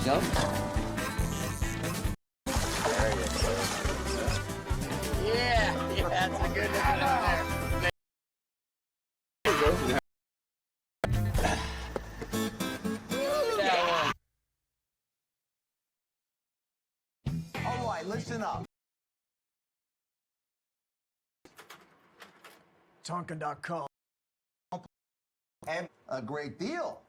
Go. There you go. Yeah, that's a good one there. All right, listen up. Tonkin.com. And a great deal.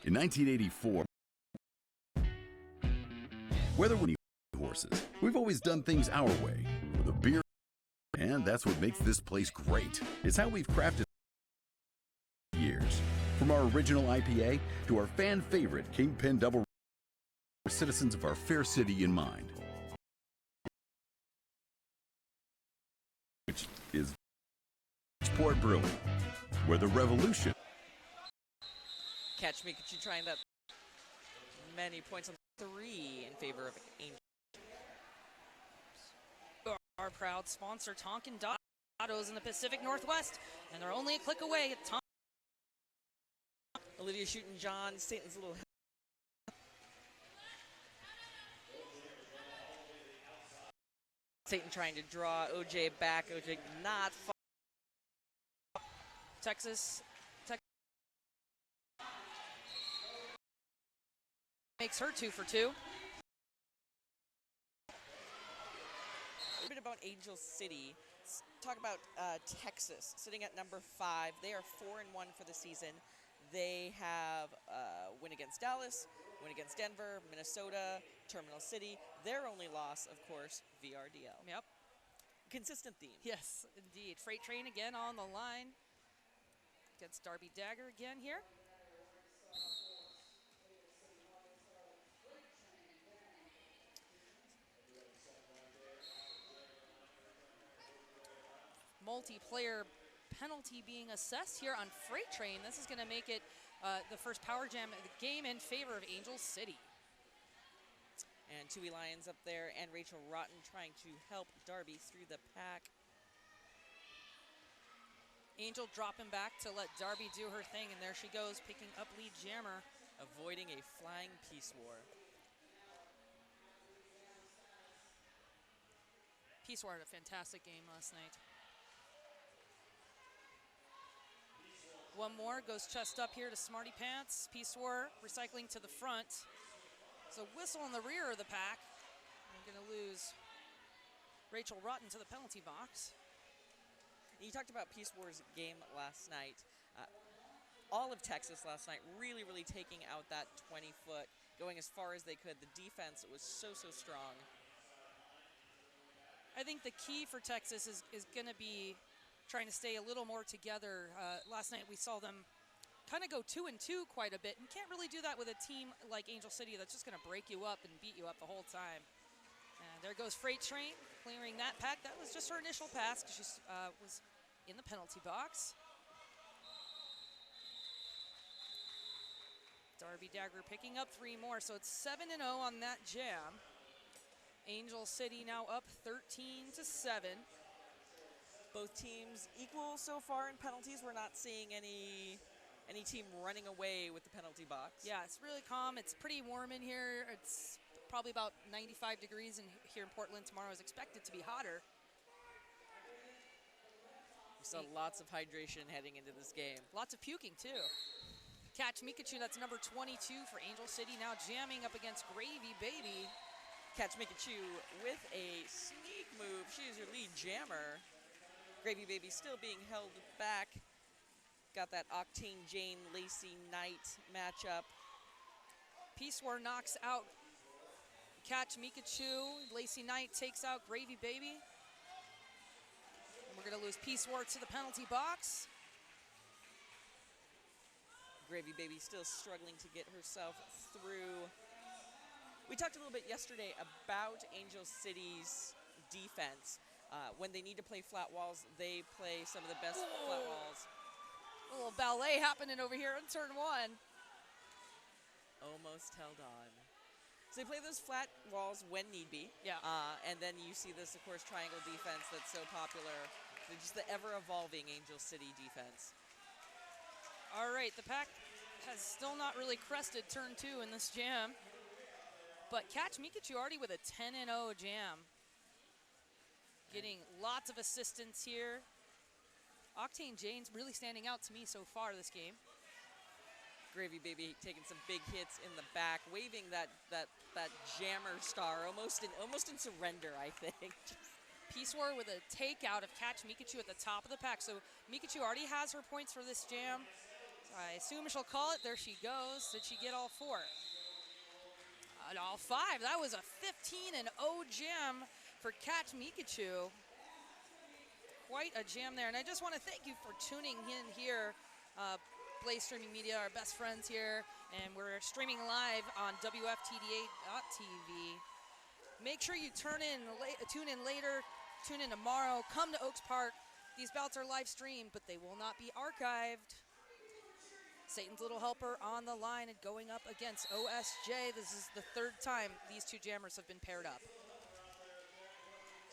In 1984, whether we're horses, we've always done things our way, with a beer, and that's what makes this place great. It's how we've crafted years. From our original IPA to our fan favorite Kingpin Double, for citizens of our fair city in mind. Which is Port Brewing, where the revolution. Catch Mikachu trying that many points on 3 in favor of Angel. Our proud sponsor, Tonkin Autos in the Pacific Northwest, and they're only a click away at Tonkin. Olivia shooting John Stanton's little. Satan trying to draw OJ back. OJ not far. Texas makes her 2 for 2. A bit about Angel City. Let's talk about Texas sitting at number 5. They are 4-1 for the season. They have win against Dallas, win against Denver, Minnesota, Terminal City. Their only loss, of course, VRDL. Yep. Consistent theme. Yes, indeed. Freight Train again on the line against Darby Dagger again here. Multiplayer penalty being assessed here on Freight Train. This is going to make it the first power jam of the game in favor of Angel City. And Tui Lyons up there and Rachel Rotten trying to help Darby through the pack. Angel dropping back to let Darby do her thing, and there she goes, picking up lead jammer. Avoiding a flying Peace War. Peace War had a fantastic game last night. One more goes chest up here to Smarty Pants. Peace War recycling to the front. So whistle in the rear of the pack. We're going to lose Rachel Rotten to the penalty box. You talked about Peace War's game last night. All of Texas last night really, really taking out that 20-foot, going as far as they could. The defense was so, so strong. I think the key for Texas is going to be trying to stay a little more together. Last night we saw them kind of go 2-2 quite a bit, and can't really do that with a team like Angel City that's just going to break you up and beat you up the whole time. And there goes Freight Train, clearing that pack. That was just her initial pass because she was in the penalty box. Darby Dagger picking up 3 more, so it's 7-0 on that jam. Angel City now up 13-7. Both teams equal so far in penalties. We're not seeing any team running away with the penalty box. Yeah, it's really calm. It's pretty warm in here. It's probably about 95 degrees here in Portland. Tomorrow is expected to be hotter. We saw lots of hydration heading into this game. Lots of puking, too. Catch Mikachu, that's number 22 for Angel City, now jamming up against Gravy Baby. Catch Mikachu with a sneak move. She is your lead jammer. Gravy Baby still being held back. Got that Octane Jane Lacey Knight matchup. Peace War knocks out Catch Mikachu. Lacey Knight takes out Gravy Baby. And we're going to lose Peace War to the penalty box. Gravy Baby still struggling to get herself through. We talked a little bit yesterday about Angel City's defense. When they need to play flat walls, they play some of the best flat walls. A little ballet happening over here in turn 1. Almost held on. So they play those flat walls when need be. Yeah. And then you see this, of course, triangle defense that's so popular. Just the ever-evolving Angel City defense. All right, the pack has still not really crested turn 2 in this jam. But catch Mikachu already with a 10-0 jam. Getting lots of assistance here. Octane Jane's really standing out to me so far this game. Gravy Baby taking some big hits in the back, waving that jammer star almost in surrender, I think. Peace War with a takeout of Catch Mikachu at the top of the pack. So Mikachu already has her points for this jam. I assume she'll call it. There she goes. Did she get all 4? All 5. That was a 15-0 jam for Catch Mikachu. Quite a jam there. And I just want to thank you for tuning in here. Blaze Streaming Media, our best friends here. And we're streaming live on WFTDA.tv. Make sure you tune in later, tune in tomorrow. Come to Oaks Park. These bouts are live streamed, but they will not be archived. Satan's Little Helper on the line and going up against OSJ. This is the 3rd time these two jammers have been paired up.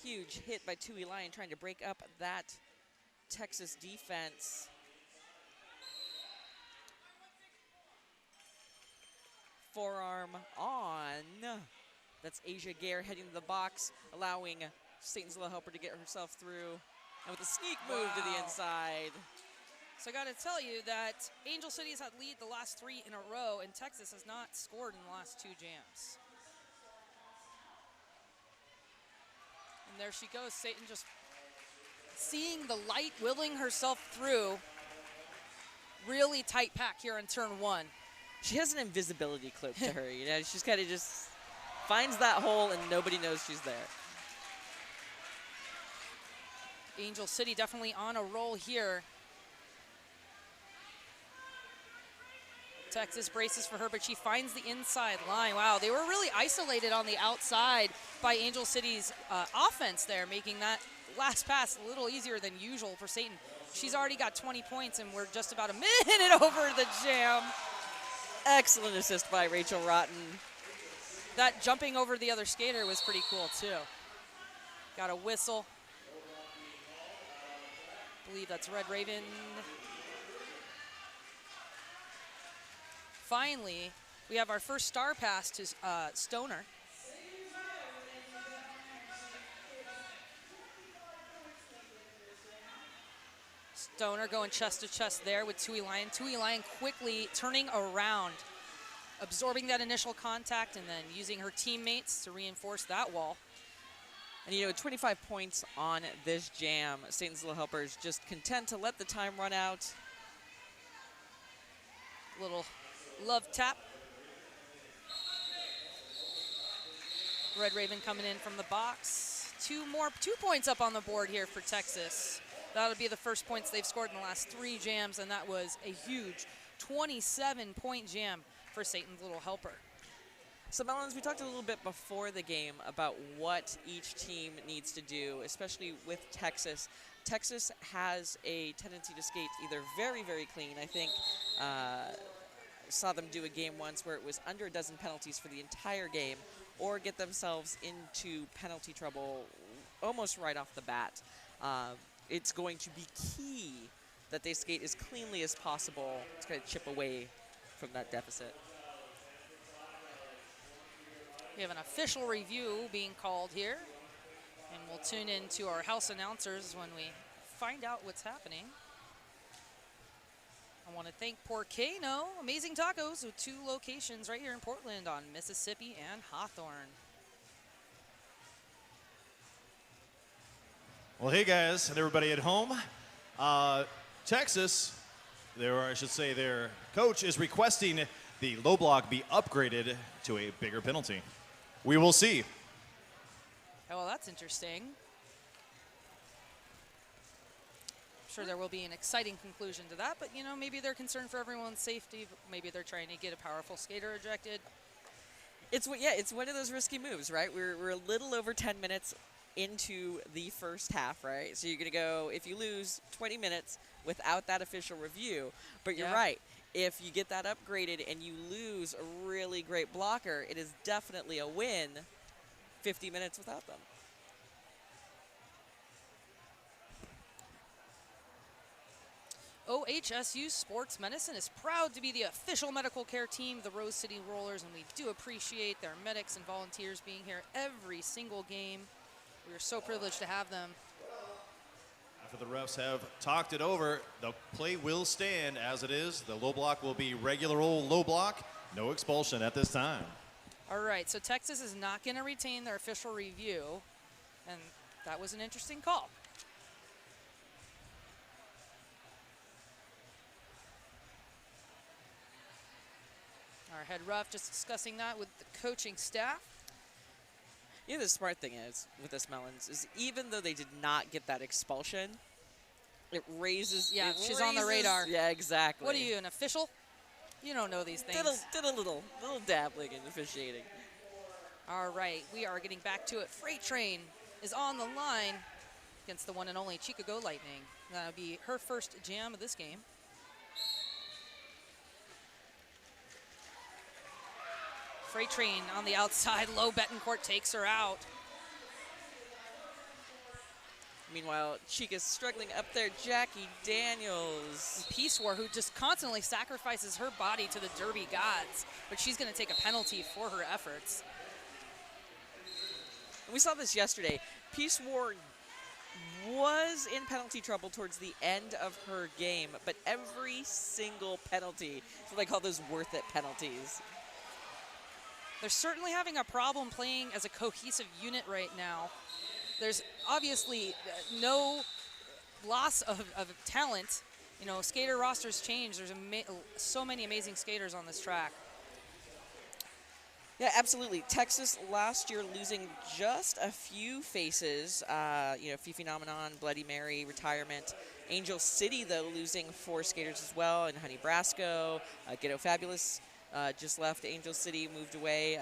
Huge hit by Tui Lion trying to break up that Texas defense. Forearm on. That's Asia Gare heading to the box, allowing Satan's Little Helper to get herself through. And with a sneak move to the inside. So I got to tell you that Angel City has had lead the last 3 in a row, and Texas has not scored in the last 2 jams. And there she goes, Satan just seeing the light, willing herself through. Really tight pack here in turn 1. She has an invisibility cloak to her, you know. She's kind of just finds that hole and nobody knows she's there. Angel City definitely on a roll here. Texas braces for her, but she finds the inside line. Wow, they were really isolated on the outside by Angel City's offense there, making that last pass a little easier than usual for Satan. She's already got 20 points, and we're just about a minute over the jam. Excellent assist by Rachel Rotten. That jumping over the other skater was pretty cool, too. Got a whistle. I believe that's Red Raven. Finally, we have our first star pass to Stoner. Stoner going chest to chest there with Tui Lion. Tui Lion quickly turning around, absorbing that initial contact and then using her teammates to reinforce that wall. And you know, 25 points on this jam. Satan's Little Helper is just content to let the time run out. Little love tap. Red Raven coming in from the box. 2 points up on the board here for Texas. That'll be the first points they've scored in the last 3 jams, and that was a huge 27-point jam for Satan's Little Helper. So, Melons, we talked a little bit before the game about what each team needs to do, especially with Texas. Texas has a tendency to skate either very, very clean. I think saw them do a game once where it was under a dozen penalties for the entire game, or get themselves into penalty trouble almost right off the bat. It's going to be key that they skate as cleanly as possible to kind of chip away from that deficit. We have an official review being called here, and we'll tune in to our house announcers when we find out what's happening. I want to thank Porcano, amazing tacos with 2 locations right here in Portland on Mississippi and Hawthorne. Well, hey guys, and everybody at home. Texas, I should say their coach is requesting the low block be upgraded to a bigger penalty. We will see. Oh, well, that's interesting. I'm sure there will be an exciting conclusion to that, but you know, maybe they're concerned for everyone's safety. Maybe they're trying to get a powerful skater ejected. It's one of those risky moves, right? We're a little over 10 minutes into the first half, right? So you're going to go, if you lose 20 minutes without that official review, but you're right. if you get that upgraded and you lose a really great blocker, it is definitely a win 50 minutes without them. OHSU Sports Medicine is proud to be the official medical care team of the Rose City Rollers, and we do appreciate their medics and volunteers being here every single game. We are so privileged to have them. After the refs have talked it over, the play will stand as it is. The low block will be regular old low block. No expulsion at this time. All right, so Texas is not going to retain their official review, and that was an interesting call. Our head ref just discussing that with the coaching staff. You know, the smart thing is with this Melons is even though they did not get that expulsion, it raises. Yeah, it she's on the radar. Yeah, exactly. What are you, an official? You don't know these things. Did a little dabbling in officiating. All right, we are getting back to it. Freight Train is on the line against the one and only Chica Go Lightning. That'll be her first jam of this game. Freight Train on the outside, low Betancourt takes her out. Meanwhile, Chica's struggling up there. Jackie Daniels. Peace War, who just constantly sacrifices her body to the Derby gods, but she's going to take a penalty for her efforts. We saw this yesterday. Peace War was in penalty trouble towards the end of her game, but every single penalty, that's what I call those worth it penalties. They're certainly having a problem playing as a cohesive unit right now. There's obviously no loss of talent. You know, skater rosters change. There's so many amazing skaters on this track. Yeah, absolutely. Texas last year losing just a few faces. You know, Fifi Phenomenon, Bloody Mary, retirement. Angel City, though, losing 4 skaters as well, and Honey Brasco, Ghetto Fabulous. Just left Angel City, moved away.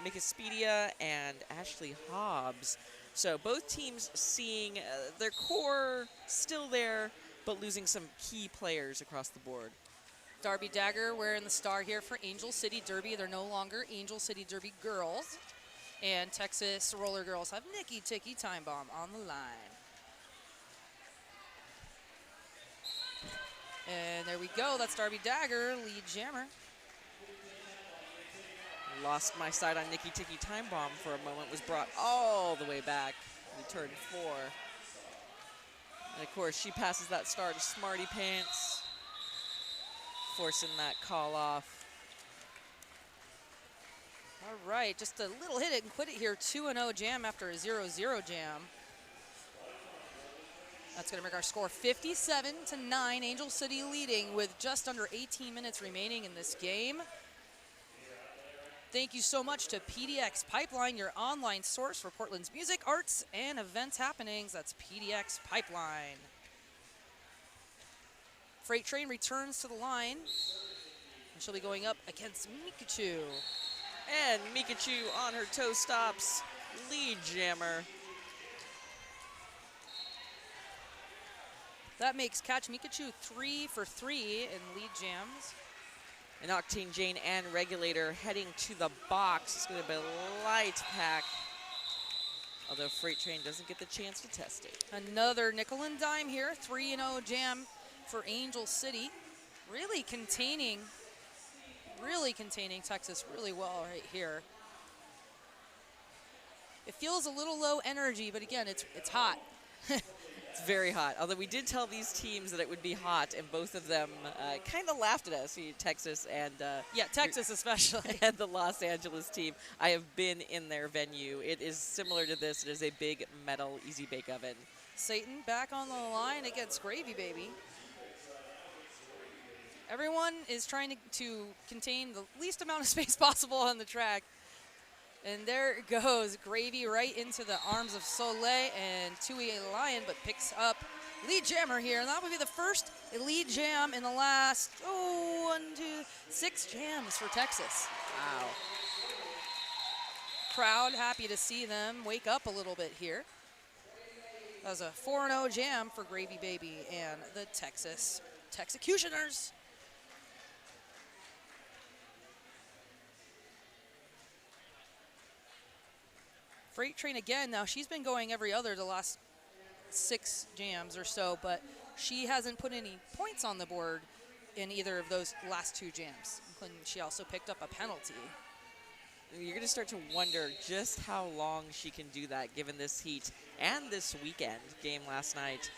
Mika Speedia and Ashley Hobbs. So both teams seeing their core still there, but losing some key players across the board. Darby Dagger wearing the star here for Angel City Derby. They're no longer Angel City Derby girls. And Texas Roller Girls have Nikki Ticky Time Bomb on the line. And there we go. That's Darby Dagger, lead jammer. Lost my sight on Nikki Ticky Time Bomb for a moment, was brought all the way back in turn 4. And of course, she passes that star to Smarty Pants, forcing that call off. All right, just a little hit it and quit it here. 2-0 jam after a 0-0 jam. That's going to make our score 57-9. Angel City leading with just under 18 minutes remaining in this game. Thank you so much to PDX Pipeline, your online source for Portland's music, arts, and events happenings. That's PDX Pipeline. Freight Train returns to the line, and she'll be going up against Mikachu. And Mikachu on her toe stops, lead jammer. That makes Catch Mikachu 3 for 3 in lead jams. And Octane Jane and Regulator heading to the box. It's going to be a light pack, although Freight Train doesn't get the chance to test it. Another nickel and dime here, 3-0 jam for Angel City. Really containing Texas really well right here. It feels a little low energy, but again, it's hot. It's very hot. Although we did tell these teams that it would be hot, and both of them kind of laughed at us, Texas and yeah, Texas especially, and the Los Angeles team. I have been in their venue. It is similar to this. It is a big metal easy bake oven. Satan back on the line against Gravy Baby. Everyone is trying to contain the least amount of space possible on the track. And there goes Gravy right into the arms of Soleil and Tui Lion, but picks up lead jammer here. And that would be the first lead jam in the last, 6 jams for Texas. Wow. Crowd happy to see them wake up a little bit here. That was a 4-0 jam for Gravy Baby and the Texecutioners. Freight Train again. Now she's been going every other the last 6 jams or so, but she hasn't put any points on the board in either of those last 2 jams, including she also picked up a penalty. You're going to start to wonder just how long she can do that given this heat and this weekend. Game last night,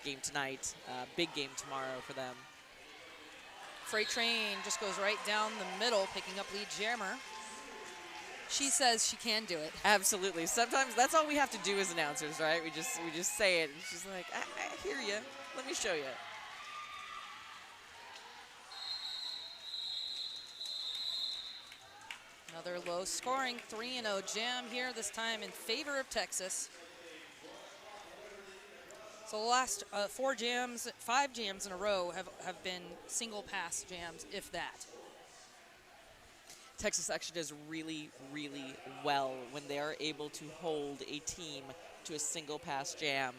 game tonight, big game tomorrow for them. Freight Train just goes right down the middle, picking up lead jammer. She says she can do it. Absolutely. Sometimes that's all we have to do as announcers, right? We just say it. And she's like, I hear you. Let me show you. Another low-scoring 3-0 jam here, this time in favor of Texas. So the last 5 jams in a row have been single-pass jams, if that. Texas actually does really, really well when they are able to hold a team to a single-pass jam.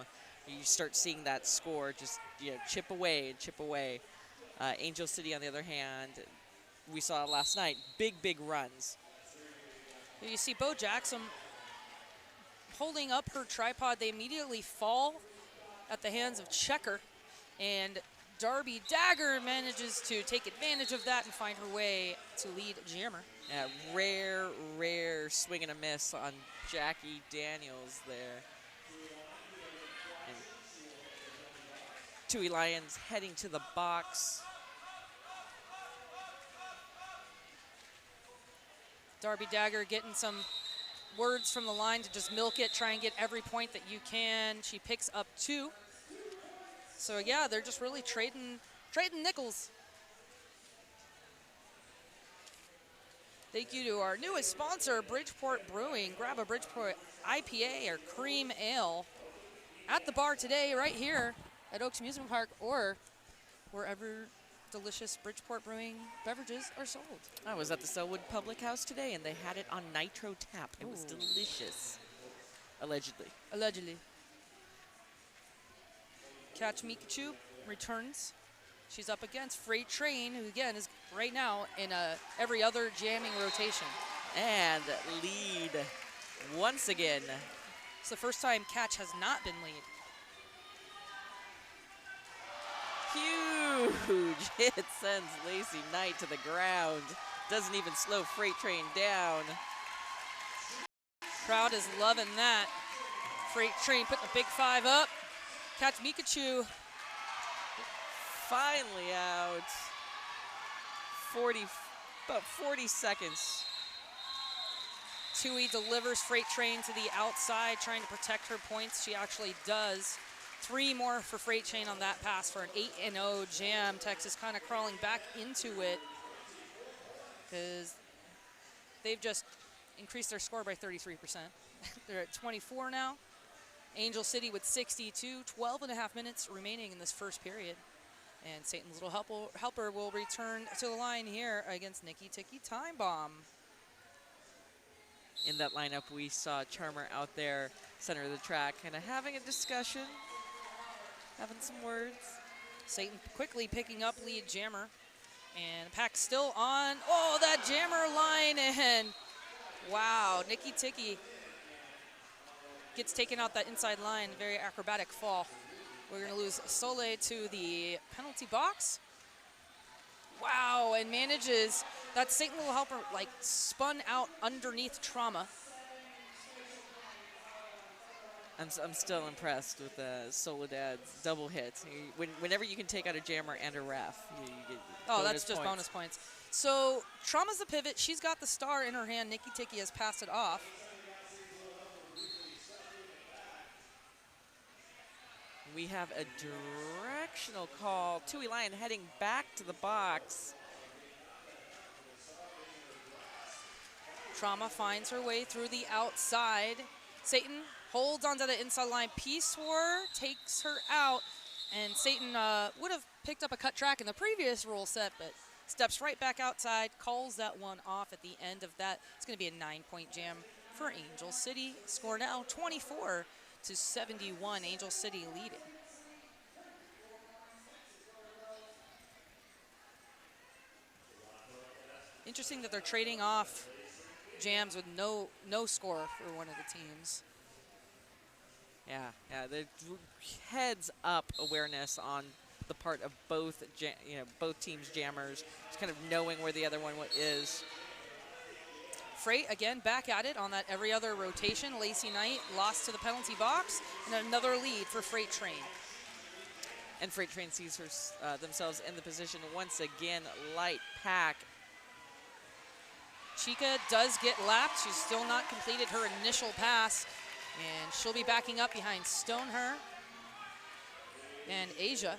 You start seeing that score just chip away and chip away. Angel City, on the other hand, we saw last night, big runs. You see Bo Jackson holding up her tripod. They immediately fall at the hands of Checker, and Darby Dagger manages to take advantage of that and find her way to lead jammer. Rare swing and a miss on Jackie Daniels there. And Tui Lions heading to the box. Darby Dagger getting some words from the line to just milk it, try and get every point that you can. She picks up 2. So yeah, they're just really trading nickels. Thank you to our newest sponsor, Bridgeport Brewing. Grab a Bridgeport IPA or cream ale at the bar today, right here at Oaks Amusement Park, or wherever delicious Bridgeport Brewing beverages are sold. I was at the Selwood Public House today, and they had it on Nitro Tap. It was delicious, allegedly. Allegedly. Catch Mikachu returns. She's up against Freight Train, who again is right now in every other jamming rotation. And lead once again. It's the first time Catch has not been lead. Huge hit sends Lacey Knight to the ground. Doesn't even slow Freight Train down. Crowd is loving that. Freight Train putting a big 5 up. Catch Mikachu. Finally out. About 40 seconds. Tui delivers Freight Train to the outside, trying to protect her points. She actually does. 3 more for Freight Train on that pass for an 8-0 jam. Texas kind of crawling back into it because they've just increased their score by 33%. They're at 24 now. Angel City with 62, 12.5 minutes remaining in this first period. And Satan's Little Helper will return to the line here against Nikki Tiki Time Bomb. In that lineup, we saw Charmer out there, center of the track, kind of having a discussion, having some words. Satan quickly picking up lead jammer. And the pack still on. Oh, that jammer line, and wow, Nikki Tiki gets taken out that inside line, very acrobatic fall. We're gonna lose Soleil to the penalty box. Wow, and manages, that Satan Little Helper like spun out underneath Trauma. I'm still impressed with Soledad's double hits. Whenever you can take out a jammer and a ref, you get that's just bonus points. So Trauma's the pivot. She's got the star in her hand. Nikki Tiki has passed it off. We have a directional call. Tui Lion heading back to the box. Trauma finds her way through the outside. Satan holds onto the inside line. Peace War takes her out. And Satan would have picked up a cut track in the previous rule set, but steps right back outside, calls that one off at the end of that. It's going to be a 9-point jam for Angel City. Score now 24-71, Angel City leading. Interesting that they're trading off jams with no score for one of the teams. Yeah, the heads up awareness on the part of both both teams' jammers, just kind of knowing where the other one is. Freight again back at it on that every other rotation. Lacey Knight lost to the penalty box, and another lead for Freight Train. And Freight Train sees themselves in the position once again. Light pack. Chica does get lapped. She's still not completed her initial pass, and she'll be backing up behind Stoneher and Asia.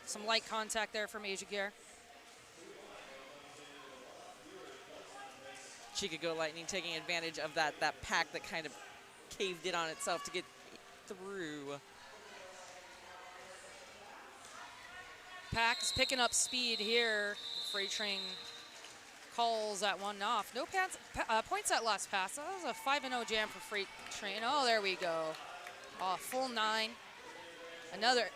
Some light contact there from Asia Gare. Chica Go Lightning taking advantage of that pack that kind of caved in on itself to get through. Pack is picking up speed here. Freight Train calls that one off. No points at last pass. That was a 5-0 jam for Freight Train. Oh, there we go. Full 9. Another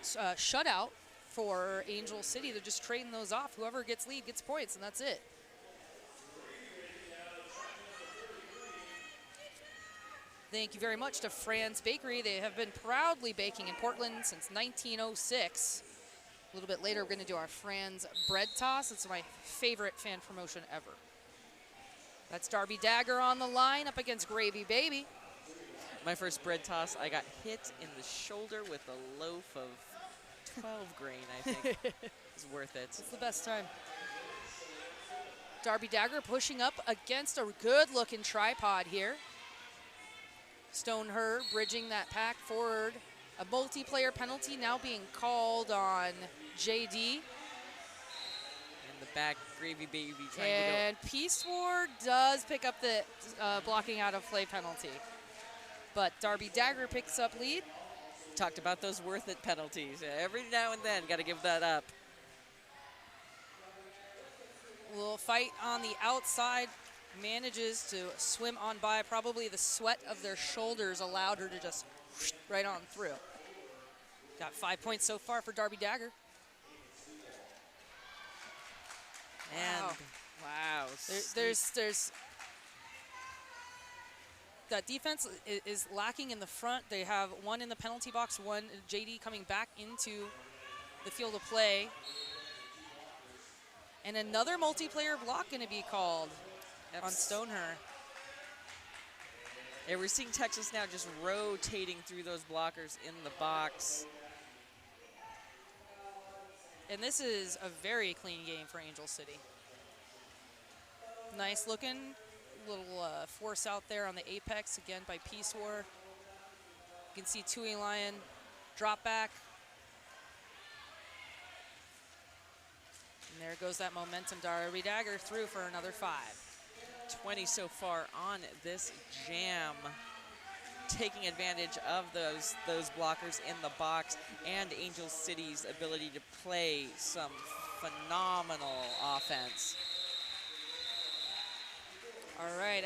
shutout for Angel City. They're just trading those off. Whoever gets lead gets points, and that's it. Thank you very much to Fran's Bakery. They have been proudly baking in Portland since 1906. A little bit later, we're going to do our Fran's bread toss. It's my favorite fan promotion ever. That's Darby Dagger on the line up against Gravy Baby. My first bread toss, I got hit in the shoulder with a loaf of 12 grain, I think. It's worth it. It's the best time. Darby Dagger pushing up against a good-looking tripod here. Stoneher bridging that pack forward. A multiplayer penalty now being called on JD. In the back, Gravy Baby trying and Peace War does pick up the blocking out of play penalty. But Darby Dagger picks up lead. Talked about those worth it penalties. Every now and then, got to give that up. Little fight on the outside. Manages to swim on by. Probably the sweat of their shoulders allowed her to just right on through. Got 5 points so far for Darby Dagger. And wow. There's that defense is lacking in the front. They have one in the penalty box, one JD coming back into the field of play. And another multiplayer block going to be called on Stoneher. Yeah, we're seeing Texas now just rotating through those blockers in the box. And this is a very clean game for Angel City. Nice looking little force out there on the apex, again by Peace War. You can see Tui Lion drop back. And there goes that momentum. Darby Dagger through for another 5. 20 so far on this jam. Taking advantage of those blockers in the box and Angel City's ability to play some phenomenal offense. All right.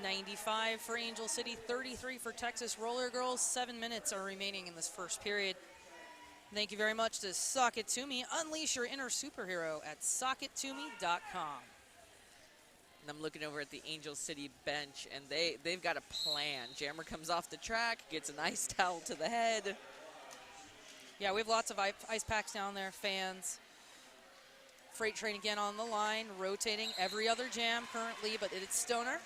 95 for Angel City, 33 for Texas Roller Girls. 7 minutes are remaining in this first period. Thank you very much to Socketumi. Unleash your inner superhero at socketumi.com. And I'm looking over at the Angel City bench, and they've got a plan. Jammer comes off the track, gets an ice towel to the head. Yeah, we have lots of ice packs down there, fans. Freight Train again on the line, rotating every other jam currently, but it's Stoner.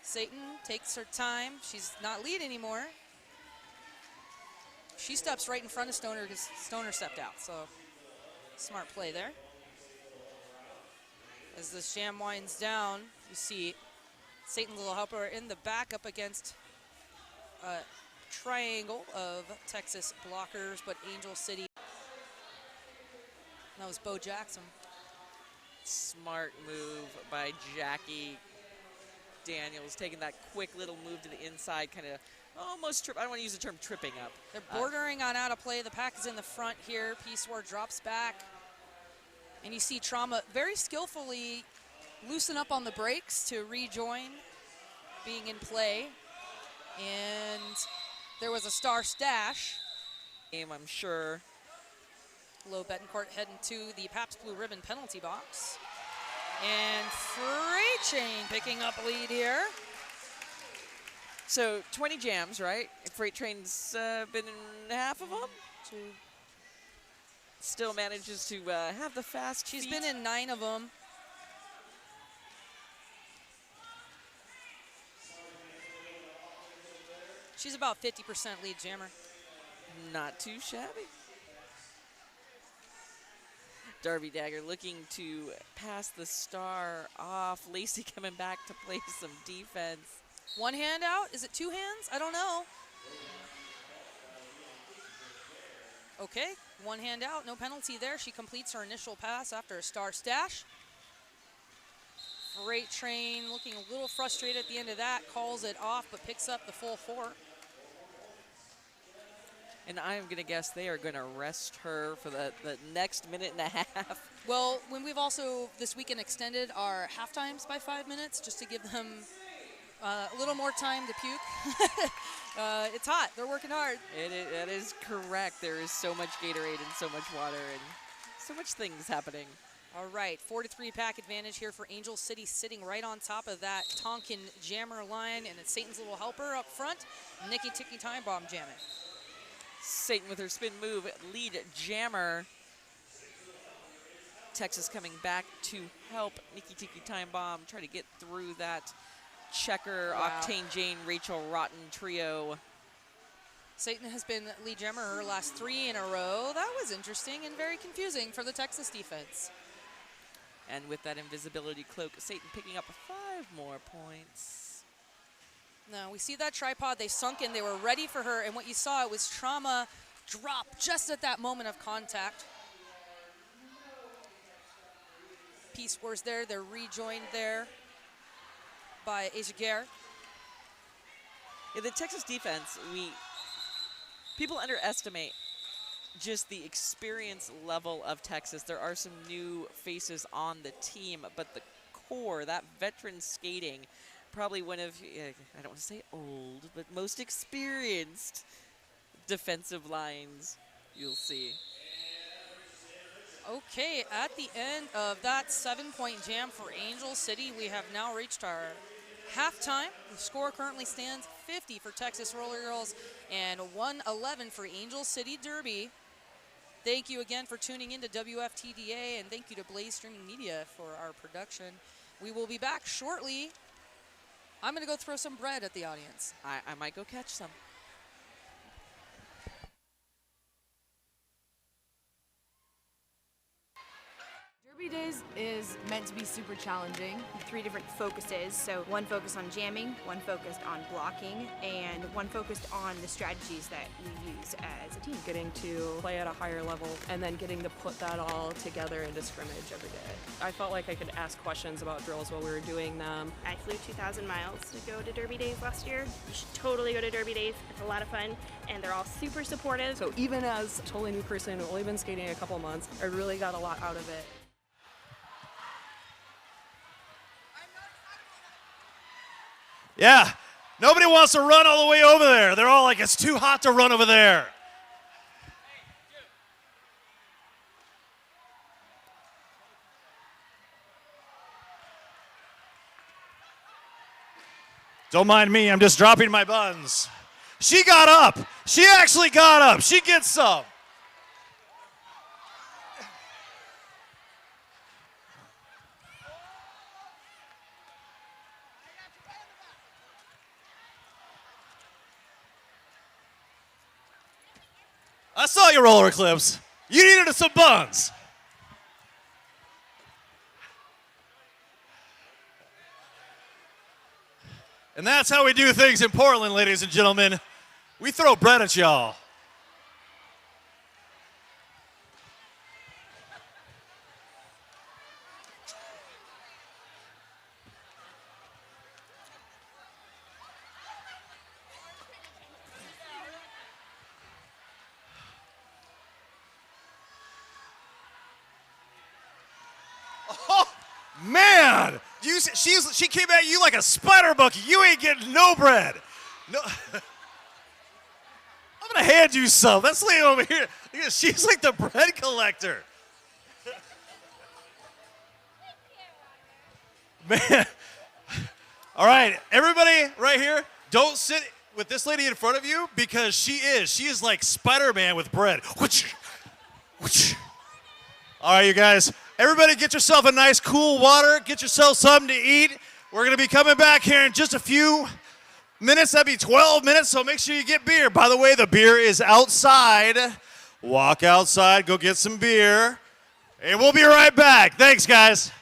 Satan takes her time. She's not lead anymore. She steps right in front of Stoner because Stoner stepped out, so smart play there. As this jam winds down, you see Satan's little helper in the back up against a triangle of Texas blockers, but Angel City. That was Bo Jackson. Smart move by Jackie Daniels, taking that quick little move to the inside, kind of almost I don't want to use the term tripping up. They're bordering on out of play. The pack is in the front here. Peace War drops back. And you see Trauma very skillfully loosen up on the brakes to rejoin being in play. And there was a star stash. I'm sure. Lo Betancourt heading to the Pabst Blue Ribbon penalty box. And Freight Train picking up a lead here. So 20 jams, right? Freight Train's been in half of them. Still manages to have the fast She's feet. been in 9 of them. She's about 50% lead jammer. Not too shabby. Darby Dagger looking to pass the star off. Lacey coming back to play some defense. One hand out? Is it 2 hands? I don't know. Okay, 1 hand out, no penalty there. She completes her initial pass after a star stash. Freight Train looking a little frustrated at the end of that, calls it off, but picks up the full 4. And I'm going to guess they are going to rest her for the next minute and a half. Well, when we've also this weekend extended our half times by 5 minutes just to give them a little more time to puke. It's hot. They're working hard. That is correct. There is so much Gatorade and so much water and so much things happening. All right, 4-3 pack advantage here for Angel City, sitting right on top of that Tonkin jammer line, and it's Satan's little helper up front, Nikki Tiki Time Bomb jamming. Satan with her spin move, lead jammer. Texas coming back to help Nikki Tiki Time Bomb try to get through that Checker, Wow. Octane Jane, Rachel Rotten trio. Satan has been lead jammer her last 3 in a row. That was interesting and very confusing for the Texas defense. And with that invisibility cloak, Satan picking up 5 more points. Now we see that tripod, they sunk in, they were ready for her, and what you saw was Trauma drop just at that moment of contact. Peace Wars there, they're rejoined there by Asia Gare. In the Texas defense, people underestimate just the experience level of Texas. There are some new faces on the team, but the core, that veteran skating, probably one of, I don't want to say old, but most experienced defensive lines you'll see. Okay, at the end of that 7-point jam for Angel City, we have now reached our halftime. The score currently stands 50 for Texas Roller Girls and 111 for Angel City Derby. Thank you again for tuning in to WFTDA, and thank you to Blaze Streaming Media for our production. We will be back shortly. I'm going to go throw some bread at the audience. I might go catch some. Derby Days is meant to be super challenging. 3 different focuses. So 1 focused on jamming, 1 focused on blocking, and 1 focused on the strategies that we use as a team. Getting to play at a higher level and then getting to put that all together into scrimmage every day. I felt like I could ask questions about drills while we were doing them. I flew 2,000 miles to go to Derby Days last year. You should totally go to Derby Days. It's a lot of fun, and they're all super supportive. So even as a totally new person who only been skating a couple months, I really got a lot out of it. Yeah, nobody wants to run all the way over there. They're all like, it's too hot to run over there. Don't mind me, I'm just dropping my buns. She got up. She actually got up. She gets some. I saw your roller clips. You needed some buns. And that's how we do things in Portland, ladies and gentlemen. We throw bread at y'all. Oh, man! She came at you like a spider bucket. You ain't getting no bread. No. I'm gonna gotta hand you some. That's lady over here. Look at, she's like the bread collector. Man. All right, everybody right here, don't sit with this lady in front of you because she is like Spider-Man with bread. All right, you guys, everybody get yourself a nice cool water, get yourself something to eat. We're gonna be coming back here in just a few minutes. That'd be 12 minutes, so make sure you get beer. By the way, the beer is outside. Walk outside, go get some beer, and we'll be right back. Thanks, guys.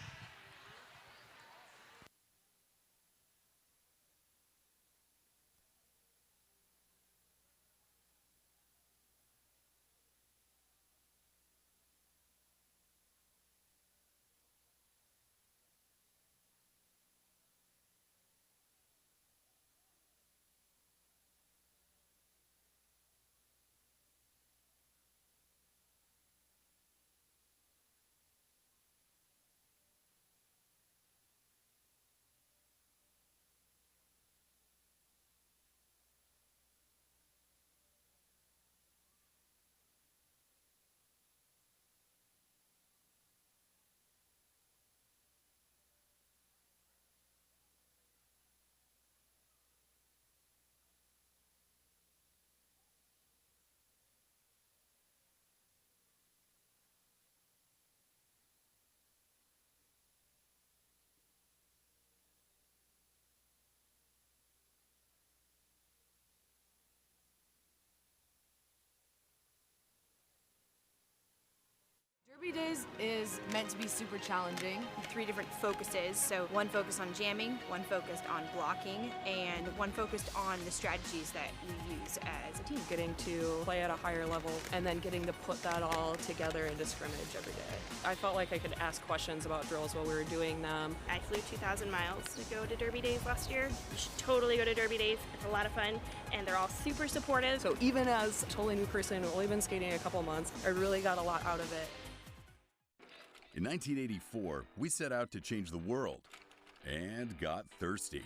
Derby Days is meant to be super challenging. 3 different focuses, so one focused on jamming, one focused on blocking, and one focused on the strategies that we use as a team. Getting to play at a higher level and then getting to put that all together into scrimmage every day. I felt like I could ask questions about drills while we were doing them. I flew 2,000 miles to go to Derby Days last year. You should totally go to Derby Days. It's a lot of fun, and they're all super supportive. So even as a totally new person who's only been skating a couple months, I really got a lot out of it. In 1984, we set out to change the world and got thirsty.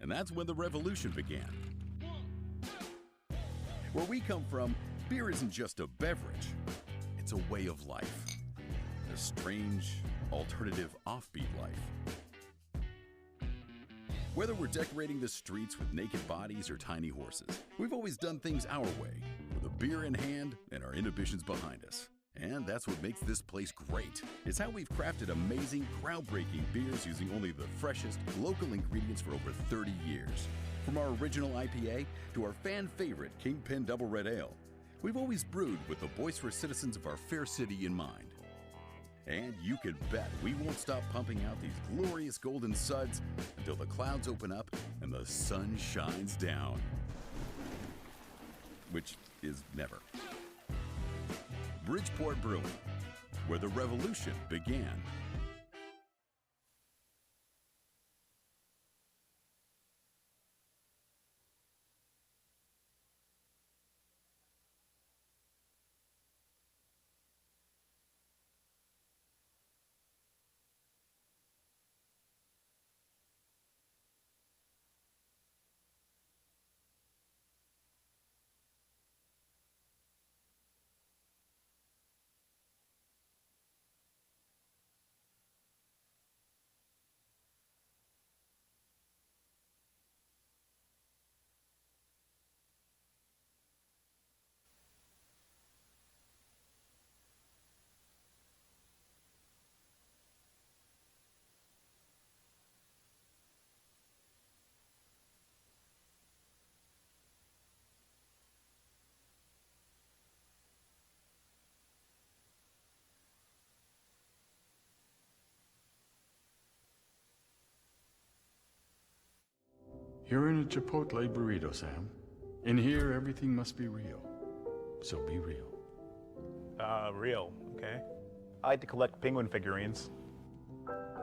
And that's when the revolution began. Where we come from, beer isn't just a beverage, it's a way of life. A strange, alternative, offbeat life. Whether we're decorating the streets with naked bodies or tiny horses, we've always done things our way, with a beer in hand and our inhibitions behind us. And that's what makes this place great. It's how we've crafted amazing, groundbreaking beers using only the freshest, local ingredients for over 30 years. From our original IPA to our fan favorite Kingpin Double Red Ale, we've always brewed with the boisterous citizens of our fair city in mind. And you can bet we won't stop pumping out these glorious golden suds until the clouds open up and the sun shines down. Which is never. Bridgeport Brewing, where the revolution began. You're in a Chipotle burrito, Sam. In here, everything must be real. So be real. Real, okay. I like to collect penguin figurines.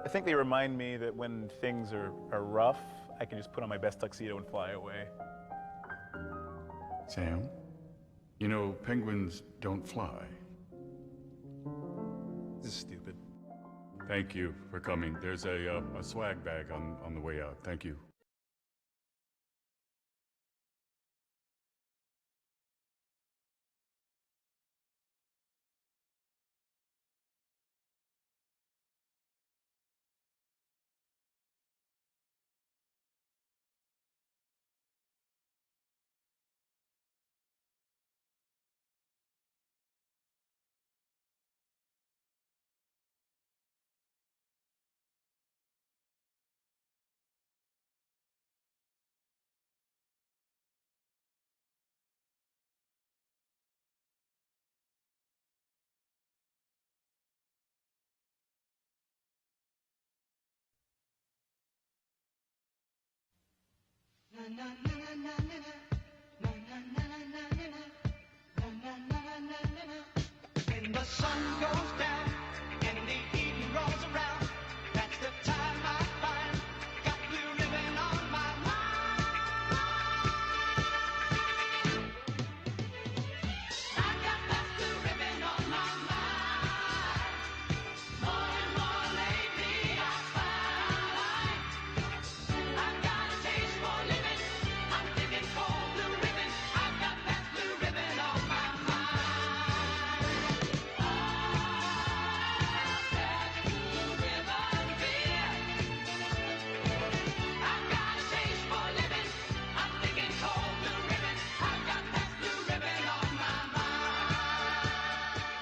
I think they remind me that when things are rough, I can just put on my best tuxedo and fly away. Sam, you know, penguins don't fly. This is stupid. Thank you for coming. There's a swag bag on the way out. Thank you. When the sun goes down and the evening rolls around, that's the time I find got blue ribbon on my mind. I got that blue ribbon on my mind. More and more lately I find I've got a taste for living. I'm thinking cold blue ribbon. I've got that blue ribbon on my mind.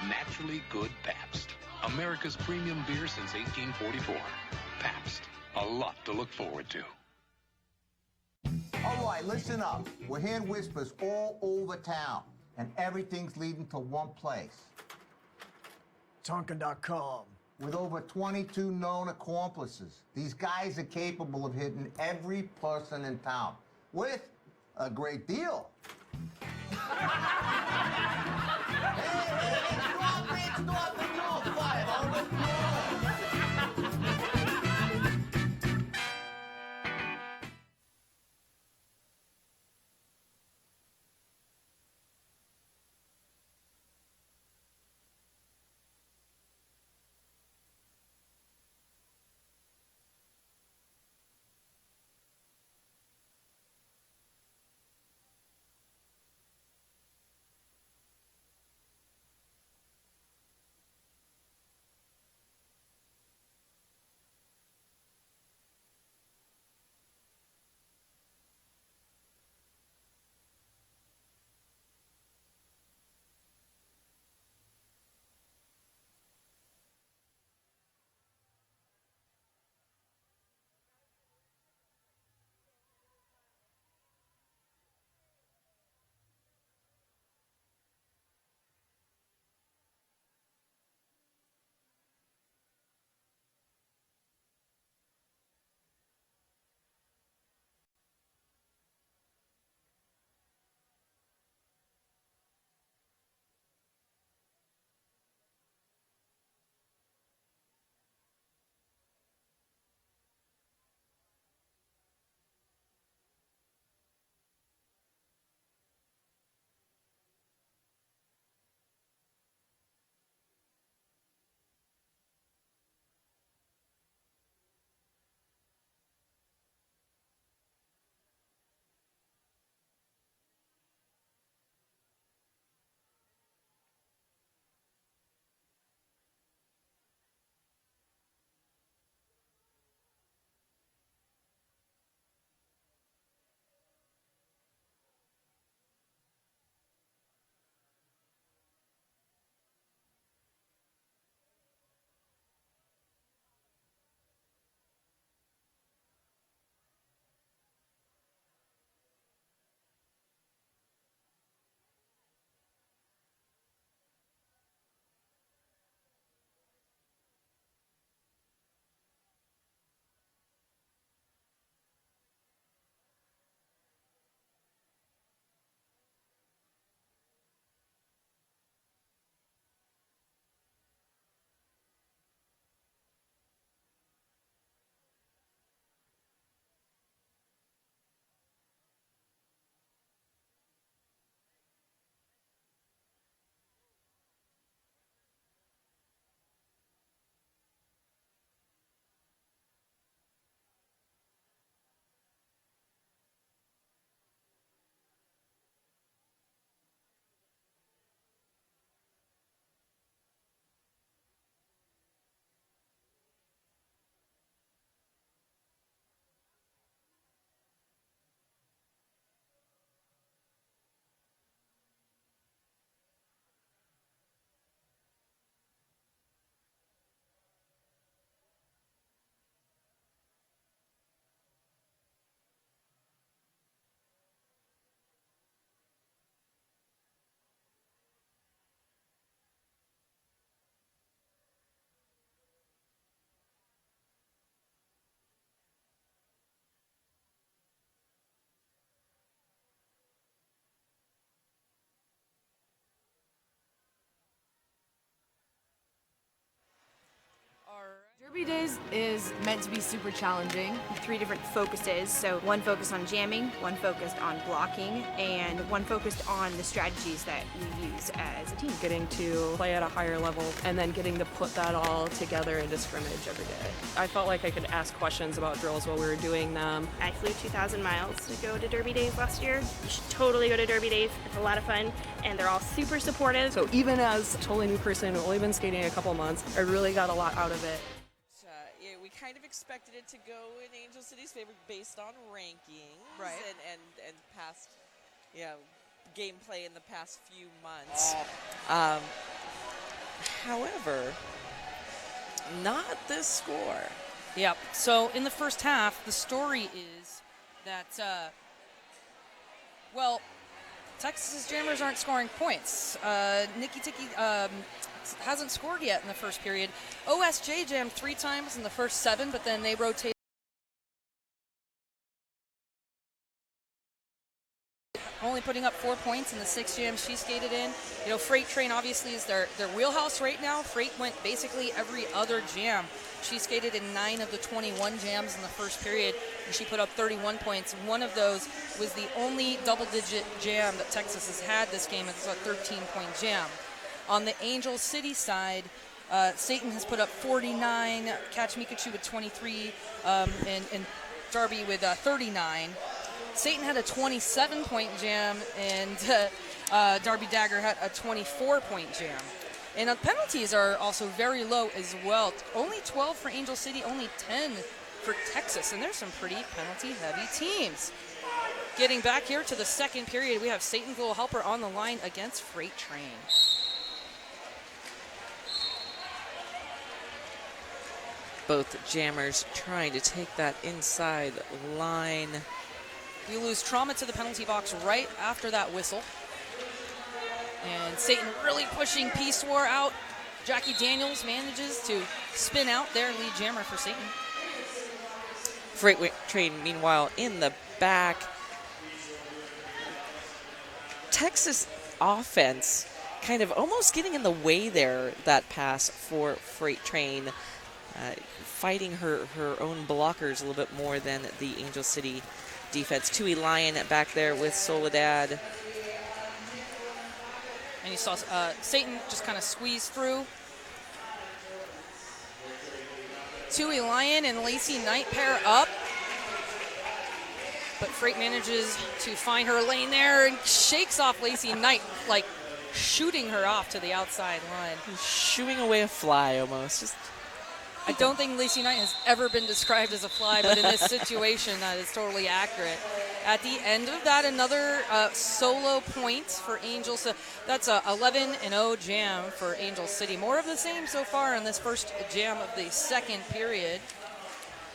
Naturally good Pabst. America's premium beer since 1844. Pabst. A lot to look forward to. All right, listen up. We're hearing whispers all over town, and everything's leading to one place. Tonkin.com. With over 22 known accomplices, these guys are capable of hitting every person in town with a great deal. Stop the no fire, over. Derby Days is meant to be super challenging. 3 different focuses, so one focused on jamming, one focused on blocking, and one focused on the strategies that we use as a team. Getting to play at a higher level and then getting to put that all together into scrimmage every day. I felt like I could ask questions about drills while we were doing them. I flew 2,000 miles to go to Derby Days last year. You should totally go to Derby Days. It's a lot of fun, and they're all super supportive. So even as a totally new person, only been skating a couple months, I really got a lot out of it. Yeah, we kind of expected it to go in Angel City's favor based on rankings, Right. and past, gameplay in the past few months. However, not this score. Yep. So in the first half, the story is that, Texas's Jammers aren't scoring points. Nikki Tiki hasn't scored yet in the first period. OSJ jammed 3 times in the first 7, but then they rotated. Only putting up 4 points in the 6 jams she skated in. Freight Train obviously is their wheelhouse right now. Freight went basically every other jam. She skated in 9 of the 21 jams in the first period, and she put up 31 points. One of those was the only double-digit jam that Texas has had this game. It's a 13-point jam. On the Angel City side, Satan has put up 49, Catch Mikachu with 23, and Darby with 39. Satan had a 27-point jam, and Darby Dagger had a 24-point jam. And the penalties are also very low as well. Only 12 for Angel City, only 10 for Texas, and there's some pretty penalty-heavy teams. Getting back here to the second period, we have Satan's little helper on the line against Freight Train. Both jammers trying to take that inside line. We lose Trauma to the penalty box right after that whistle. And Satan really pushing Peace War out. Jackie Daniels manages to spin out their lead jammer for Satan. Freight Train, meanwhile, in the back. Texas offense kind of almost getting in the way there, that pass for Freight Train. Fighting her own blockers a little bit more than the Angel City defense. Tui Lion back there with Soledad. And you saw Satan just kind of squeeze through. Tui Lion and Lacey Knight pair up. But Freight manages to find her lane there and shakes off Lacey Knight, like shooting her off to the outside line. Shooing away a fly almost. I don't think Lacey Knight has ever been described as a fly, but in this situation, that is totally accurate. At the end of that, another solo point for Angel. So that's a 11-0 jam for Angel City. More of the same so far in this first jam of the second period.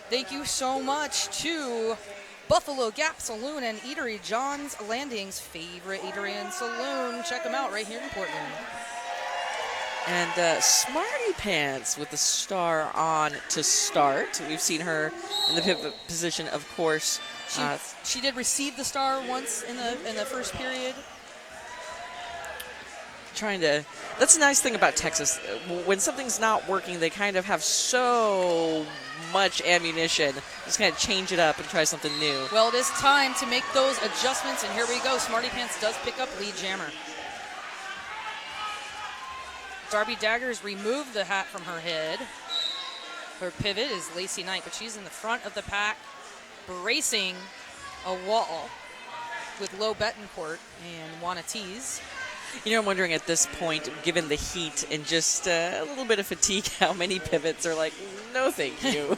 Thank you so much to Buffalo Gap Saloon and Eatery, John's Landing's favorite eatery and saloon. Check them out right here in Portland. And Smarty Pants with the star on to start. We've seen her in the pivot position, of course. She did receive the star once in the first period. That's a nice thing about Texas. When something's not working, they kind of have so much ammunition. Just kind of change it up and try something new. Well, it is time to make those adjustments, and here we go. Smarty Pants does pick up lead jammer. Darby Daggers removed the hat from her head. Her pivot is Lacey Knight, but she's in the front of the pack, bracing a wall with Lo Betancourt and Wanna Tease. I'm wondering at this point, given the heat and just a little bit of fatigue, how many pivots are like, no thank you.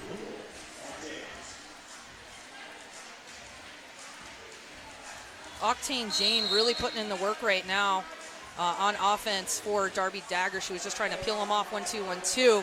Octane Jane really putting in the work right now. On offense for Darby Dagger. She was just trying to peel him off 1-2, 1-2.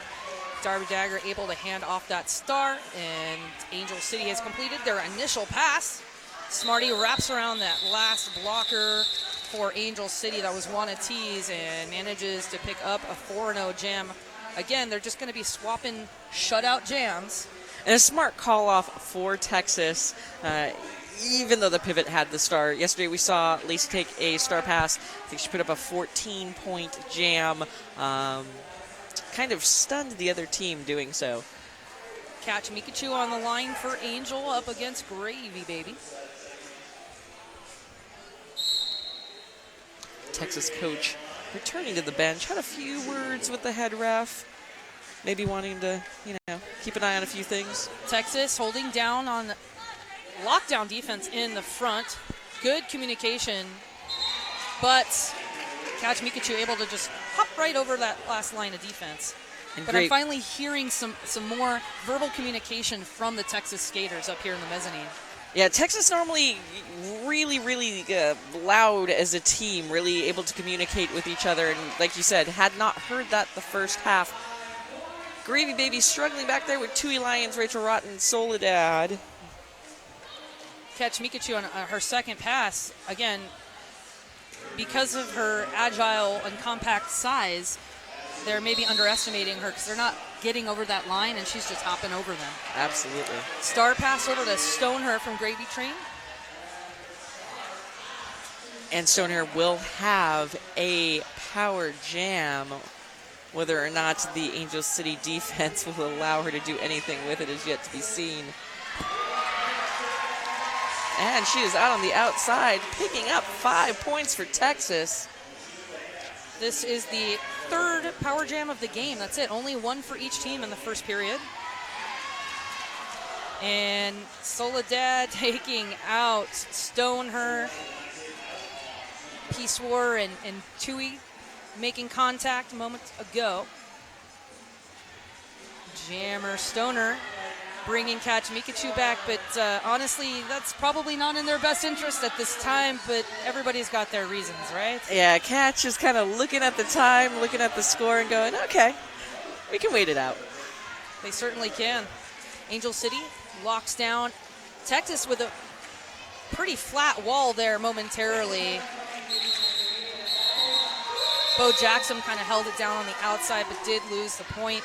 Darby Dagger able to hand off that star, and Angel City has completed their initial pass. Smarty wraps around that last blocker for Angel City. That was Wanna Tease, and manages to pick up a 4-0 jam. Again, they're just going to be swapping shutout jams. And a smart call off for Texas. Even though the pivot had the star. Yesterday we saw Lacey take a star pass. I think she put up a 14-point jam. Kind of stunned the other team doing so. Catch Mikachu on the line for Angel up against Gravy Baby. Texas coach returning to the bench, had a few words with the head ref, maybe wanting to, keep an eye on a few things. Texas holding down on lockdown defense in the front. Good communication, but Catch Mikachu able to just hop right over that last line of defense. But I'm finally hearing some more verbal communication from the Texas skaters up here in the mezzanine. Yeah, Texas normally really, really loud as a team, really able to communicate with each other. And like you said, had not heard that the first half. Gravy Baby struggling back there with Tui Lions, Rachel Rotten, Soledad. Catch Mikachu on her second pass. Again, because of her agile and compact size, they're maybe underestimating her because they're not getting over that line, and she's just hopping over them. Absolutely. Star pass over to Stoneher from Gravy Train. And Stoneher will have a power jam. Whether or not the Angel City defense will allow her to do anything with it is yet to be seen. And she is out on the outside, picking up 5 points for Texas. This is the third power jam of the game. That's it. Only one for each team in the first period. And Soledad taking out Stoneher, Peace War, and Tui making contact a moment ago. Jammer Stoner bringing Catch Mikachu back, but honestly, that's probably not in their best interest at this time, but everybody's got their reasons, right? Yeah, Catch is kind of looking at the time, looking at the score, and going, okay, we can wait it out. They certainly can. Angel City locks down Texas with a pretty flat wall there momentarily. Bo Jackson kind of held it down on the outside, but did lose the point.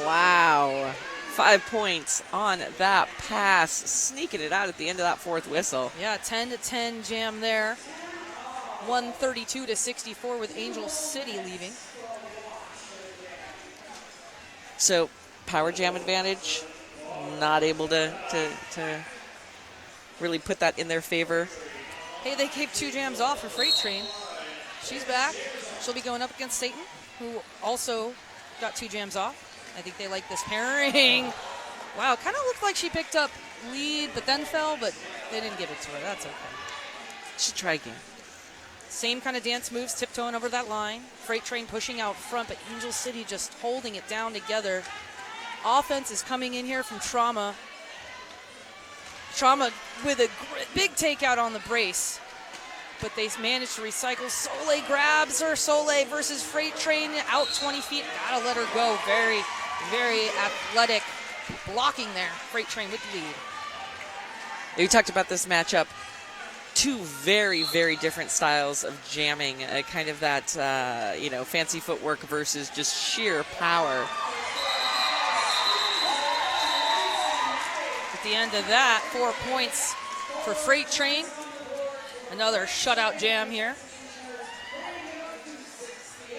Wow. 5 points on that pass, sneaking it out at the end of that fourth whistle. Yeah, 10-10 jam there. 132-64 with Angel City leaving. So, power jam advantage, not able to really put that in their favor. Hey, they gave 2 jams off for Freight Train. She's back. She'll be going up against Satan, who also got 2 jams off. I think they like this pairing. Wow, kind of looked like she picked up lead, but then fell, but they didn't give it to her. That's okay. Should try again. Same kind of dance moves, tiptoeing over that line. Freight Train pushing out front, but Angel City just holding it down together. Offense is coming in here from Trauma. Trauma with a big takeout on the brace, but they managed to recycle. Soleil grabs her. Soleil versus Freight Train, out 20 feet. Gotta let her go. Very, very athletic blocking there. Freight Train with the lead. We talked about this matchup. 2 very, very different styles of jamming. Kind of that, fancy footwork versus just sheer power. At the end of that, 4 points for Freight Train. Another shutout jam here.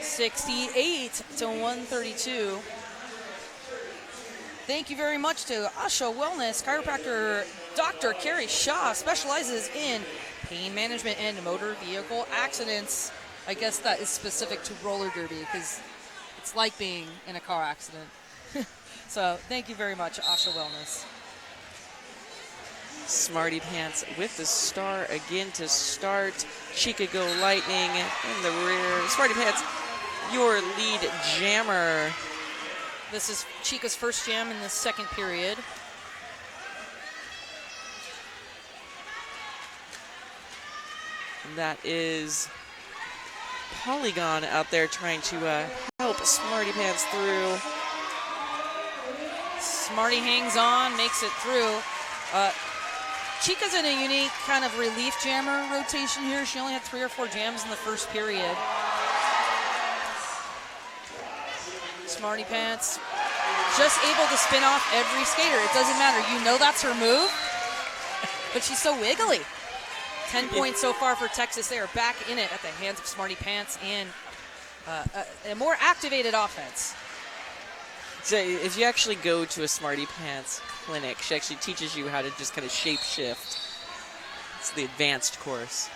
68-132. Thank you very much to Asha Wellness. Chiropractor Dr. Carrie Shaw specializes in pain management and motor vehicle accidents. I guess that is specific to roller derby because it's like being in a car accident. So thank you very much, Asha Wellness. Smarty Pants with the star again to start. Chica Go Lightning in the rear. Smarty Pants, your lead jammer. This is Chica's first jam in the second period. And that is Polygon out there trying to help Smarty Pants through. Smarty hangs on, makes it through. Chica's in a unique kind of relief jammer rotation here. She only had 3 or 4 jams in the first period. Smarty Pants just able to spin off every skater. It doesn't matter. You know that's her move, but she's so wiggly. 10 points so far for Texas. They are back in it at the hands of Smarty Pants and a more activated offense. So if you actually go to a Smarty Pants clinic, she actually teaches you how to just kind of shape shift. It's the advanced course.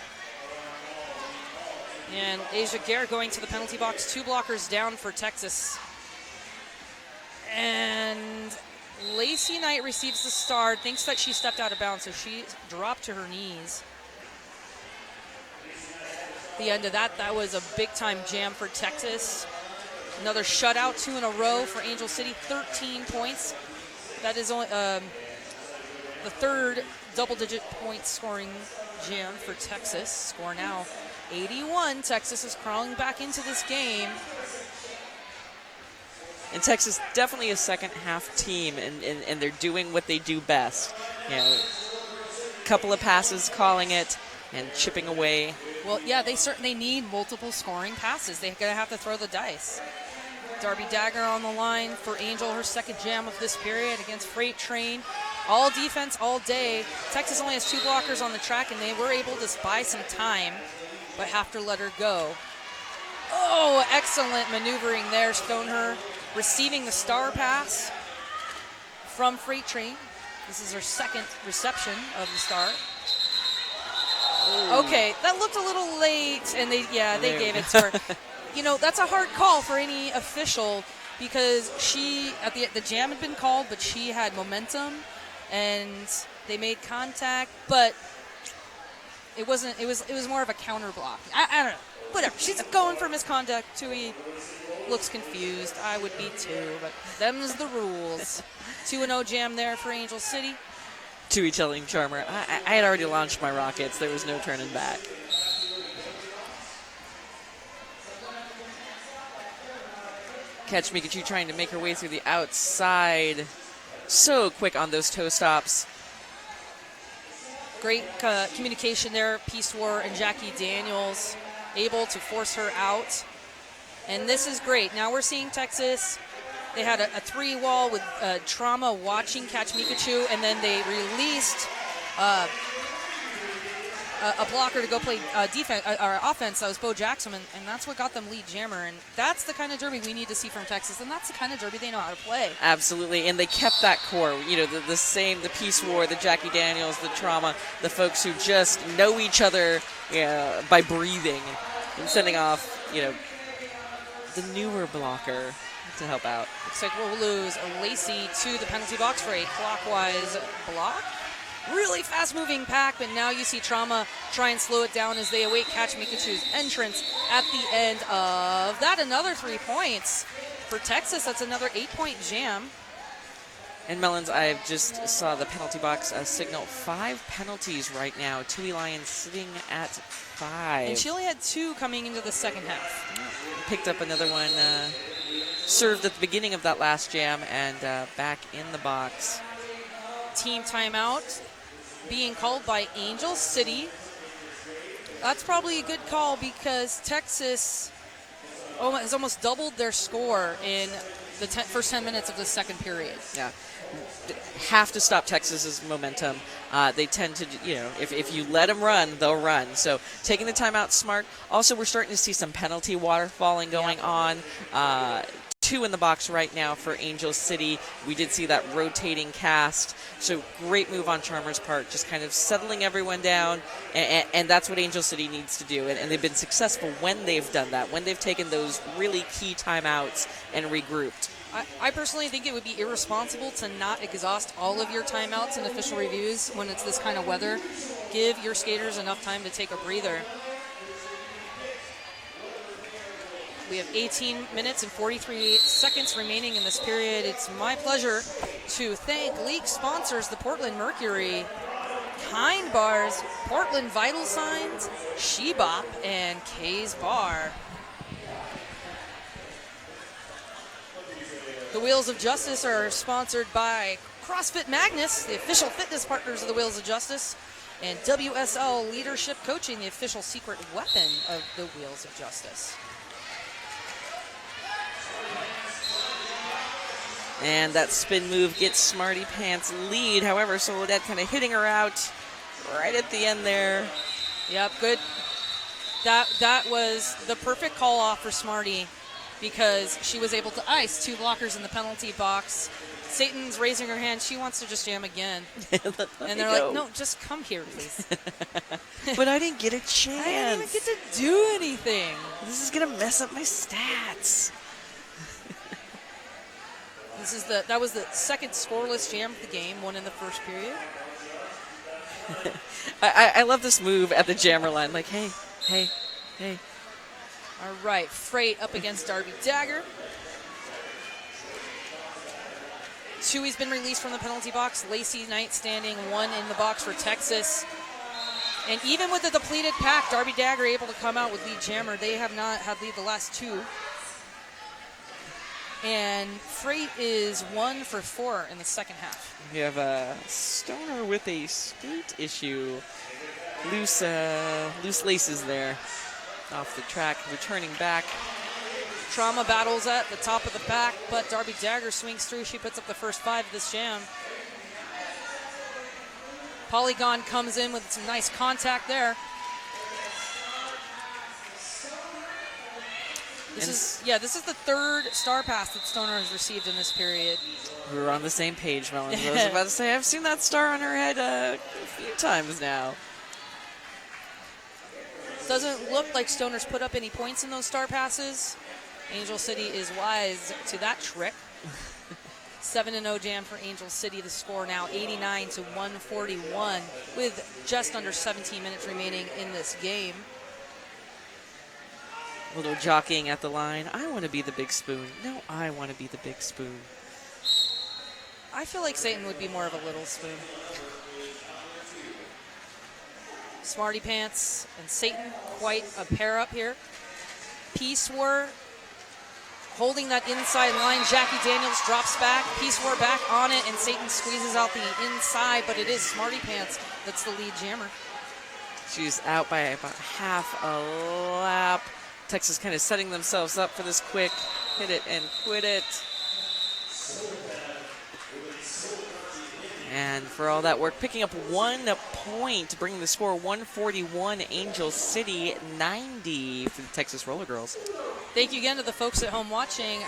And Asia Gare going to the penalty box, 2 blockers down for Texas. And Lacey Knight receives the star, thinks that she stepped out of bounds, so she dropped to her knees. The end of that was a big-time jam for Texas. Another shutout, 2 in a row for Angel City, 13 points. That is only the third double-digit point scoring jam for Texas. Score now 81. Texas is crawling back into this game. And Texas definitely a second half team, and they're doing what they do best. You know, couple of passes calling it and chipping away. Well, yeah, they certainly need multiple scoring passes. They're going to have to throw the dice. Darby Dagger on the line for Angel, her second jam of this period against Freight Train. All defense all day. Texas only has 2 blockers on the track, and they were able to buy some time, but have to let her go. Oh, excellent maneuvering there. Stoneher receiving the star pass from Freight Train. This is her second reception of the star. Ooh. Okay, that looked a little late, and they gave it to her. You know, that's a hard call for any official because she, at the jam had been called, but she had momentum, and they made contact, but it wasn't. It was more of a counter block. I don't know. Whatever. She's going for misconduct. Tui looks confused. I would be too, but them's the rules. 2-0 jam there for Angel City. Tui telling Charmer, I had already launched my rockets. There was no turning back. Catch Mikachu trying to make her way through the outside. So quick on those toe stops. Great communication there. Peace War and Jackie Daniels able to force her out. And this is great. Now we're seeing Texas. They had a 3-wall with Trauma watching Catch Mikachu, and then they released a blocker to go play defense or offense. That was Bo Jackson, and that's what got them lead jammer. And that's the kind of derby we need to see from Texas, and that's the kind of derby they know how to play. Absolutely, and they kept that core. You know, the same, the Peace War, the Jackie Daniels, the Trauma, the folks who just know each other by breathing and sending off, you know, the newer blocker to help out. Looks like we'll lose Lacey to the penalty box for a clockwise block. Really fast-moving pack, but now you see Trauma try and slow it down as they await Catch Mikachu's entrance at the end of that. Another 3 points for Texas. That's another 8-point jam. And Mellons, I just saw the penalty box signal 5 penalties right now. Tui Lions sitting at 5. And she only had 2 coming into the second half. Picked up another one, served at the beginning of that last jam, and back in the box. Team timeout being called by Angel City. That's probably a good call because Texas has almost doubled their score in the first 10 minutes of the second period. Yeah. Have to stop Texas's momentum. They tend to, you know, if you let them run, they'll run. So taking the timeout smart. Also, we're starting to see some penalty waterfalling going on. 2 in the box right now for Angel City. We did see that rotating cast. So great move on Charmer's part, just kind of settling everyone down. And that's what Angel City needs to do. And they've been successful when they've done that, when they've taken those really key timeouts and regrouped. I personally think it would be irresponsible to not exhaust all of your timeouts and official reviews when it's this kind of weather. Give your skaters enough time to take a breather. We have 18 minutes and 43 seconds remaining in this period. It's my pleasure to thank league sponsors, the Portland Mercury, Kind Bars, Portland Vital Signs, Shebop, and Kay's Bar. The Wheels of Justice are sponsored by CrossFit Magnus, the official fitness partners of the Wheels of Justice, and WSL Leadership Coaching, the official secret weapon of the Wheels of Justice. And that spin move gets Smarty Pants lead. However, Soledad kind of hitting her out right at the end there. Yep, good. That was the perfect call off for Smarty. because she was able to ice 2 blockers in the penalty box. Satan's raising her hand. She wants to just jam again. And they're like, no, just come here, please. But I didn't get a chance. I didn't even get to do anything. This is going to mess up my stats. That was the second scoreless jam of the game, one in the first period. I love this move at the jammer line. Like, hey. All right, Freight up against Darby Dagger. Chewy's been released from the penalty box. Lacey Knight standing 1 in the box for Texas. And even with the depleted pack, Darby Dagger able to come out with lead jammer. They have not had lead the last 2. And Freight is 1 for 4 in the second half. We have Stoner with a skate issue. Loose laces there off the track, returning back. Trauma battles at the top of the pack, but Darby Dagger swings through. She puts up the first 5 of this jam. Polygon comes in with some nice contact there. This is the 3rd star pass that Stoner has received in this period. We were on the same page, Melanie. I was about to say, I've seen that star on her head a few times now. Doesn't look like Stoner's put up any points in those star passes. Angel City is wise to that trick. 7-0 jam for Angel City. The score now 89-141 with just under 17 minutes remaining in this game. A little jockeying at the line. I want to be the big spoon. No, I want to be the big spoon. I feel like Satan would be more of a little spoon. Smarty Pants and Satan, quite a pair up here. Peace War holding that inside line. Jackie Daniels drops back. Peace War back on it, and Satan squeezes out the inside, but it is Smarty Pants that's the lead jammer. She's out by about half a lap. Texas kind of setting themselves up for this quick hit it and quit it. And for all that work, picking up 1 point, bringing the score 141, Angel City 90 for the Texas Roller Girls. Thank you again to the folks at home watching.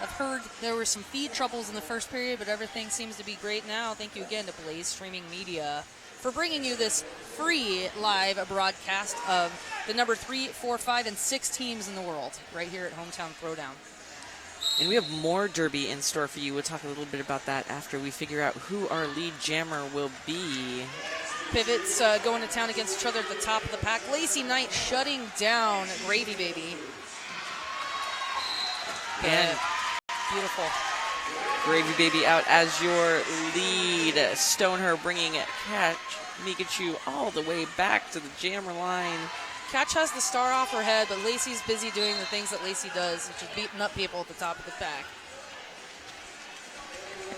I've heard there were some feed troubles in the first period, but everything seems to be great now. Thank you again to Blaze Streaming Media for bringing you this free live broadcast of the number 3, 4, 5, and 6 teams in the world right here at Hometown Throwdown. And we have more Derby in store for you. We'll talk a little bit about that after we figure out who our lead jammer will be. Pivots going to town against each other at the top of the pack. Lacey Knight shutting down Gravy Baby. And beautiful. Gravy Baby out as your lead. Stoneher bringing Catch Mikachu all the way back to the jammer line. Catch has the star off her head, but Lacey's busy doing the things that Lacey does, which is beating up people at the top of the pack.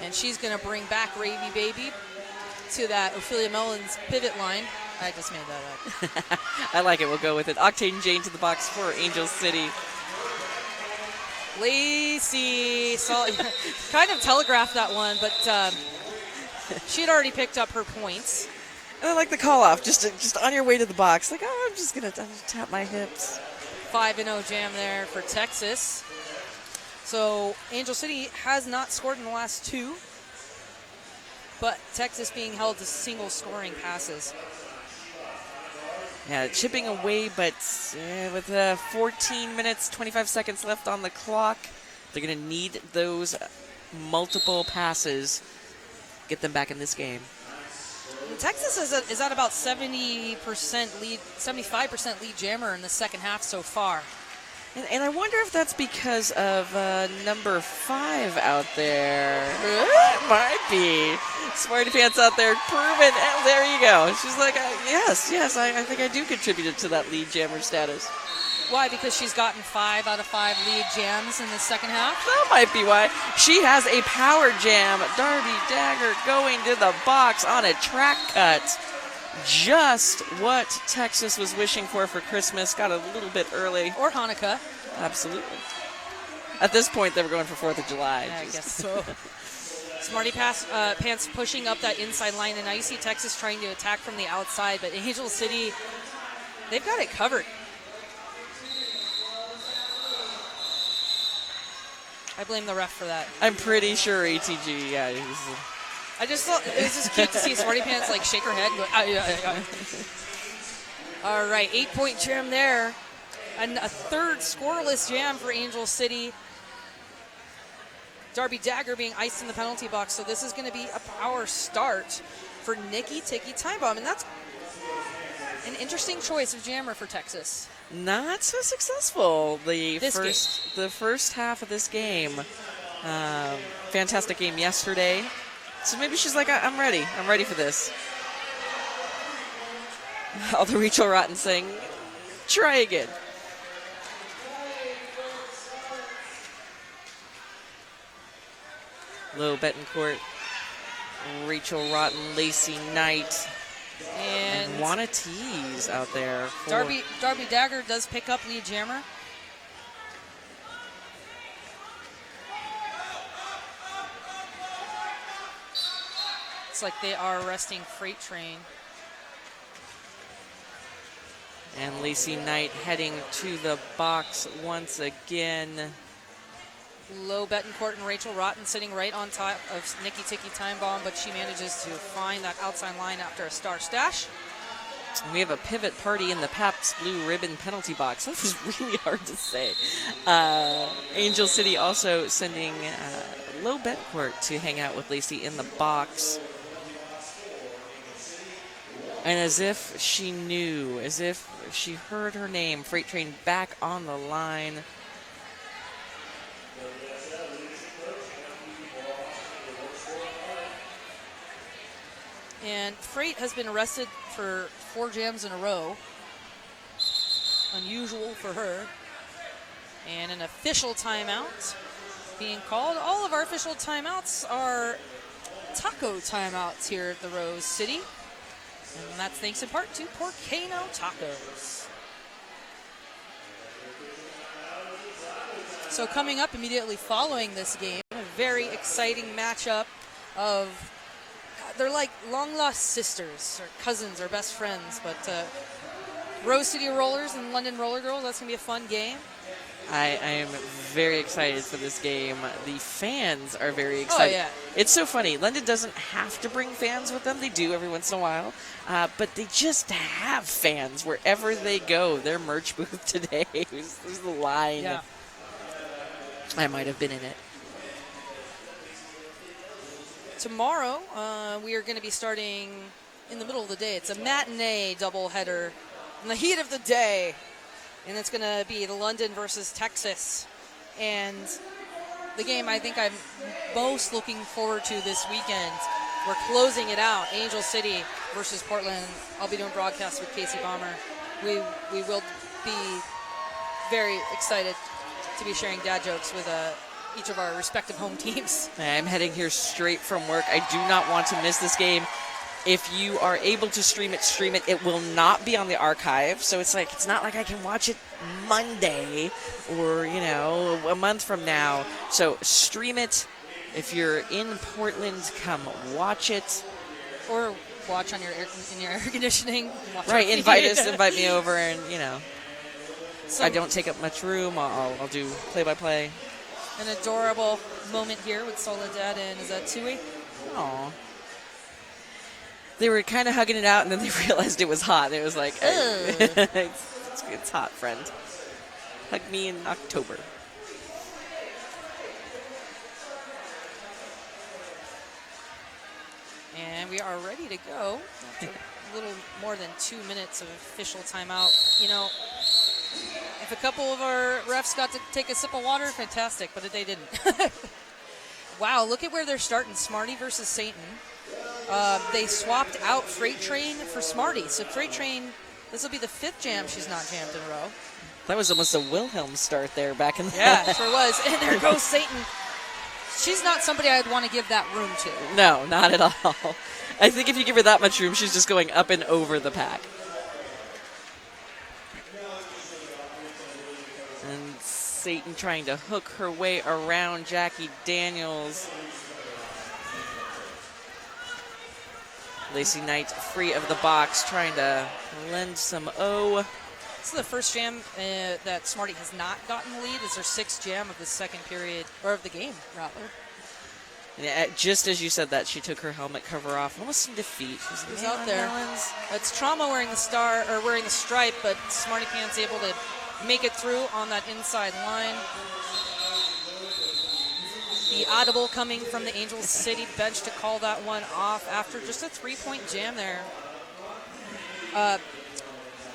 And she's going to bring back Gravy Baby to that Ophelia Mellon's pivot line. I just made that up. I like it. We'll go with it. Octane Jane to the box for Angel City. Lacey kind of telegraphed that one, but she had already picked up her points. I like the call off, just on your way to the box. Like, oh, I'm just gonna tap my hips. 5-0 jam there for Texas. So Angel City has not scored in the last 2, but Texas being held to single scoring passes. Yeah, chipping away, but with 14 minutes, 25 seconds left on the clock, they're gonna need those multiple passes, get them back in this game. Texas is at about 70% lead, 75% lead jammer in the second half so far. And I wonder if that's because of number 5 out there. Might be. Smarty Pants out there proving, and there you go. She's like, yes, I think I do contribute to that lead jammer status. Why? Because she's gotten 5 out of 5 lead jams in the second half? That might be why. She has a power jam. Darby Dagger going to the box on a track cut. Just what Texas was wishing for Christmas. Got a little bit early. Or Hanukkah. Absolutely. At this point, they were going for 4th of July. Yeah, I guess so. Smarty Pants pushing up that inside line, and now you see Texas trying to attack from the outside, but Angel City, they've got it covered. I blame the ref for that. I'm pretty sure ATG, yeah. I just thought it was just cute to see Smarty Pants like shake her head and go, ah, yeah, yeah. All right, 8-point jam there. And a third scoreless jam for Angel City. Darby Dagger being iced in the penalty box, so this is going to be a power start for Nikki Tiki Time Bomb, and that's an interesting choice of jammer for Texas. Not so successful the first half of this game. Fantastic game yesterday. So maybe she's like, I'm ready. I'm ready for this. Although Rachel Rotten saying, try again. Low Betancourt, Rachel Rotten, Lacey Knight, and Juana Tees out there. Darby Dagger does pick up lead jammer. It's like they are resting Freight Train. And Lacey Knight heading to the box once again. Low Betancourt and Rachel Rotten sitting right on top of Nikki Tiki Time Bomb, but she manages to find that outside line after a star stash. We have a pivot party in the Pabst Blue Ribbon penalty box. That was really hard to say. Angel City also sending Low Betancourt to hang out with Lacey in the box. And as if she knew, as if she heard her name, Freight Train back on the line. And Freight has been arrested for 4 jams in a row. Unusual for her. And an official timeout being called. All of our official timeouts are taco timeouts here at the Rose City. And that's thanks in part to Porcano Tacos. So coming up immediately following this game, a very exciting matchup of, they're like long-lost sisters, or cousins, or best friends, but Rose City Rollers and London Roller Girls, that's going to be a fun game. I am very excited for this game. The fans are very excited. Oh, yeah. It's so funny. London doesn't have to bring fans with them. They do every once in a while. But they just have fans wherever they go. Their merch booth today, there's the line. Yeah. I might have been in it. Tomorrow, we are going to be starting in the middle of the day. It's a matinee doubleheader in the heat of the day. And it's going to be the London versus Texas. And the game I think I'm most looking forward to this weekend, we're closing it out. Angel City versus Portland. I'll be doing broadcasts with Casey Bomber. We will be very excited to be sharing dad jokes with each of our respective home teams. I'm heading here straight from work. I do not want to miss this game. If you are able to stream it, stream it. It will not be on the archive. So it's like, it's not like I can watch it Monday or, you know, a month from now. So stream it. If you're in Portland, come watch it. Or watch on your air conditioning. Right, invite me over, and, you know. I don't take up much room. I'll do play-by-play. An adorable moment here with Soledad and, is that Tui? Aw. They were kind of hugging it out, and then they realized it was hot. It was like, it's hot, friend. Hug me in October. And we are ready to go. That's a little more than 2 minutes of official timeout. You know, if a couple of our refs got to take a sip of water, fantastic, but they didn't. Wow, look at where they're starting. Smarty versus Satan. They swapped out Freight Train for Smarty. So Freight Train, this will be the 5th jam she's not jammed in a row. That was almost a Wilhelm start there back in the Yeah, it sure was. And there goes Satan. She's not somebody I'd want to give that room to. No, not at all. I think if you give her that much room, she's just going up and over the pack. And Satan trying to hook her way around Jackie Daniels. Lacey Knight free of the box, trying to lend some O. This is the first jam that Smarty has not gotten the lead. It's their 6th jam of the second period, or of the game, rather. And just as you said that, she took her helmet cover off, almost in defeat. She's out there. It's Trauma wearing the star, or wearing the stripe, but Smarty Pants able to make it through on that inside line. The audible coming from the Angel City bench to call that one off after just a 3-point jam there.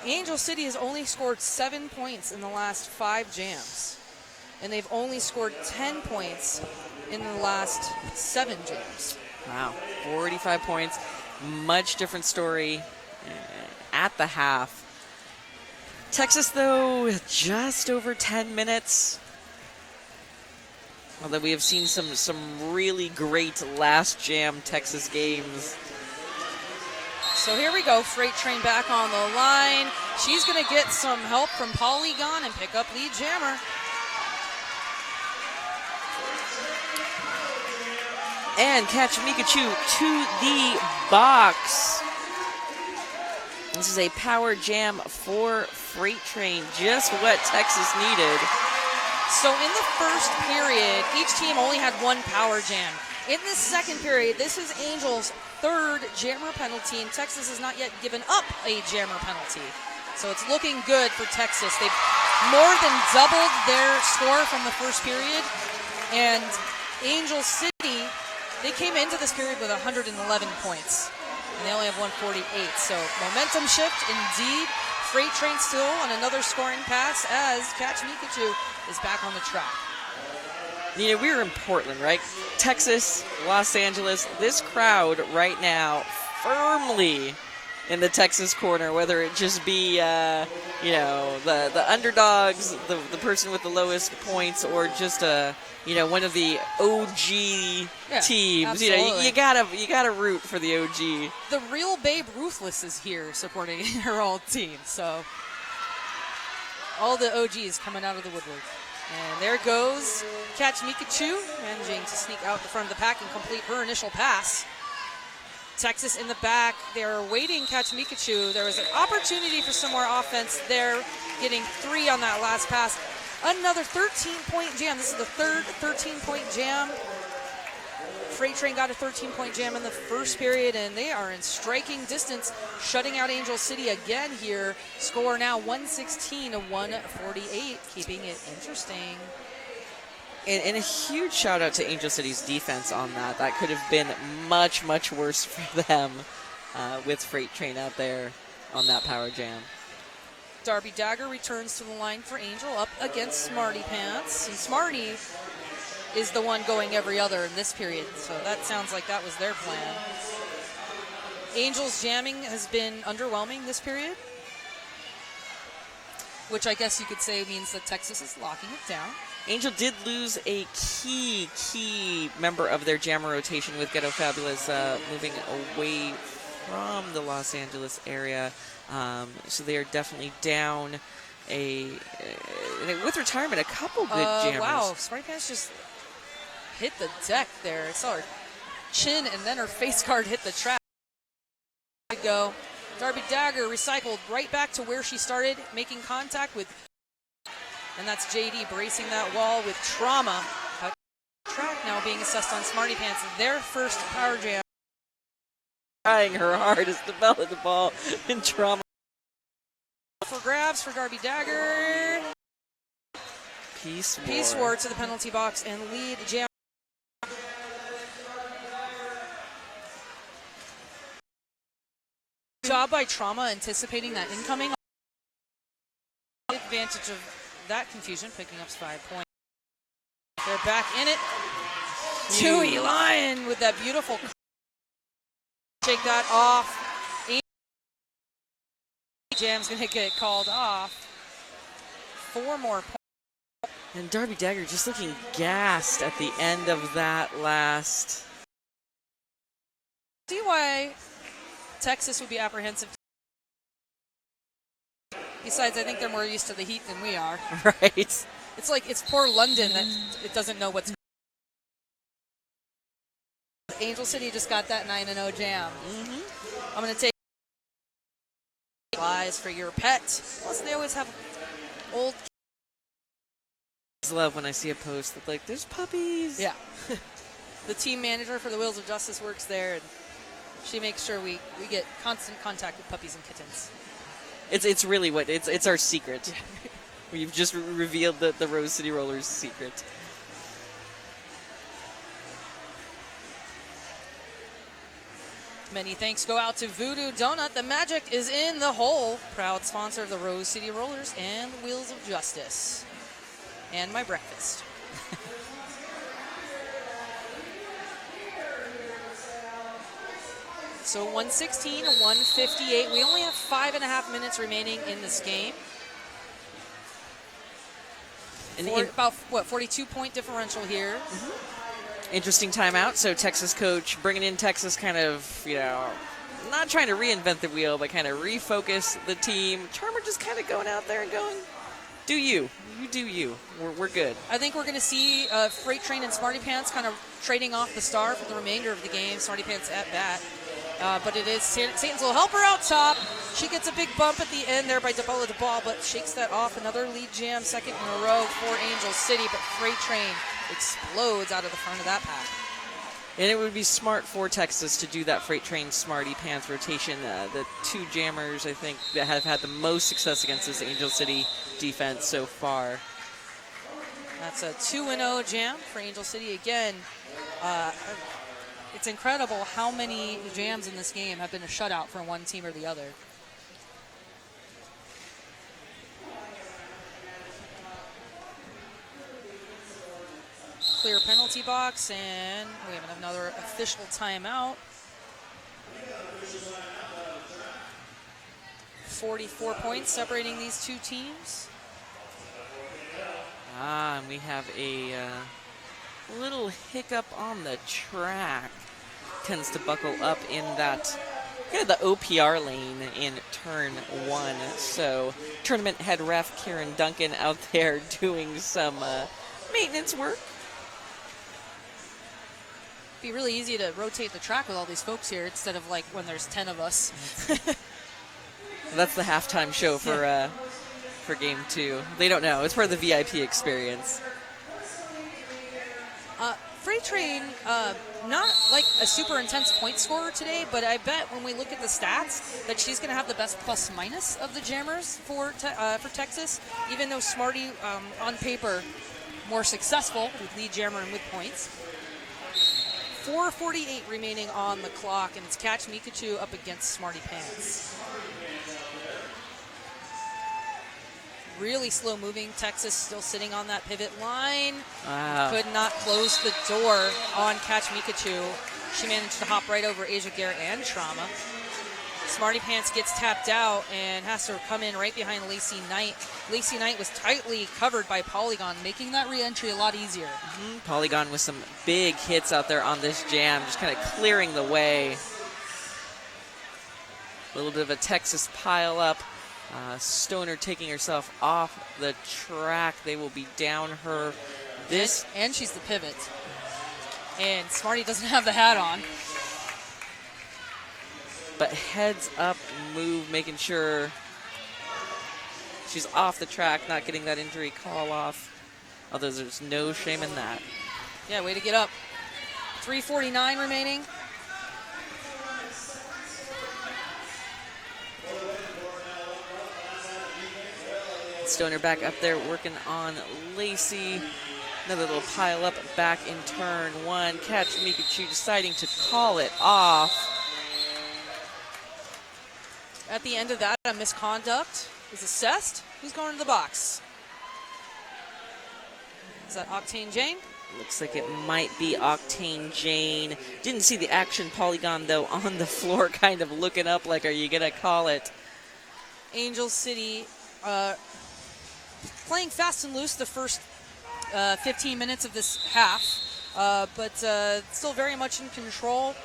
Angel City has only scored 7 points in the last 5 jams, and they've only scored 10 points in the last 7 jams. Wow, 45 points. Much different story at the half. Texas, though, just over 10 minutes. Although we have seen some really great last jam Texas games. So here we go, Freight Train back on the line. She's going to get some help from Polygon and pick up lead jammer. And catch Mikachu to the box. This is a power jam for Freight Train, just what Texas needed. So in the first period, each team only had 1 power jam. In the second period, this is Angel's 3rd jammer penalty, and Texas has not yet given up a jammer penalty. So it's looking good for Texas. They've more than doubled their score from the first period, and Angel City, they came into this period with 111 points, and they only have 148. So momentum shift indeed. Freight Train still on another scoring pass as Catch Mikachu is back on the track. You know, we're in Portland, right? Texas, Los Angeles, this crowd right now firmly in the Texas corner, whether it just be, you know, the underdogs, the person with the lowest points, or just one of the OG teams. Absolutely. You know, you gotta root for the OG. The real Babe Ruthless is here supporting her old team, so all the OGs coming out of the woodwork. And there goes Catch Mikachu, managing to sneak out the front of the pack and complete her initial pass. Texas in the back, they're waiting Catch Mikachu. There was an opportunity for some more offense there, getting 3 on that last pass. Another 13-point jam. This is the 3rd 13-point jam. Freight Train got a 13-point jam in the first period, and they are in striking distance, shutting out Angel City again here. Score now 116 to 148, keeping it interesting. And a huge shout out to Angel City's defense on that. That could have been much, much worse for them with Freight Train out there on that power jam. Darby Dagger returns to the line for Angel up against Smarty Pants. And Smarty is the one going every other in this period, so that sounds like that was their plan. Angel's jamming has been underwhelming this period, which I guess you could say means that Texas is locking it down. Angel did lose a key member of their jammer rotation with Ghetto Fabulous moving away from the Los Angeles area. So they are definitely down with retirement, a couple good jammers. Wow, Smarty Pants just hit the deck there. I saw her chin and then her face guard hit the track. There we go. Darby Dagger recycled right back to where she started, making contact with, and that's JD bracing that wall with Trauma. Track now being assessed on Smarty Pants, their first power jam. Trying her hardest to belly the ball in Trauma. For grabs for Darby Dagger. Peace War to the penalty box and lead jam. Job by Trauma anticipating that incoming. Advantage of that confusion, picking up 5 points. They're back in it. Tui Lion with that beautiful. Shake that off. Jam's going to get called off. 4 more points. And Darby Dagger just looking gassed at the end of that last. See why Texas would be apprehensive. Besides, I think they're more used to the heat than we are. Right. It's like it's poor London that it doesn't know what's. Angel City just got that 9-0 jam. I'm going to take Supplies for your pet. Plus, they always have old. I love when I see a post that like, there's puppies. Yeah. The team manager for the Wheels of Justice works there, and she makes sure we get constant contact with puppies and kittens. It's really what it's our secret. We've just revealed the Rose City Rollers secret. Many thanks go out to Voodoo Donut. The magic is in the hole. Proud sponsor of the Rose City Rollers and Wheels of Justice. And my breakfast. So 116 to 158. We only have 5.5 minutes remaining in this game. And about, 42-point differential here. Interesting timeout. So Texas coach bringing in Texas kind of, not trying to reinvent the wheel, but kind of refocus the team. Charmer just kind of going out there and going, do you. You do you. We're good. I think we're going to see Freight Train and Smarty Pants kind of trading off the star for the remainder of the game. Smarty Pants at bat. But it is Satan's will help her out top. She gets a big bump at the end there by Debola DeBall, but shakes that off. Another lead jam, second in a row for Angel City, but Freight Train explodes out of the front of that pack. And it would be smart for Texas to do that Freight Train Smarty Pants rotation. The two jammers, I think, that have had the most success against this Angel City defense so far. That's a 2-0 jam for Angel City. Again, it's incredible how many jams in this game have been a shutout for one team or the other. Clear penalty box, and we have another official timeout. 44 points separating these two teams. And we have a little hiccup on the track. Tends to buckle up in that the OPR lane in turn 1. So tournament head ref Kieran Duncan out there doing some maintenance work. Be really easy to rotate the track with all these folks here instead of like when there's 10 of us. That's the halftime show for game 2. They don't know. It's part of the VIP experience. Freight Train, not like a super intense point scorer today, but I bet when we look at the stats that she's going to have the best plus-minus of the jammers for Texas, even though Smarty, on paper, more successful with lead jammer and with points. 4:48 remaining on the clock, and it's Catch Mikachu up against Smarty Pants. Really slow moving. Texas still sitting on that pivot line. Wow. Could not close the door on Catch Mikachu. She managed to hop right over Asia Garrett and Trauma. Smarty Pants gets tapped out and has to come in right behind Lacey Knight. Lacey Knight was tightly covered by Polygon, making that re-entry a lot easier. Polygon with some big hits out there on this jam, just kind of clearing the way. A little bit of a Texas pile up. Stoner taking herself off the track. They will be down her this. And she's the pivot. And Smarty doesn't have the hat on. But heads up move, making sure she's off the track, not getting that injury call off. Although there's no shame in that. Yeah, way to get up. 3:49 remaining. Stoner back up there working on Lacey. Another little pile up back in turn 1. Catch Mikachu deciding to call it off. At the end of that, a misconduct is assessed. Who's going to the box? Is that Octane Jane? Looks like it might be Octane Jane. Didn't see the action. Polygon, though, on the floor kind of looking up like, are you going to call it? Angel City playing fast and loose the first 15 minutes of this half, but still very much in control.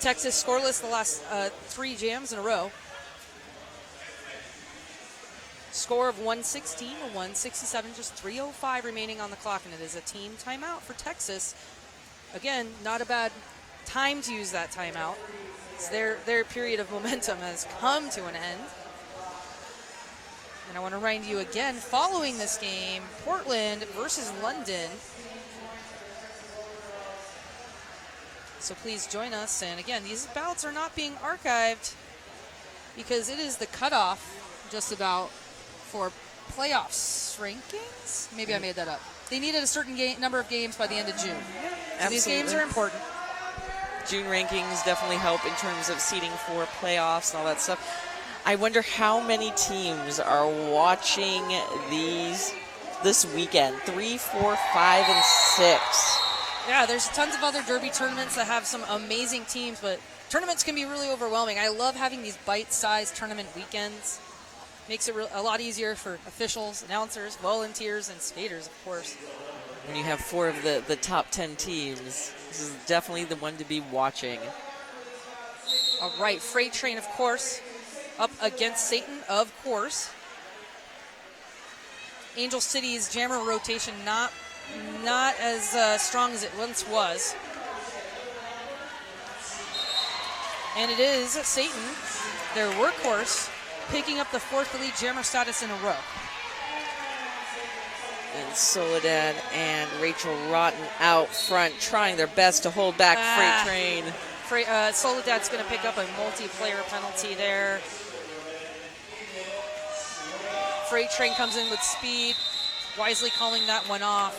Texas scoreless the last 3 jams in a row. Score of 116 to 167, just 3:05 remaining on the clock, and it is a team timeout for Texas. Again, not a bad time to use that timeout. Their period of momentum has come to an end. And I want to remind you again, following this game, Portland versus London. So please join us. And again, these bouts are not being archived because it is the cutoff just about for playoffs rankings. Maybe I made that up. They needed a certain number of games by the end of June. So these games are important. June rankings definitely help in terms of seeding for playoffs and all that stuff. I wonder how many teams are watching these this weekend. 3, 4, 5, and 6. Yeah, there's tons of other Derby tournaments that have some amazing teams, but tournaments can be really overwhelming. I love having these bite-sized tournament weekends. Makes it a lot easier for officials, announcers, volunteers, and skaters, of course. When you have 4 of the top 10 teams, this is definitely the one to be watching. All right, Freight Train, of course, up against Satan, of course. Angel City's jammer rotation not as strong as it once was. And it is Satan, their workhorse, picking up the 4th elite jammer status in a row. And Soledad and Rachel Rotten out front, trying their best to hold back Freight Train. Soledad's going to pick up a multiplayer penalty there. Freight Train comes in with speed, wisely calling that one off.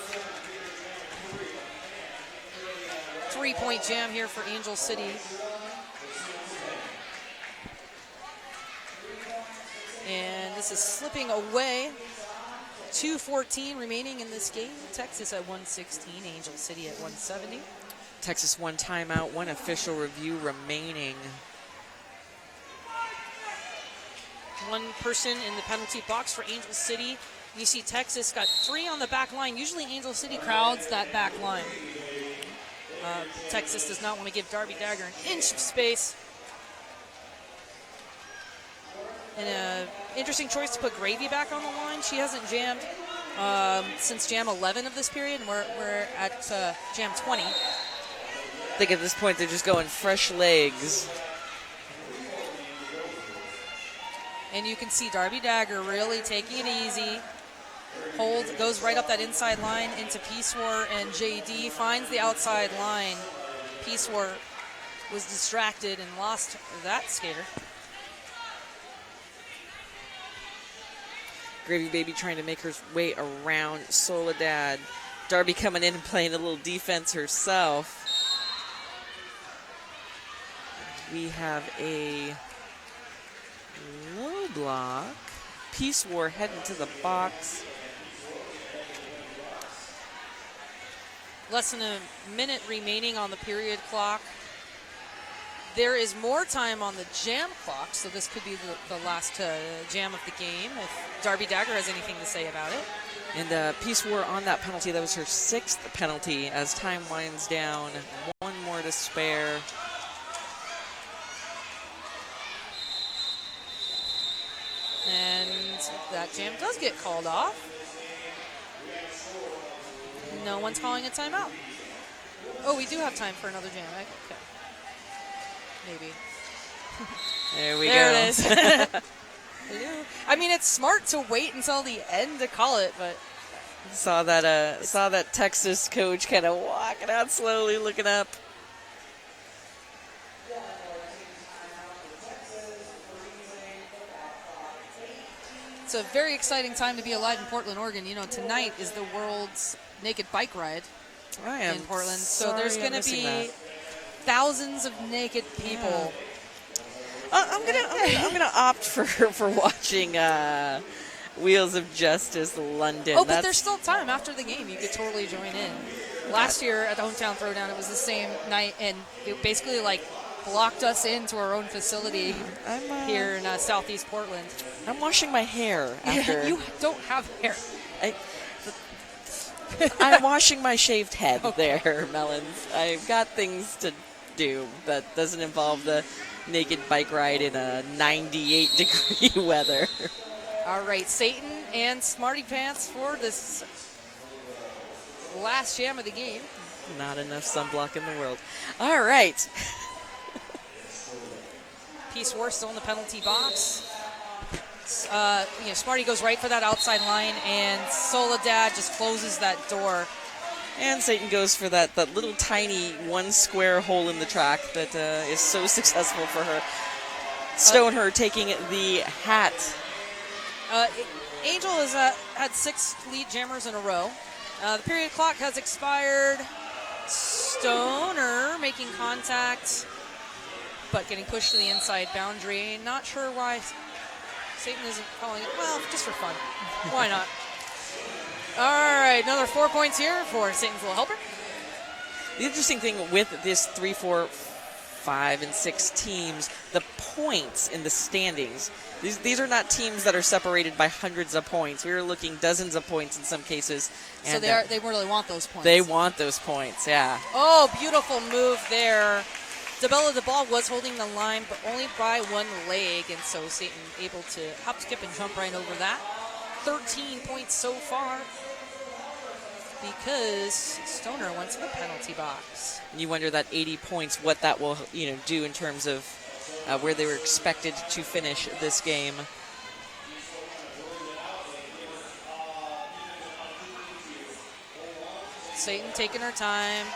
3-point jam here for Angel City. And this is slipping away. 2:14 remaining in this game. Texas at 116, Angel City at 170. Texas 1 timeout, 1 official review remaining. 1 person in the penalty box for Angel City. You see Texas got 3 on the back line. Usually Angel City crowds that back line. Texas does not want to give Darby Dagger an inch of space. And an interesting choice to put Gravy back on the line. She hasn't jammed since Jam 11 of this period, and we're at Jam 20. I think at this point they're just going fresh legs. And you can see Darby Dagger really taking it easy. Goes right up that inside line into Peace War, and JD finds the outside line. Peace War was distracted and lost that skater. Gravy Baby trying to make her way around Soledad. Darby coming in and playing a little defense herself. We have a low block. Peace War heading to the box. Less than a minute remaining on the period clock. There is more time on the jam clock, so this could be the last jam of the game, if Darby Dagger has anything to say about it. And Peace War on that penalty. That was her 6th penalty as time winds down. 1 more to spare. And that jam does get called off. No one's calling a timeout. Oh, we do have time for another jam. Okay. Maybe. There we go. There it is. I mean, it's smart to wait until the end to call it, but saw that Texas coach kind of walking out slowly, looking up. it's a very exciting time to be alive in Portland, Oregon. You know, tonight is the world's naked bike ride in Portland. So there's going to be thousands of naked people. I'm gonna opt for watching Wheels of Justice London. Oh, but there's still time after the game. You could totally join in. Last year at the Hometown Throwdown, it was the same night, and it basically blocked us into our own facility here in southeast Portland. I'm washing my hair after. You don't have hair. I'm washing my shaved head there, Melons. I've got things to do that doesn't involve the naked bike ride in a 98-degree weather. All right, Satan and Smarty Pants for this last jam of the game. Not enough sunblock in the world. All right. Peace War still in the penalty box. Smarty goes right for that outside line, and Soledad just closes that door. And Satan goes for that little tiny one square hole in the track that is so successful for her. Stoner taking the hat. Angel has had 6 lead jammers in a row. The period clock has expired. Stoner making contact, but getting pushed to the inside boundary. Not sure why Satan isn't calling it. Well, just for fun. Why not? All right, another 4 points here for Satan's little helper. The interesting thing with this 3, 4, 5, and 6 teams, the points in the standings, these are not teams that are separated by hundreds of points. We are looking dozens of points in some cases. And so they really want those points. They want those points, yeah. Oh, beautiful move there. DeBella DeBall was holding the line, but only by one leg, and so Satan able to hop, skip, and jump right over that. 13 points so far because Stoner went to the penalty box. You wonder that 80 points, what that will do in terms of where they were expected to finish this game. Satan taking her time.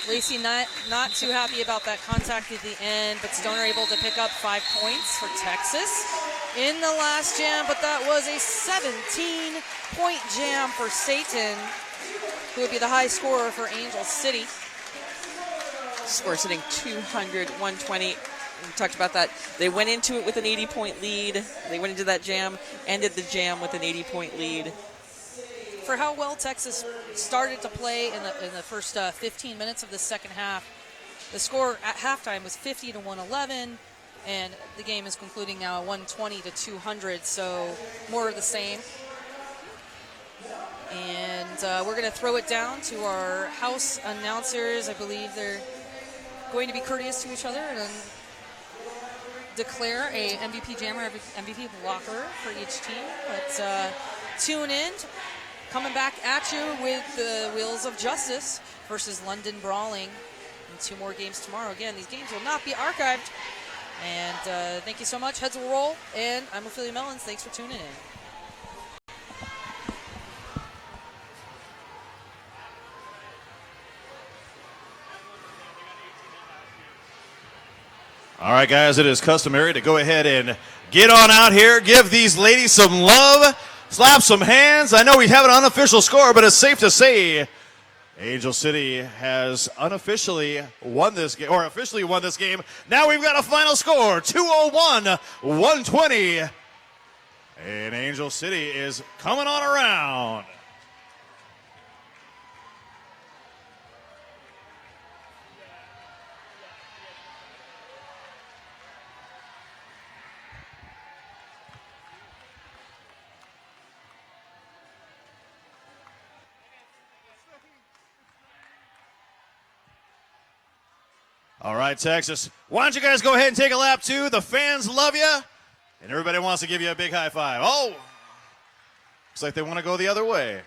Lacey not too happy about that contact at the end, but Stoner able to pick up 5 points for Texas in the last jam, but that was a 17-point jam for Satan, who would be the high scorer for Angel City. Score sitting 200, 120. We talked about that. They went into it with an 80-point lead. They went into that jam, ended the jam with an 80-point lead. For how well Texas started to play in the first 15 minutes of the second half, the score at halftime was 50 to 111, and the game is concluding now at 120 to 200, so more of the same. And we're going to throw it down to our house announcers. I believe they're going to be courteous to each other and declare a MVP jammer, MVP blocker for each team. But tune in. Coming back at you with the Wheels of Justice versus London Brawling. And 2 more games tomorrow. Again, these games will not be archived. And thank you so much. Heads will roll. And I'm Ophelia Mellons. Thanks for tuning in. All right, guys, it is customary to go ahead and get on out here, give these ladies some love, slap some hands. I know we have an unofficial score, but it's safe to say Angel City has unofficially won this game, or officially won this game. Now we've got a final score, 201-120. And Angel City is coming on around. All right, Texas. Why don't you guys go ahead and take a lap, too? The fans love you, and everybody wants to give you a big high five. Oh, looks like they want to go the other way.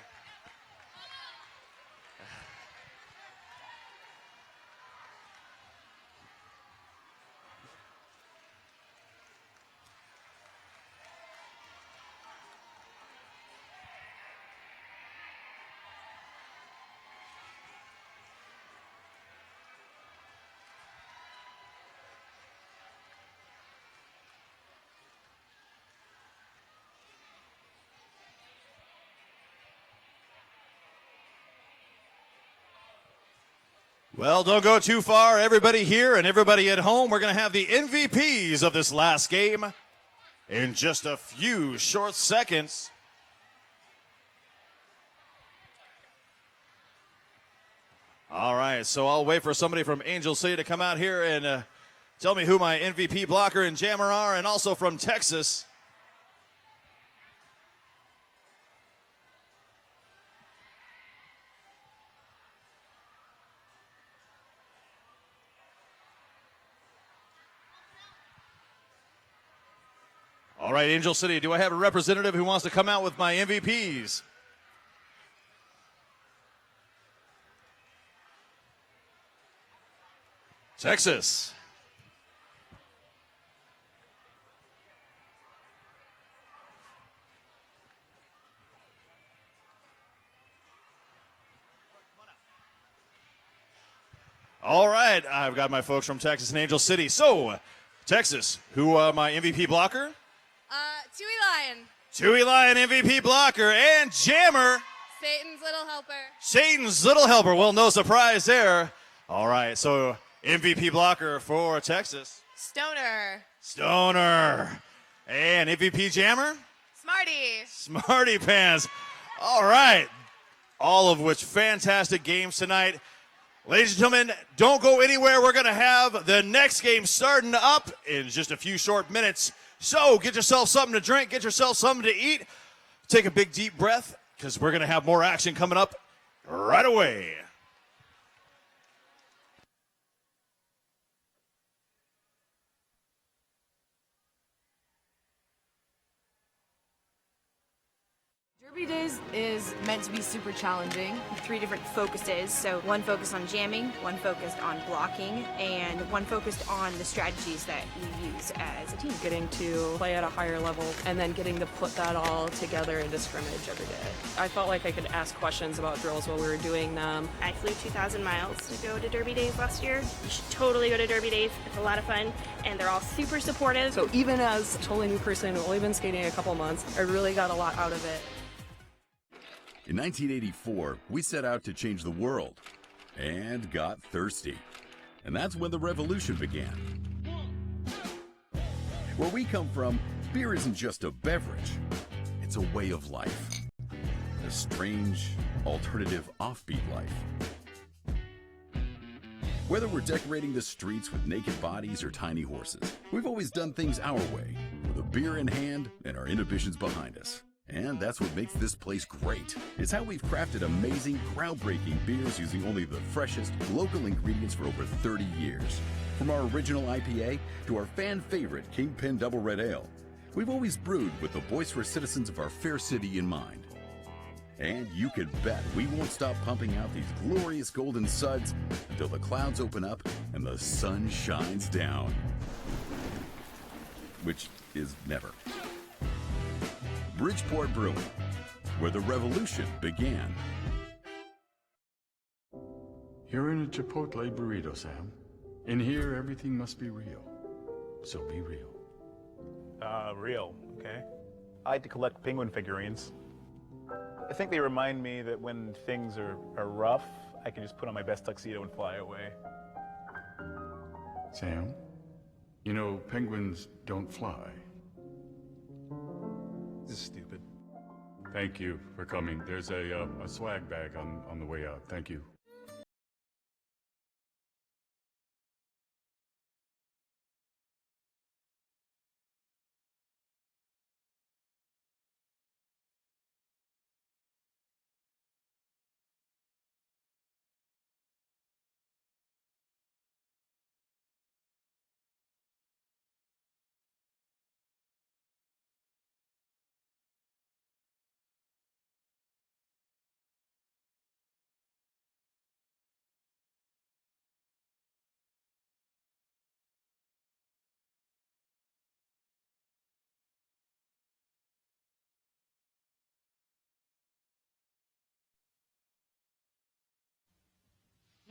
Well, don't go too far. Everybody here and everybody at home, we're going to have the MVPs of this last game in just a few short seconds. All right, so I'll wait for somebody from Angel City to come out here and tell me who my MVP blocker and jammer are, and also from Texas. All right, Angel City, do I have a representative who wants to come out with my MVPs? Texas. All right, I've got my folks from Texas and Angel City. So, Texas, who my MVP blocker? Chewy Lion. Chewy Lion MVP blocker and Jammer. Satan's little helper. Satan's little helper. Well, no surprise there. All right, so MVP blocker for Texas. Stoner. Stoner. And MVP Jammer? Smarty. Smarty Pants. All right. All of which fantastic games tonight. Ladies and gentlemen, don't go anywhere. We're going to have the next game starting up in just a few short minutes. So get yourself something to drink, get yourself something to eat. Take a big deep breath because we're going to have more action coming up right away. Derby Days is meant to be super challenging. 3 different focuses, so one focused on jamming, one focused on blocking, and one focused on the strategies that we use as a team. Getting to play at a higher level and then getting to put that all together into scrimmage every day. I felt like I could ask questions about drills while we were doing them. I flew 2,000 miles to go to Derby Days last year. You should totally go to Derby Days. It's a lot of fun, and they're all super supportive. So even as a totally new person who's only been skating a couple months, I really got a lot out of it. In 1984, we set out to change the world and got thirsty. And that's when the revolution began. Where we come from, beer isn't just a beverage, it's a way of life. A strange, alternative, offbeat life. Whether we're decorating the streets with naked bodies or tiny horses, we've always done things our way, with a beer in hand and our inhibitions behind us. And that's what makes this place great. It's how we've crafted amazing, groundbreaking beers using only the freshest, local ingredients for over 30 years. From our original IPA to our fan favorite Kingpin Double Red Ale, we've always brewed with the boisterous citizens of our fair city in mind. And you can bet we won't stop pumping out these glorious golden suds until the clouds open up and the sun shines down. Which is never. Bridgeport Brewing, where the revolution began. You're in a Chipotle burrito, Sam. In here, everything must be real. So be real. Real, okay. I like to collect penguin figurines. I think they remind me that when things are rough, I can just put on my best tuxedo and fly away. Sam, you know, penguins don't fly. This is stupid. Thank you for coming. There's a swag bag on the way out. Thank you.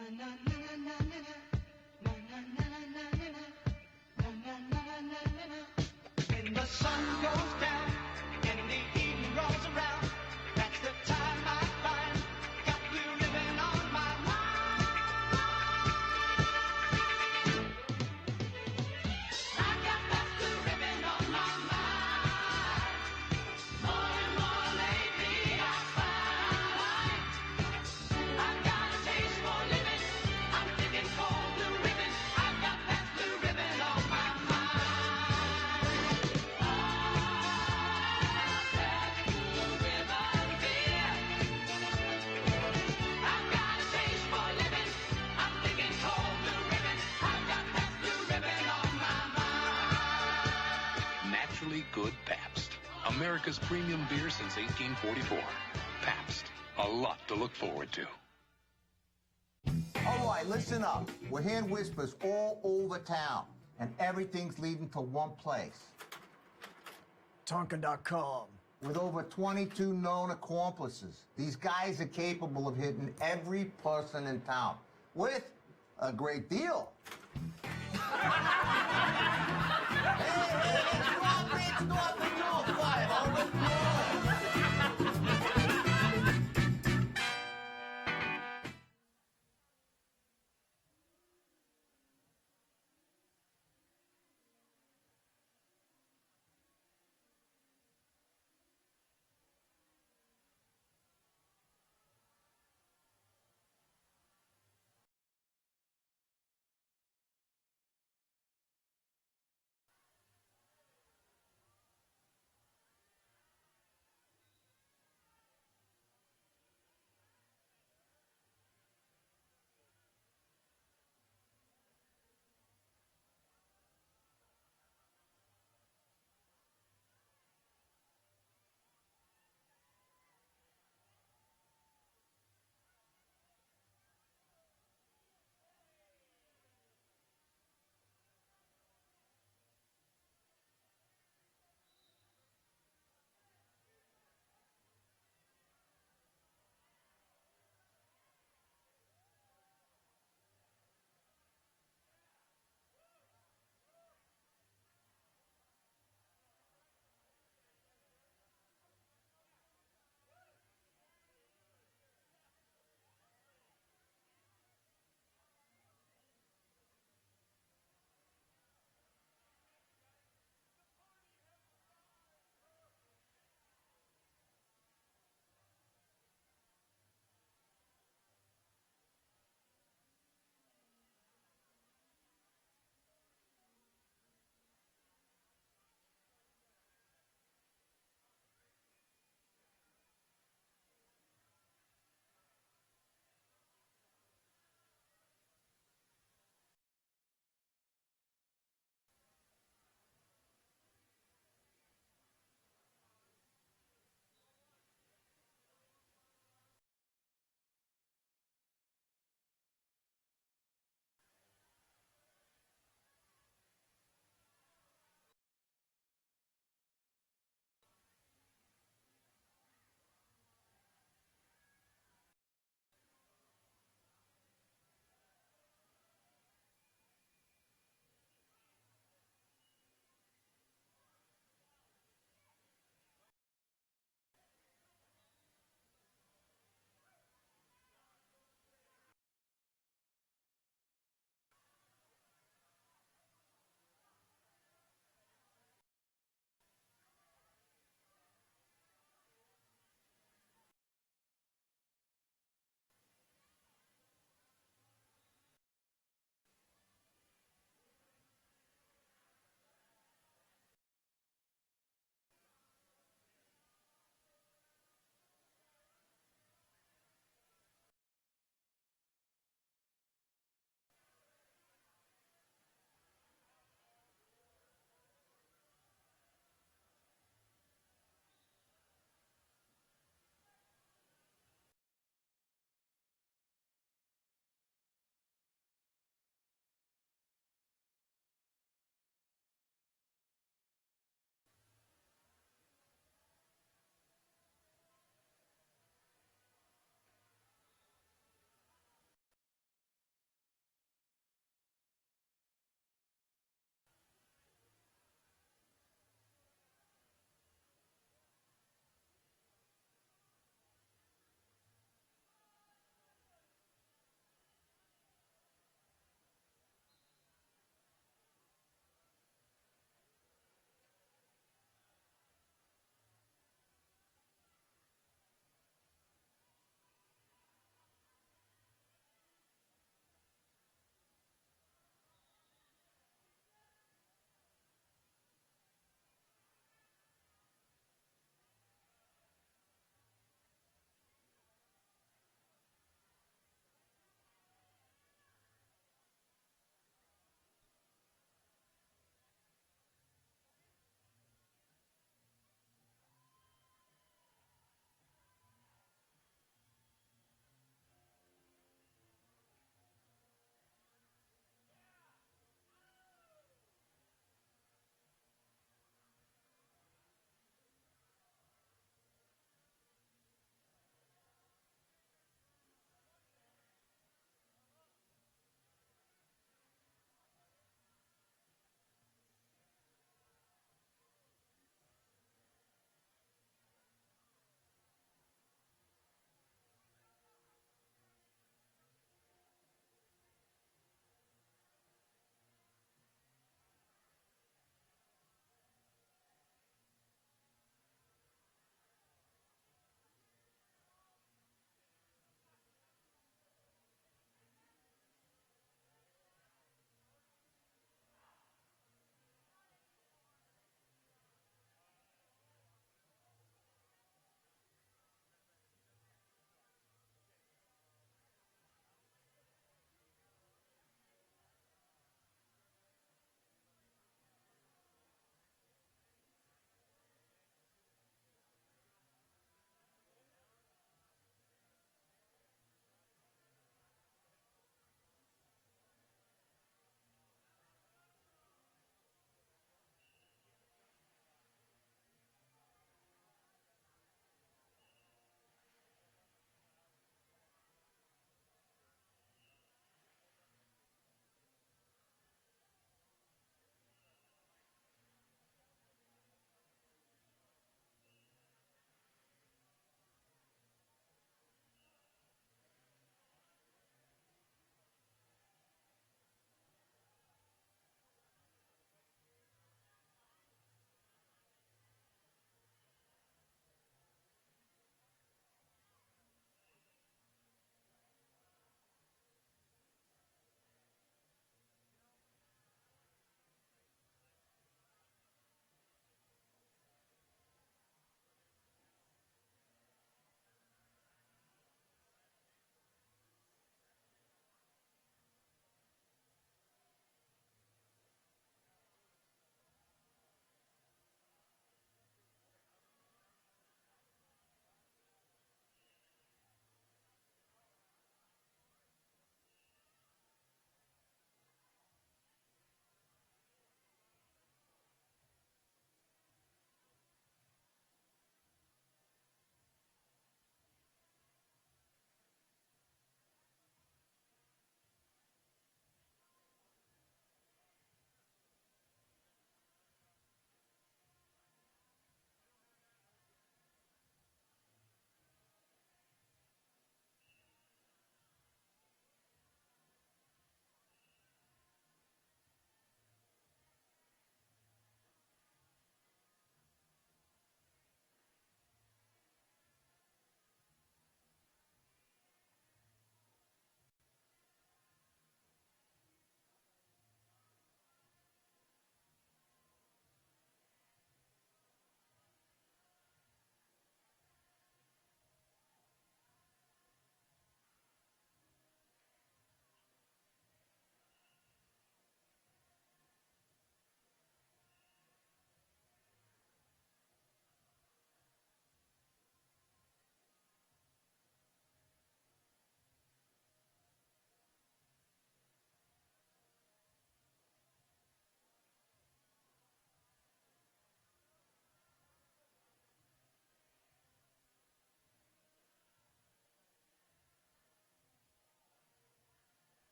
When the sun goes down and the evening rolls around, that's the time I find got blue ribbon on my mind. I got that blue ribbon on my mind. More and more lately I find I've got a taste for living. I'm thinking cold blue ribbon. I've got that blue ribbon on my mind. Naturally good Pabst. America's premium beer since 1844. Pabst. A lot to look forward to. All right, listen up. We're hearing whispers all over town, and everything's leading to one place. Tonkin.com. With over 22 known accomplices, these guys are capable of hitting every person in town with a great deal.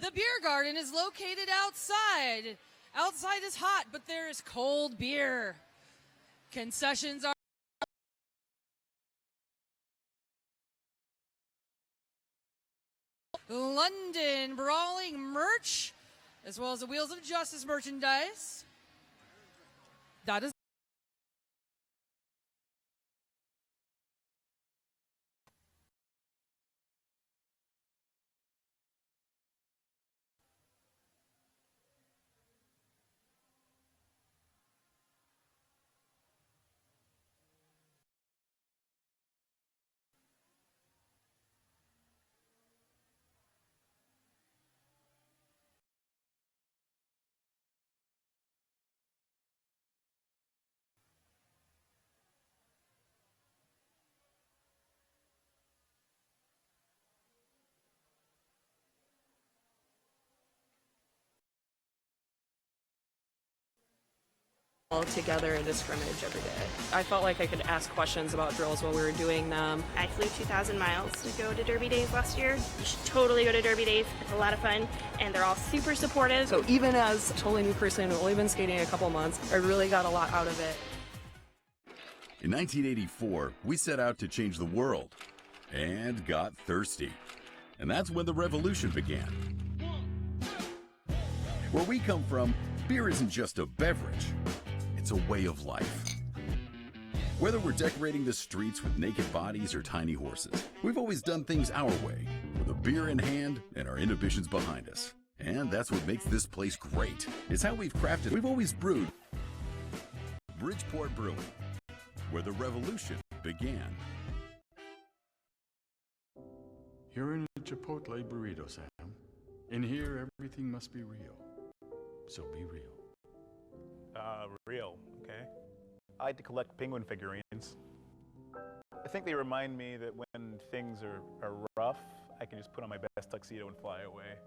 The beer garden is located outside. Outside is hot, but there is cold beer. Concessions are London Brawling merch, as well as the Wheels of Justice merchandise. That is all together into scrimmage every day. I felt like I could ask questions about drills while we were doing them. I flew 2,000 miles to go to Derby Days last year. You should totally go to Derby Days. It's a lot of fun, and they're all super supportive. So even as a totally new person who's only been skating a couple months, I really got a lot out of it. In 1984, we set out to change the world and got thirsty. And that's when the revolution began. Where we come from, beer isn't just a beverage, it's a way of life. Whether we're decorating the streets with naked bodies or tiny horses, we've always done things our way, with a beer in hand and our inhibitions behind us. And that's what makes this place great. It's how we've crafted. We've always brewed Bridgeport Brewing, where the revolution began. You're in a Chipotle burrito, Sam. In here, everything must be real. So be real. Real, okay. I like to collect penguin figurines. I think they remind me that when things are rough, I can just put on my best tuxedo and fly away.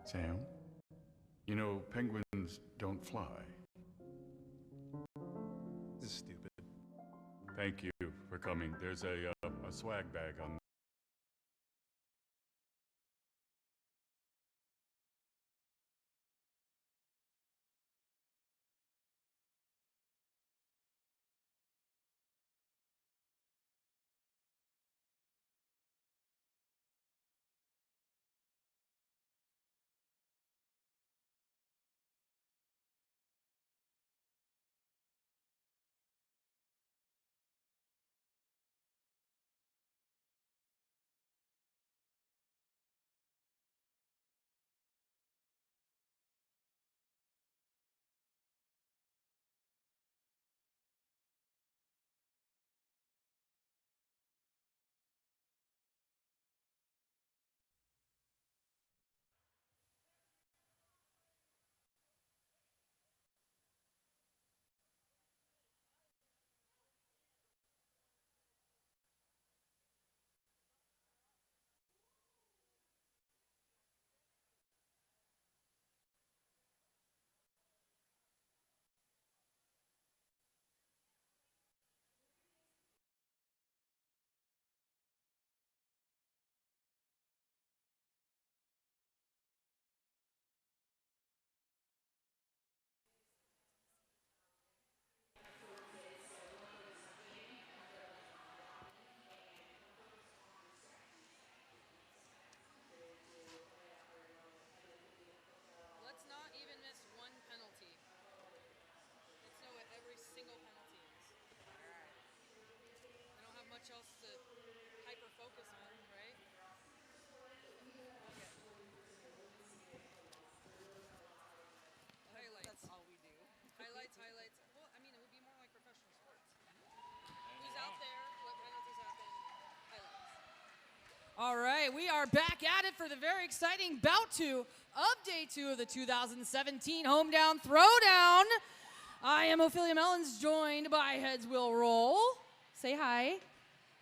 Sam, you know, penguins don't fly. This is stupid. Thank you for coming. There's a swag bag on. Let's not even miss one penalty. Let's know what every single penalty is. I don't have much else to hyper focus on, right? Highlights. That's all we do. Highlights. Well, I mean, it would be more like professional sports. Who's out there? What penalties happen? Highlights. All right, we are back at it for the very exciting Bout 2 of Day 2 of the 2017 Hometown Throwdown. I am Ophelia Mellons, joined by Heads Will Roll. Say hi.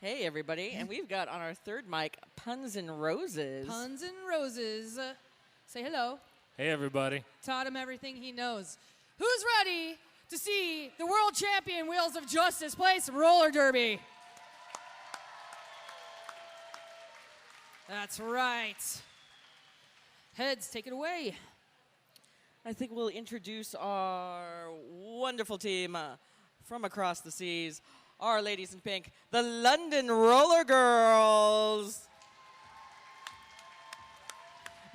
Hey, everybody. And we've got on our third mic, Puns and Roses. Puns and Roses. Say hello. Hey, everybody. Taught him everything he knows. Who's ready to see the world champion Wheels of Justice play some roller derby? That's right. Heads, take it away. I think we'll introduce our wonderful team from across the seas, our ladies in pink, the London Roller Girls.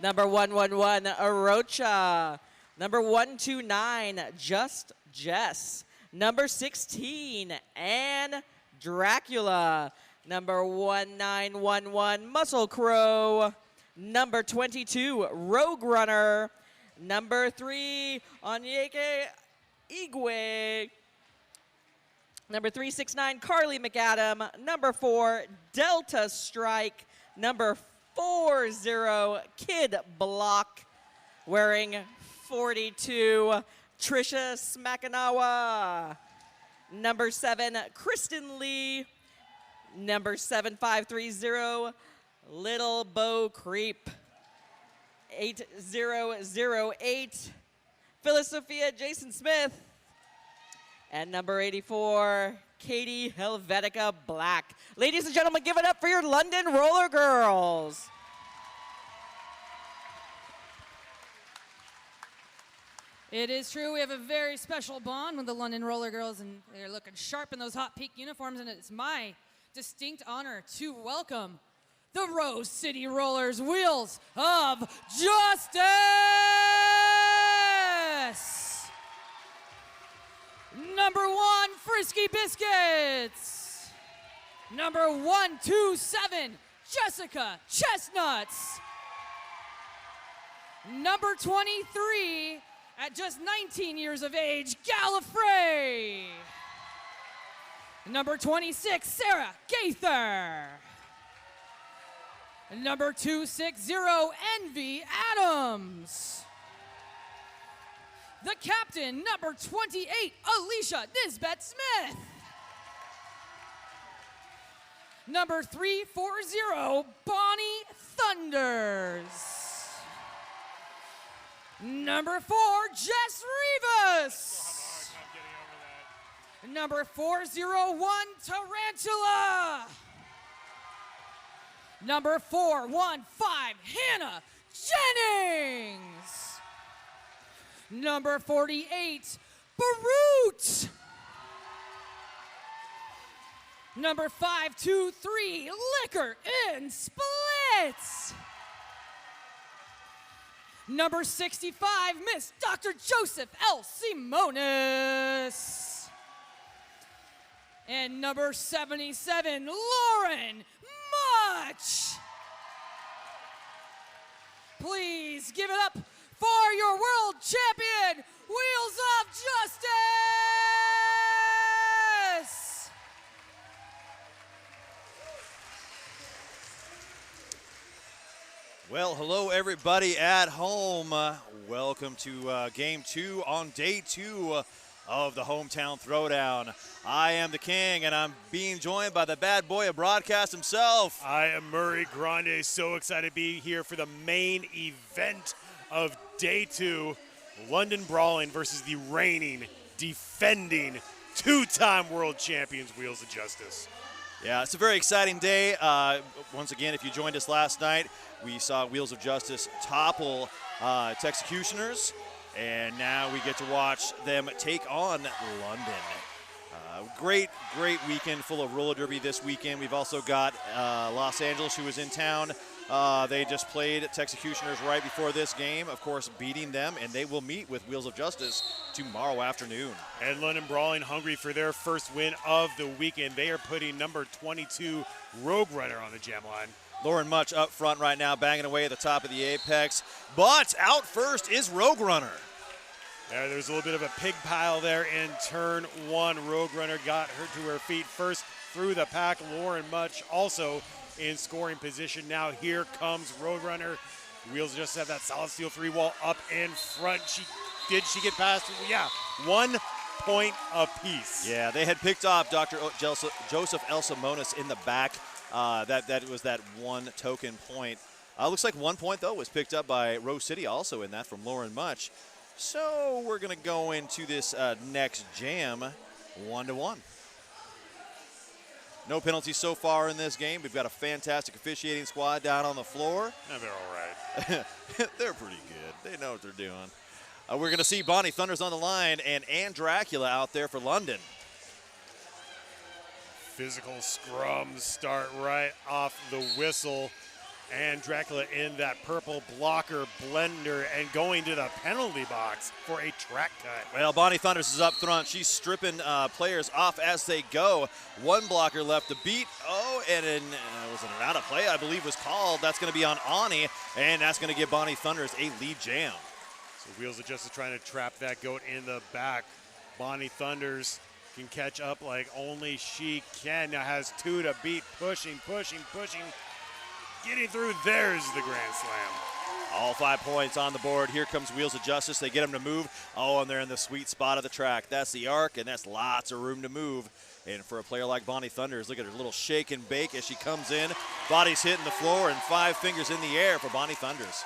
Number 111, Arocha. Number 129, Just Jess. Number 16, Anne Dracula. Number 1911, Muscle Crow. Number 22, Rogue Runner. Number 3, Onyeke Igwe. Number 369, Carly McAdam. Number 4, Delta Strike. Number 40, Kid Block. Wearing 42, Trisha Smackanawa. Number 7, Kristen Lee. Number 7530, Little Bo Creep. 8008, Philosophia Jason Smith. And number 84, Katie Helvetica Black. Ladies and gentlemen, give it up for your London Roller Girls. It is true, we have a very special bond with the London Roller Girls, and they're looking sharp in those hot pink uniforms, and it's my distinct honor to welcome the Rose City Rollers Wheels of Justice. Number 1, Frisky Biscuits. Number 127, Jessica Chestnuts. Number 23, at just 19 years of age, Gallifrey. Number 26, Sarah Gaither. Number 260, Envy Adams. The captain, number 28, Alicia Nisbet Smith. Number 340, Bonnie Thunders. Number 4, Jess Rivas. Number 401, Tarantula. Number 415, Hannah Jennings. Number 48, Barut. Number 523, Liquor in Splits. Number 65, Miss Dr. Joseph L. Simonis. And number 77, Lauren Much. Please give it up for your world champion, Wheels of Justice. Well, hello everybody at home. Welcome to game 2 on day 2 of the hometown throwdown. I am the king, and I'm being joined by the bad boy of broadcast himself. I am Murray Grande, so excited to be here for the main event of day 2, London Brawling versus the reigning, defending, 2-time world champions, Wheels of Justice. Yeah, it's a very exciting day. Once again, if you joined us last night, we saw Wheels of Justice topple Texecutioners, and now we get to watch them take on London. Great weekend full of roller derby this weekend. We've also got Los Angeles, who was in town. They just played Texecutioners right before this game, of course, beating them, and they will meet with Wheels of Justice tomorrow afternoon. And London Brawling hungry for their first win of the weekend. They are putting number 22 Rogue Runner on the jam line. Lauren Much up front right now, banging away at the top of the apex. But out first is Rogue Runner. There's a little bit of a pig pile there in turn 1. Rogue Runner got her to her feet first through the pack. Lauren Much also in scoring position. Now here comes Rogue Runner. Wheels of Justice have that solid steel 3-wall up in front. Did she get past? Yeah, 1 point apiece. Yeah, they had picked off Dr. Joseph L. Simonis in the back. That was that 1 token point. Looks like 1 point, though, was picked up by Rose City also in that from Lauren Much. So we're going to go into this next jam 1-1. No penalties so far in this game. We've got a fantastic officiating squad down on the floor. Yeah, they're all right. They're pretty good. They know what they're doing. We're going to see Bonnie Thunders on the line and Dracula out there for London. Physical scrums start right off the whistle. And Dracula in that purple blocker blender and going to the penalty box for a track cut. Well, Bonnie Thunders is up front. She's stripping players off as they go. One blocker left to beat. Oh, and then was it an out of play, I believe, was called. That's going to be on Ani, and that's going to give Bonnie Thunders a lead jam. So Wheels of Justice trying to trap that goat in the back. Bonnie Thunders can catch up like only she can. Now has 2 to beat. Pushing. Getting through, there's the grand slam. All 5 points on the board. Here comes Wheels of Justice. They get them to move. Oh, and they're in the sweet spot of the track. That's the arc, and that's lots of room to move. And for a player like Bonnie Thunders, look at her little shake and bake as she comes in. Body's hitting the floor and 5 fingers in the air for Bonnie Thunders.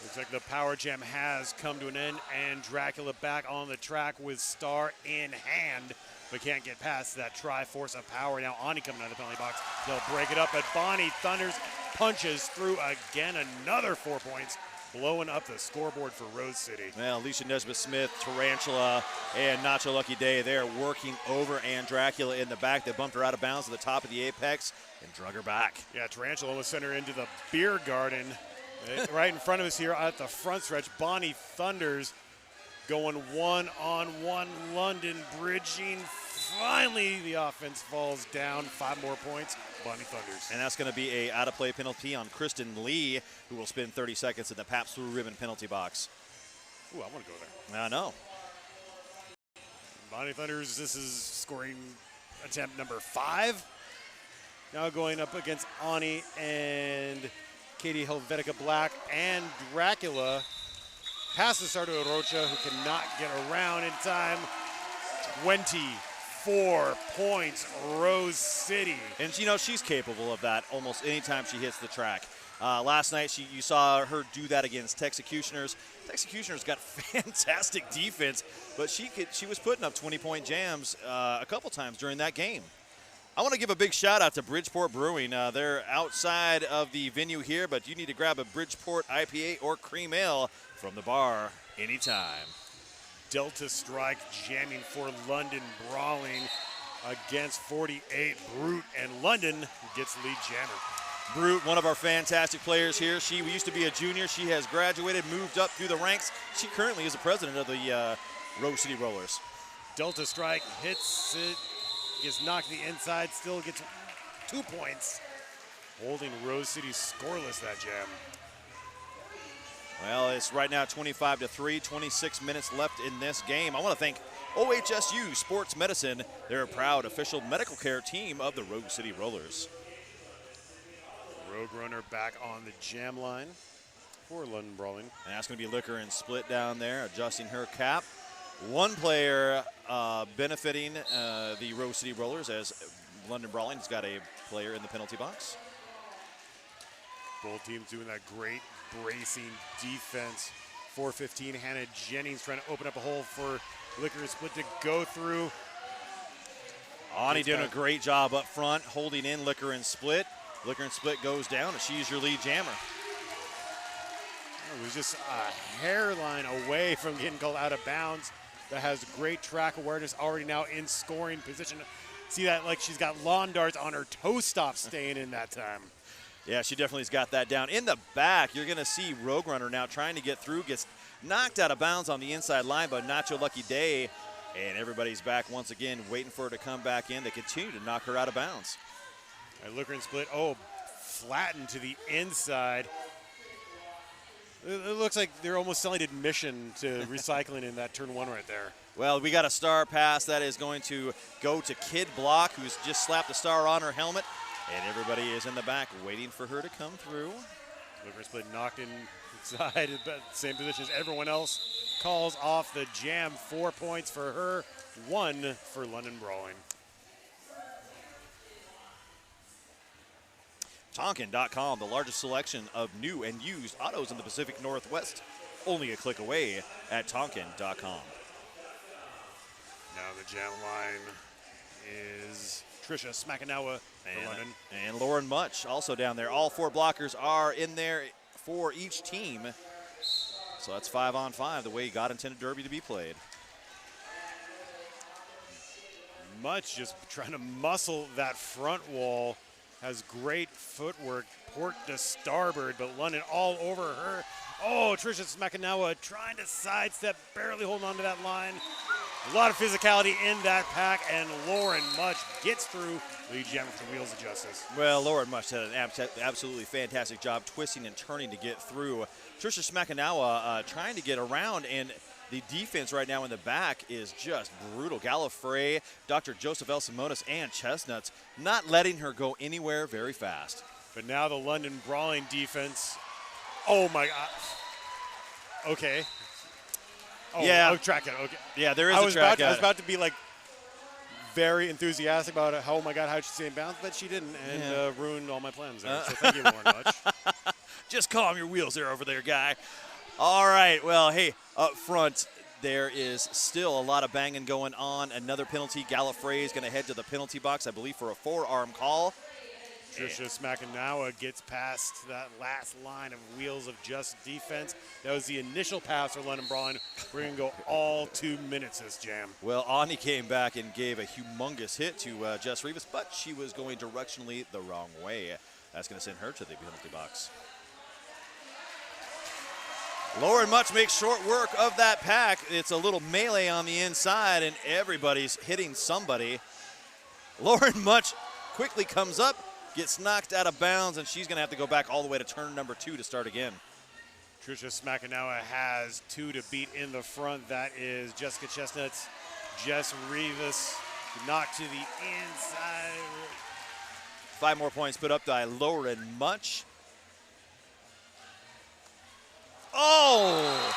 Looks like the power jam has come to an end, and Dracula back on the track with Star in hand, but can't get past that Triforce of power. Now Ani coming out of the penalty box. They'll break it up, but Bonnie Thunders punches through again. Another 4 points, blowing up the scoreboard for Rose City. Well, Alicia Nesbitt-Smith, Tarantula, and Nacho Lucky Day, they're working over and Dracula in the back. They bumped her out of bounds at the top of the apex and drug her back. Yeah, Tarantula almost sent her into the beer garden. Right in front of us here at the front stretch, Bonnie Thunders going one-on-one. London bridging. Finally, the offense falls down. 5 more points, Bonnie Thunders. And that's going to be a out-of-play penalty on Kristen Lee, who will spend 30 seconds in the Pabst Blue Ribbon penalty box. Ooh, I want to go there. I know. Bonnie Thunders, this is scoring attempt number 5. Now going up against Ani and Katie Helvetica Black and Dracula. Past the Sardo Rocha, who cannot get around in time. 24 points, Rose City. And you know, she's capable of that almost anytime she hits the track. Last night, you saw her do that against Texecutioners. Texecutioners got fantastic defense, but she was putting up 20-point jams a couple times during that game. I want to give a big shout out to Bridgeport Brewing. They're outside of the venue here, but you need to grab a Bridgeport IPA or cream ale from the bar anytime. Delta Strike jamming for London Brawling against 48 Brute, and London gets lead jammer. Brute, one of our fantastic players here. She used to be a junior. She has graduated, moved up through the ranks. She currently is the president of the Rose City Rollers. Delta Strike hits it. Gets knocked to the inside, still gets 2 points. Holding Rose City scoreless that jam. Well, it's right now 25-3, 26 minutes left in this game. I want to thank OHSU Sports Medicine. They're a proud official medical care team of the Rose City Rollers. Rogue Runner back on the jam line for London Brawling. And that's going to be Liquor and Split down there, adjusting her cap. One player benefiting the Rose City Rollers as London Brawling has got a player in the penalty box. Both teams doing that great bracing defense. 4:15, Hannah Jennings trying to open up a hole for Liquor and Split to go through. Ani doing a great job up front, holding in Liquor and Split. Liquor and Split goes down, and she's your lead jammer. It was just a hairline away from getting called out of bounds. That has great track awareness, already now in scoring position. See that, like she's got lawn darts on her toe stop staying in that time. Yeah, she definitely's got that down. In the back, you're going to see Rogue Runner now trying to get through, gets knocked out of bounds on the inside line by Nacho Lucky Day, and everybody's back once again, waiting for her to come back in. They continue to knock her out of bounds. All right, Liquor and Split, flattened to the inside. It looks like they're almost selling admission to recycling in that turn 1 right there. Well, we got a star pass that is going to go to Kid Block, who's just slapped a star on her helmet. And everybody is in the back waiting for her to come through. Liquor Split knocked inside, same position as everyone else. Calls off the jam. 4 points for her, 1 for London Brawling. Tonkin.com, the largest selection of new and used autos in the Pacific Northwest. Only a click away at Tonkin.com. Now the jam line is Trisha Smackanawa for London. And Lauren Much also down there. All 4 blockers are in there for each team. So that's 5-on-5, the way God intended Derby to be played. Much just trying to muscle that front wall. Has great footwork, port to starboard, but London all over her. Oh, Trisha Smackanawa trying to sidestep, barely holding on to that line. A lot of physicality in that pack, and Lauren Much gets through, lead jammer for the Wheels of Justice. Well, Lauren Much did an absolutely fantastic job twisting and turning to get through. Trisha Smackanawa trying to get around, and the defense right now in the back is just brutal. Gallifrey, Dr. Joseph L. Simonis, and Chestnuts not letting her go anywhere very fast. But now the London Brawling defense. Oh, my God. Okay. Oh, yeah. I'll track it. Okay. Yeah, there is a track. I was about to be like very enthusiastic about it. Oh, my God, how did she stay in bounds? But she didn't, and ruined all my plans there. So thank you, Lauren Much. Just calm your wheels there over there, guy. All right, well, hey, up front, there is still a lot of banging going on. Another penalty. Gallifrey is going to head to the penalty box, I believe, for a forearm call. Trisha Smackanawa gets past that last line of Wheels of Justice defense. That was the initial pass for London Brawling. We're going to go all 2 minutes this jam. Well, Ani came back and gave a humongous hit to Jess Rivas, but she was going directionally the wrong way. That's going to send her to the penalty box. Lauren Much makes short work of that pack. It's a little melee on the inside, and everybody's hitting somebody. Lauren Much quickly comes up, gets knocked out of bounds, and she's going to have to go back all the way to turn number 2 to start again. Trisha Smackanawa has 2 to beat in the front. That is Jessica Chestnuts, Jess Rivas, knocked to the inside. 5 more points put up by Lauren Much. Oh,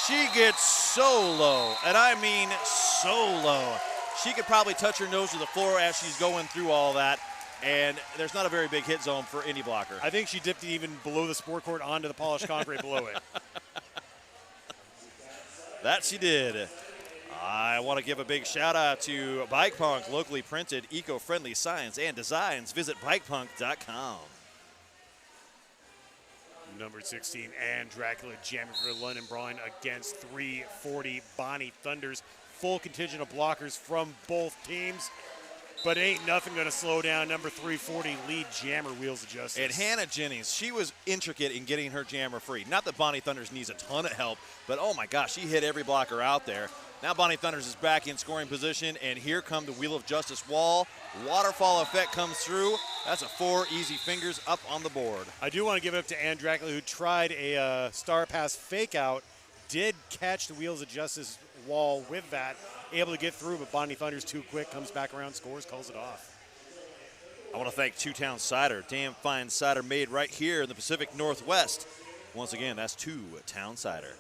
she gets so low, and I mean so low. She could probably touch her nose to the floor as she's going through all that, and there's not a very big hit zone for any blocker. I think she dipped even below the sport court onto the polished concrete below it. That she did. I want to give a big shout out to Bike Punk, locally printed, eco-friendly signs and designs. Visit bikepunk.com. Number 16, and Dracula jamming for London Brawling against 340 Bonnie Thunders. Full contingent of blockers from both teams, but ain't nothing going to slow down number 340 lead jammer Wheels of Justice. And Hannah Jennings, she was intricate in getting her jammer free. Not that Bonnie Thunders needs a ton of help, but oh my gosh, she hit every blocker out there. Now Bonnie Thunders is back in scoring position, and here come the Wheel of Justice wall. Waterfall effect comes through. That's a 4 easy fingers up on the board. I do want to give it up to Ann Dracula, who tried a star pass fake out, did catch the Wheels of Justice wall with that, able to get through, but Bonnie Thunder's too quick, comes back around, scores, calls it off. I want to thank Two Town Cider. Damn fine cider made right here in the Pacific Northwest. Once again, that's Two Town Cider.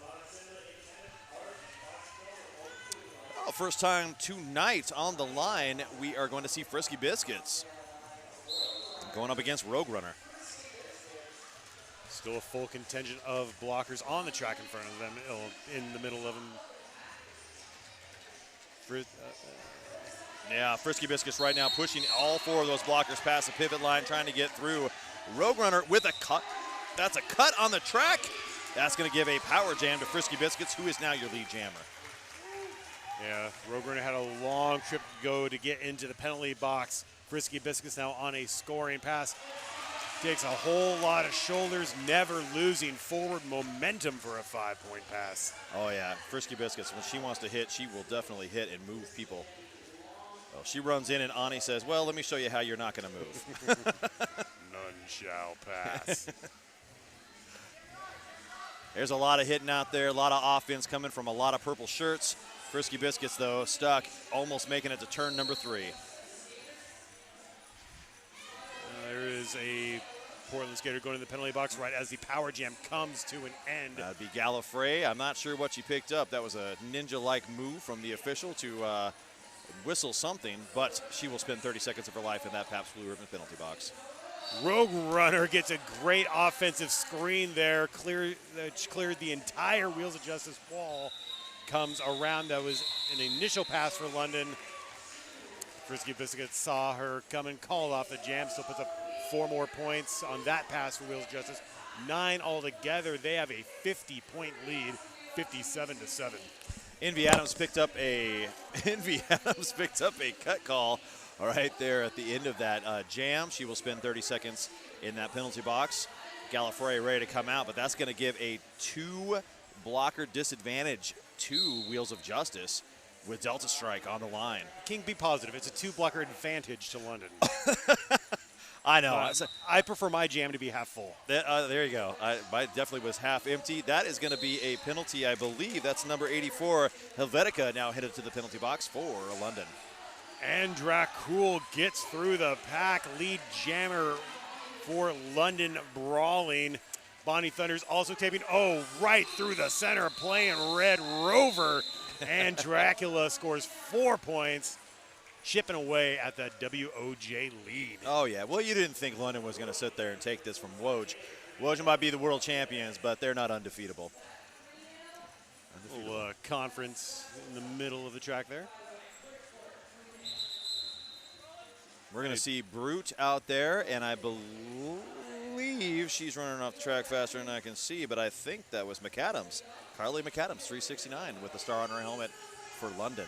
Well, first time tonight on the line, we are going to see Frisky Biscuits going up against Rogue Runner. Still a full contingent of blockers on the track in front of them, in the middle of them. Yeah, Frisky Biscuits right now pushing all 4 of those blockers past the pivot line, trying to get through. Rogue Runner with a cut. That's a cut on the track. That's going to give a power jam to Frisky Biscuits, who is now your lead jammer. Yeah, Rogue Runner had a long trip to go to get into the penalty box. Frisky Biscuits now on a scoring pass. Takes a whole lot of shoulders, never losing forward momentum for a 5-point pass. Oh, yeah. Frisky Biscuits, when she wants to hit, she will definitely hit and move people. Well, she runs in, and Ani says, well, let me show you how you're not going to move. None shall pass. There's a lot of hitting out there, a lot of offense coming from a lot of purple shirts. Frisky Biscuits, though, stuck, almost making it to turn number 3. There is a Portland skater going to the penalty box right as the power jam comes to an end. That'd be Gallifrey. I'm not sure what she picked up. That was a ninja-like move from the official to whistle something, but she will spend 30 seconds of her life in that Pabst Blue Ribbon penalty box. Rogue Runner gets a great offensive screen there, cleared the entire Wheels of Justice wall. Comes around. That was an initial pass for London. Frisky Biscuit saw her coming, called off the jam, still puts up 4 more points on that pass for Wheels of Justice. 9 altogether. They have a 50-point lead, 57-7. Envy Adams picked up a cut call right there at the end of that jam. She will spend 30 seconds in that penalty box. Gallifrey ready to come out, but that's going to give a 2-blocker disadvantage to Wheels of Justice with Delta Strike on the line. King, be positive. It's a 2-blocker advantage to London. I know. I prefer my jam to be half full. There you go. Mine definitely was half empty. That is going to be a penalty, I believe. That's number 84. Helvetica now headed to the penalty box for London. And Dracul gets through the pack. Lead jammer for London Brawling. Bonnie Thunder's also taping. Oh, right through the center, playing Red Rover. And Dracula scores 4 points, chipping away at the WOJ lead. Oh, yeah. Well, you didn't think London was going to sit there and take this from Woj. Woj might be the world champions, but they're not undefeatable. Little conference in the middle of the track there. We're going to see Brute out there, and I believe she's running off the track faster than I can see, but I think that was McAdams. Carly McAdams, 369 with the star on her helmet for London.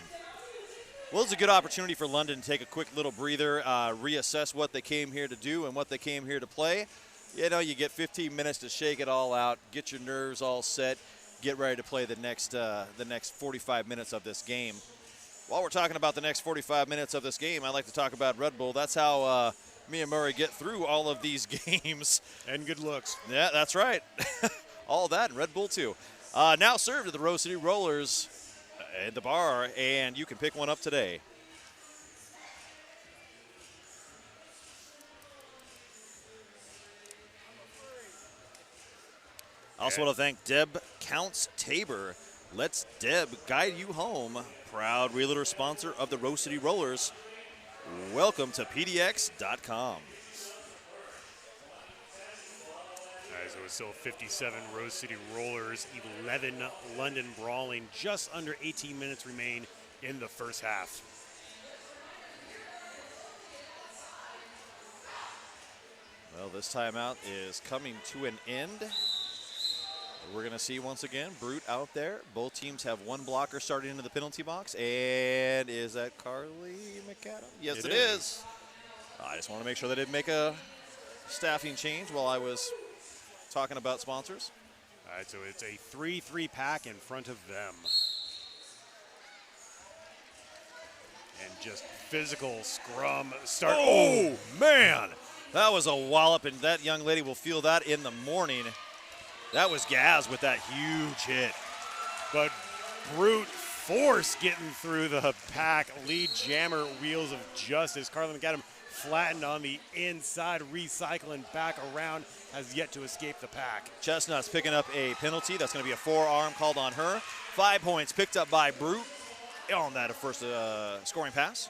Well, it's a good opportunity for London to take a quick little breather, reassess what they came here to do and what they came here to play. You know, you get 15 minutes to shake it all out, get your nerves all set, get ready to play the next 45 minutes of this game. While we're talking about the next 45 minutes of this game, I like to talk about Red Bull. That's how me and Murray get through all of these games. And good looks. Yeah, that's right. All that and Red Bull, too. Now served to the Rose City Rollers at the bar, and you can pick one up today. I also want to thank Deb Counts Tabor. Let's Deb guide you home. Proud realtor sponsor of the Rose City Rollers. Welcome to PDX.com. So it's still 57 Rose City Rollers, 11 London Brawling. Just under 18 minutes remain in the first half. Well, this timeout is coming to an end. We're going to see once again Brute out there. Both teams have 1 blocker starting into the penalty box. And is that Carly McAdams? Yes, it is. I just want to make sure they didn't make a staffing change while I was talking about sponsors. All right, so it's a 3-3 pack in front of them. And just physical scrum start. Oh, man. That was a wallop, and that young lady will feel that in the morning. That was Gaz with that huge hit. But Brute force getting through the pack. Lead jammer Wheels of Justice. Carlin McAdam flattened on the inside, recycling back around, has yet to escape the pack. Chestnut's picking up a penalty. That's going to be a forearm called on her. 5 points picked up by Brute on that first scoring pass.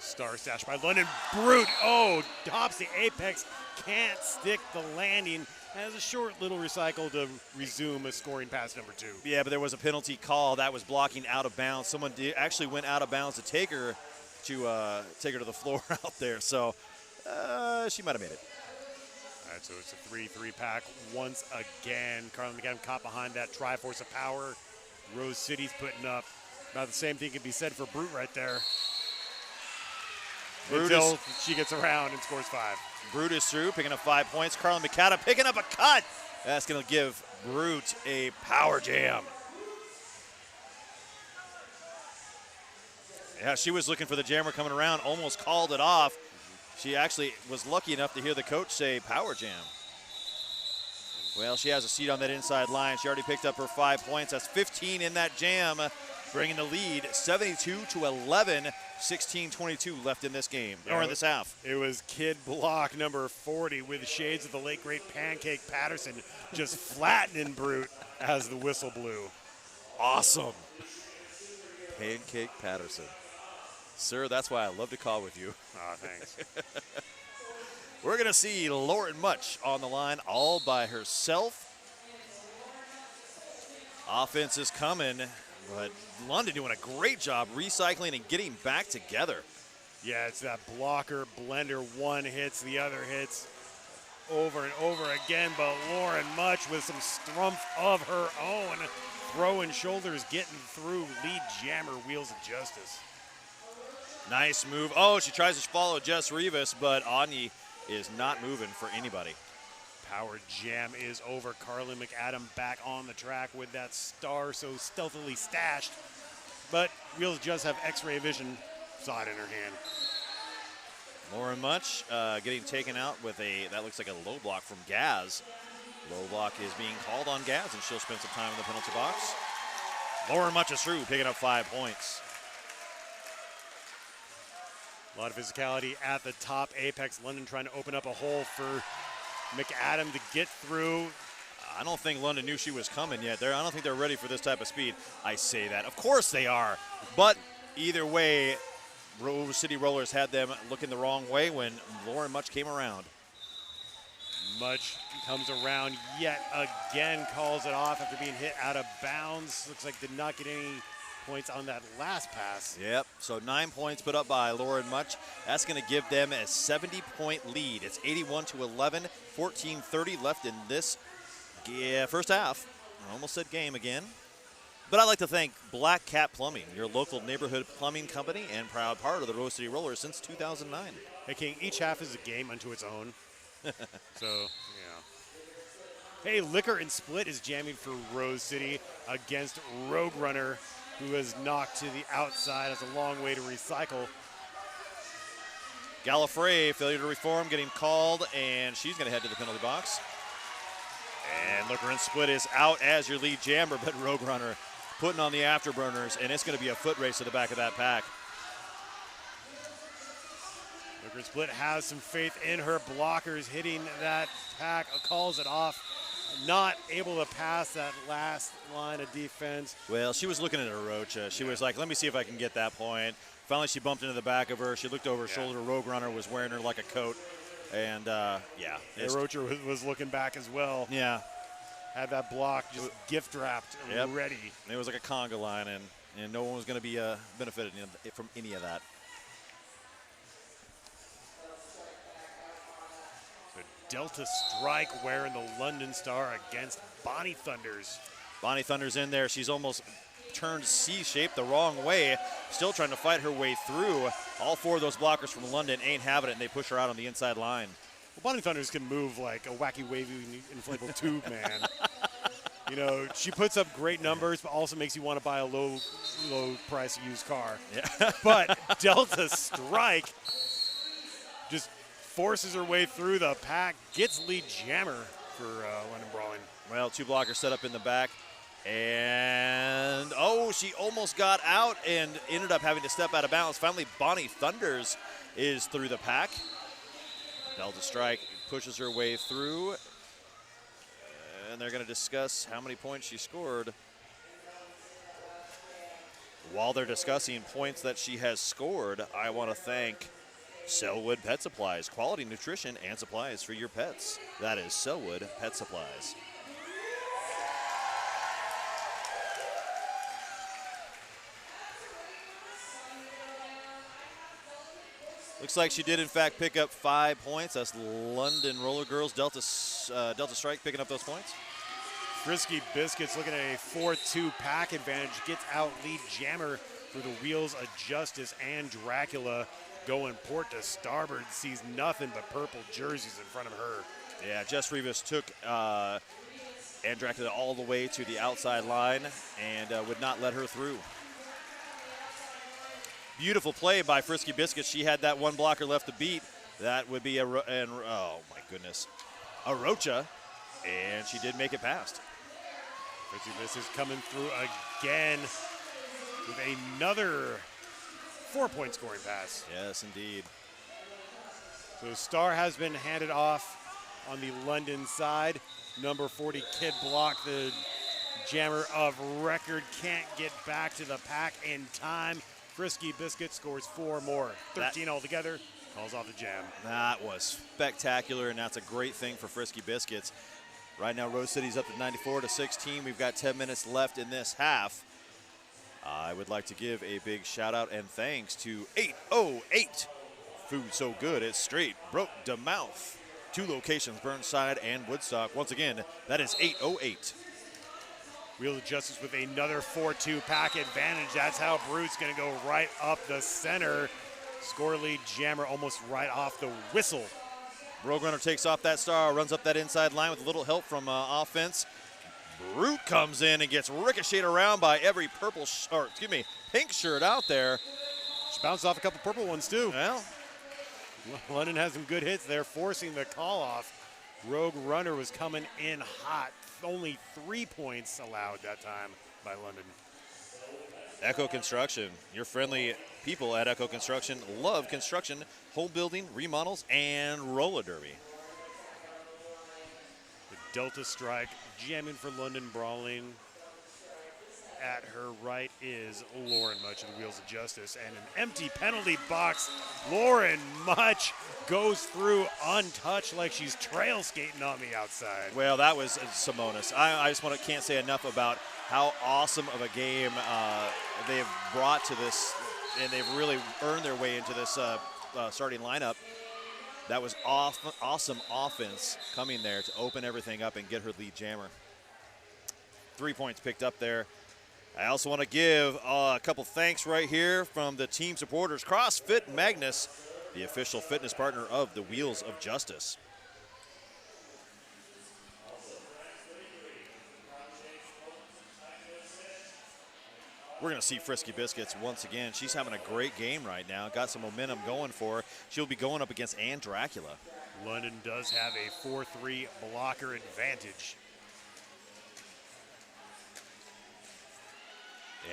Star stash by London. Brute, tops the apex, can't stick the landing. Has a short little recycle to resume a scoring pass number 2. Yeah, but there was a penalty call that was blocking out of bounds. Someone actually went out of bounds to take her to the floor out there. So she might have made it. All right, so it's a 3-3 pack once again. Carlin McAdam caught behind that Triforce of Power. Rose City's putting up about the same thing can be said for Brute right there. Until she gets around and scores 5. Brute is through, picking up 5 points. Carlin McAdam picking up a cut. That's going to give Brute a power jam. Yeah, she was looking for the jammer coming around, almost called it off. She actually was lucky enough to hear the coach say power jam. Well, she has a seat on that inside line. She already picked up her 5 points. That's 15 in that jam, bringing the lead 72-11. 16:22 left in this game, or in this half. It was kid block number 40 with shades of the late great Pancake Patterson just flattening Brute as the whistle blew. Awesome. Pancake Patterson. Sir, that's why I love to call with you. Oh, thanks. We're going to see Lauren Much on the line all by herself. Offense is coming. But London doing a great job recycling and getting back together. Yeah, it's that blocker blender. One hits, the other hits over and over again. But Lauren Much with some strength of her own, throwing shoulders, getting through. Lead jammer, Wheels of Justice. Nice move. Oh, she tries to follow Jess Rivas, but Ani is not moving for anybody. Power jam is over. Carly McAdam back on the track with that star so stealthily stashed. But Wheels just have x-ray vision. Saw it in her hand. Lauren Much getting taken out with that looks like a low block from Gaz. Low block is being called on Gaz, and she'll spend some time in the penalty box. Lauren Much is through, picking up 5 points. A lot of physicality at the top. Apex London trying to open up a hole for McAdam to get through. I don't think London knew she was coming yet. I don't think they're ready for this type of speed. I say that. Of course they are. But either way, Rose City Rollers had them looking the wrong way when Lauren Much came around. Much comes around yet again, calls it off after being hit out of bounds. Looks like did not get any points on that last pass. Yep, so 9 points put up by Lauren Much. That's going to give them a 70-point lead. It's 81-11, 14:30 left in this first half. I almost said game again. But I'd like to thank Black Cat Plumbing, your local neighborhood plumbing company and proud part of the Rose City Rollers since 2009. Hey, King, each half is a game unto its own. So, yeah. Hey, Liquor and Split is jamming for Rose City against Rogue Runner, who is knocked to the outside, has a long way to recycle. Gallifrey, failure to reform, getting called, and she's going to head to the penalty box. And Liquor and Split is out as your lead jammer, but Rogue Runner putting on the afterburners, and it's going to be a foot race to the back of that pack. Liquor and Split has some faith in her blockers, hitting that pack, calls it off. Not able to pass that last line of defense. Well, she was looking at her Rocha. She was like, let me see if I can get that point. Finally, she bumped into the back of her. She looked over her shoulder. Rogue Runner was wearing her like a coat. And, yeah. Rocha was looking back as well. Yeah. Had that block just gift wrapped and ready. And it was like a conga line, and no one was going to be benefited from any of that. Delta Strike wearing the London Star against Bonnie Thunders. Bonnie Thunders in there. She's almost turned C-shaped the wrong way. Still trying to fight her way through. All 4 of those blockers from London ain't having it, and they push her out on the inside line. Well, Bonnie Thunders can move like a wacky, wavy, inflatable tube, man. You know, she puts up great numbers, but also makes you want to buy a low price used car. Yeah. But Delta Strike just forces her way through the pack, gets lead jammer for London Brawling. Well, 2 blockers set up in the back. And, oh, she almost got out and ended up having to step out of bounds. Finally, Bonnie Thunders is through the pack. Delta Strike pushes her way through. And they're going to discuss how many points she scored. While they're discussing points that she has scored, I want to thank Selwood Pet Supplies, quality nutrition and supplies for your pets. That is Selwood Pet Supplies. Looks like she did, in fact, pick up 5 points. That's London Roller Girls, Delta Strike picking up those points. Frisky Biscuits looking at a 4-2 pack advantage. Gets out lead jammer for the Wheels of Justice and Dracula. Going port to starboard, sees nothing but purple jerseys in front of her. Yeah, Jess Rivas took and Dracula all the way to the outside line and would not let her through. Beautiful play by Frisky Biscuits. She had that 1 blocker left to beat. That would be oh my goodness, a Rocha, and she did make it past. Frisky Biscuits coming through again with another 4-point scoring pass. Yes, indeed. So Star has been handed off on the London side. Number 40 Kid Block, the jammer of record, can't get back to the pack in time. Frisky Biscuit scores 4 more, 13 altogether, calls off the jam. That was spectacular, and that's a great thing for Frisky Biscuits. Right now, Rose City's up to 94-16. We've got 10 minutes left in this half. I would like to give a big shout out and thanks to 808. Food so good it's straight broke the mouth. 2 locations, Burnside and Woodstock. Once again, that is 808. Wheels of Justice with another 4-2 pack advantage. That's how Brute's going to go right up the center. Score lead jammer almost right off the whistle. Roadrunner takes off that star, runs up that inside line with a little help from offense. Brute comes in and gets ricocheted around by every pink shirt out there. She bounced off a couple purple ones too. Well, London has some good hits there, forcing the call off. Rogue Runner was coming in hot. Only 3 points allowed that time by London. Echo Construction, your friendly people at Echo Construction love construction, home building, remodels, and roller derby. The Delta Strike jamming for London Brawling. At her right is Lauren Much of the Wheels of Justice, and an empty penalty box. Lauren Much goes through untouched like she's trail skating on the outside. Well, that was Simonis. I just can't say enough about how awesome of a game they've brought to this, and they've really earned their way into this starting lineup. That was awesome offense coming there to open everything up and get her lead jammer. 3 points picked up there. I also want to give a couple thanks right here from the team supporters. CrossFit Magnus, the official fitness partner of the Wheels of Justice. We're going to see Frisky Biscuits once again. She's having a great game right now. Got some momentum going for her. She'll be going up against Ann Dracula. London does have a 4-3 blocker advantage.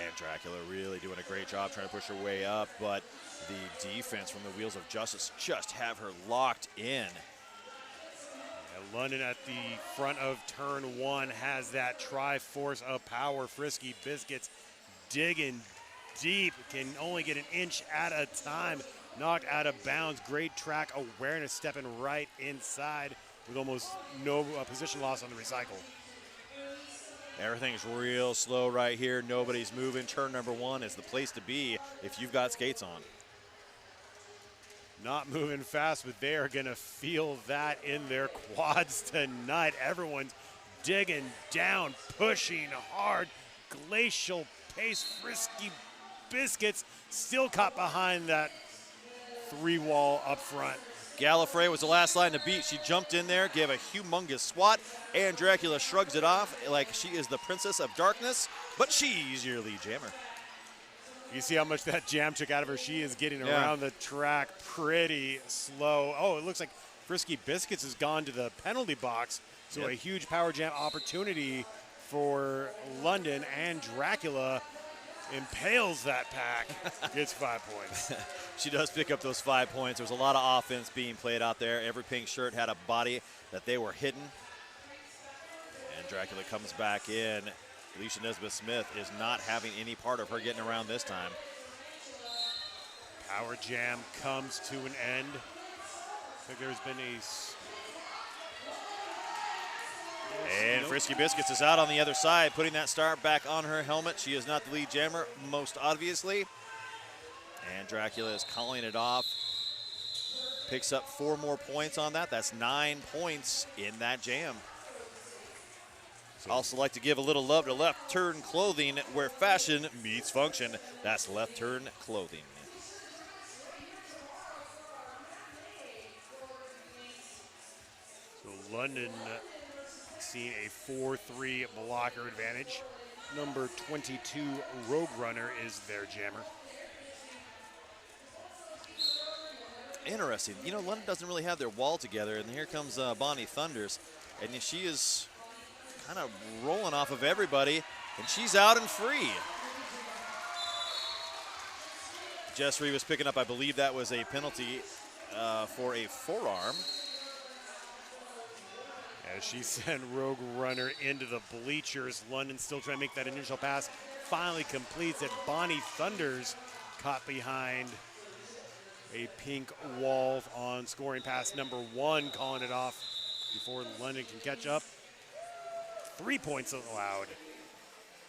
And Dracula really doing a great job trying to push her way up, but the defense from the Wheels of Justice just have her locked in. Yeah, London at the front of turn 1 has that Triforce of power. Frisky Biscuits digging deep, can only get an inch at a time. Knocked out of bounds. Great track awareness, stepping right inside with almost no position loss on the recycle. Everything's real slow right here. Nobody's moving. Turn number 1 is the place to be if you've got skates on. Not moving fast, but they are going to feel that in their quads tonight. Everyone's digging down, pushing hard. Glacial pace. Frisky Biscuits still caught behind that 3-wall up front. Gallifrey was the last line to beat. She jumped in there, gave a humongous swat, and Dracula shrugs it off like she is the princess of darkness, but she's your lead jammer. You see how much that jam took out of her. She is getting around the track pretty slow. Oh, it looks like Frisky Biscuits has gone to the penalty box, so a huge power jam opportunity for London, and Dracula impales that pack, gets 5 points. She does pick up those 5 points. There was a lot of offense being played out there. Every pink shirt had a body that they were hitting. And Dracula comes back in. Alicia Nesbitt Smith is not having any part of her getting around this time. Power jam comes to an end. I think there's been a... And Frisky Biscuits is out on the other side, putting that star back on her helmet. She is not the lead jammer, most obviously. And Dracula is calling it off. Picks up 4 more points on that. That's 9 points in that jam. Also like to give a little love to Left Turn Clothing, where fashion meets function. That's Left Turn Clothing. So London seeing a 4-3 blocker advantage. Number 22 Rogue Runner is their jammer. Interesting. You know, London doesn't really have their wall together, and here comes Bonnie Thunders, and she is kind of rolling off of everybody, and she's out and free. Jess Reed was picking up, I believe that was a penalty for a forearm. As she sent Rogue Runner into the bleachers, London still trying to make that initial pass. Finally completes it. Bonnie Thunders caught behind a pink wall on scoring pass number 1, calling it off before London can catch up. 3 points allowed.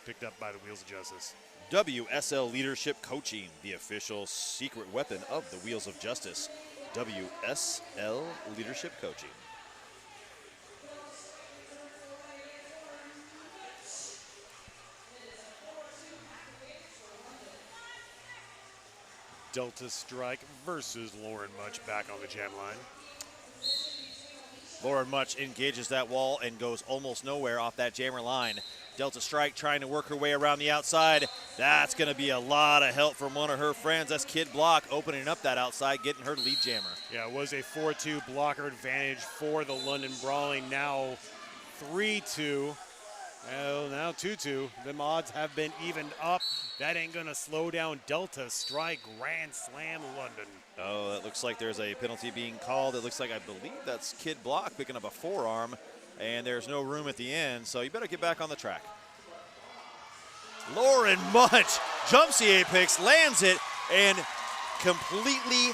Picked up by the Wheels of Justice. WSL Leadership Coaching, the official secret weapon of the Wheels of Justice. WSL Leadership Coaching. Delta Strike versus Lauren Much back on the jam line. Lauren Much engages that wall and goes almost nowhere off that jammer line. Delta Strike trying to work her way around the outside. That's going to be a lot of help from one of her friends. That's Kid Block opening up that outside, getting her lead jammer. Yeah, it was a 4-2 blocker advantage for the London Brawling. Now 3-2. Well, now 2-2. The odds have been evened up. That ain't going to slow down Delta Strike. Grand Slam London. Oh, that looks like there's a penalty being called. It looks like, I believe that's Kid Block picking up a forearm, and there's no room at the end, so you better get back on the track. Lauren Much jumps the apex, lands it, and completely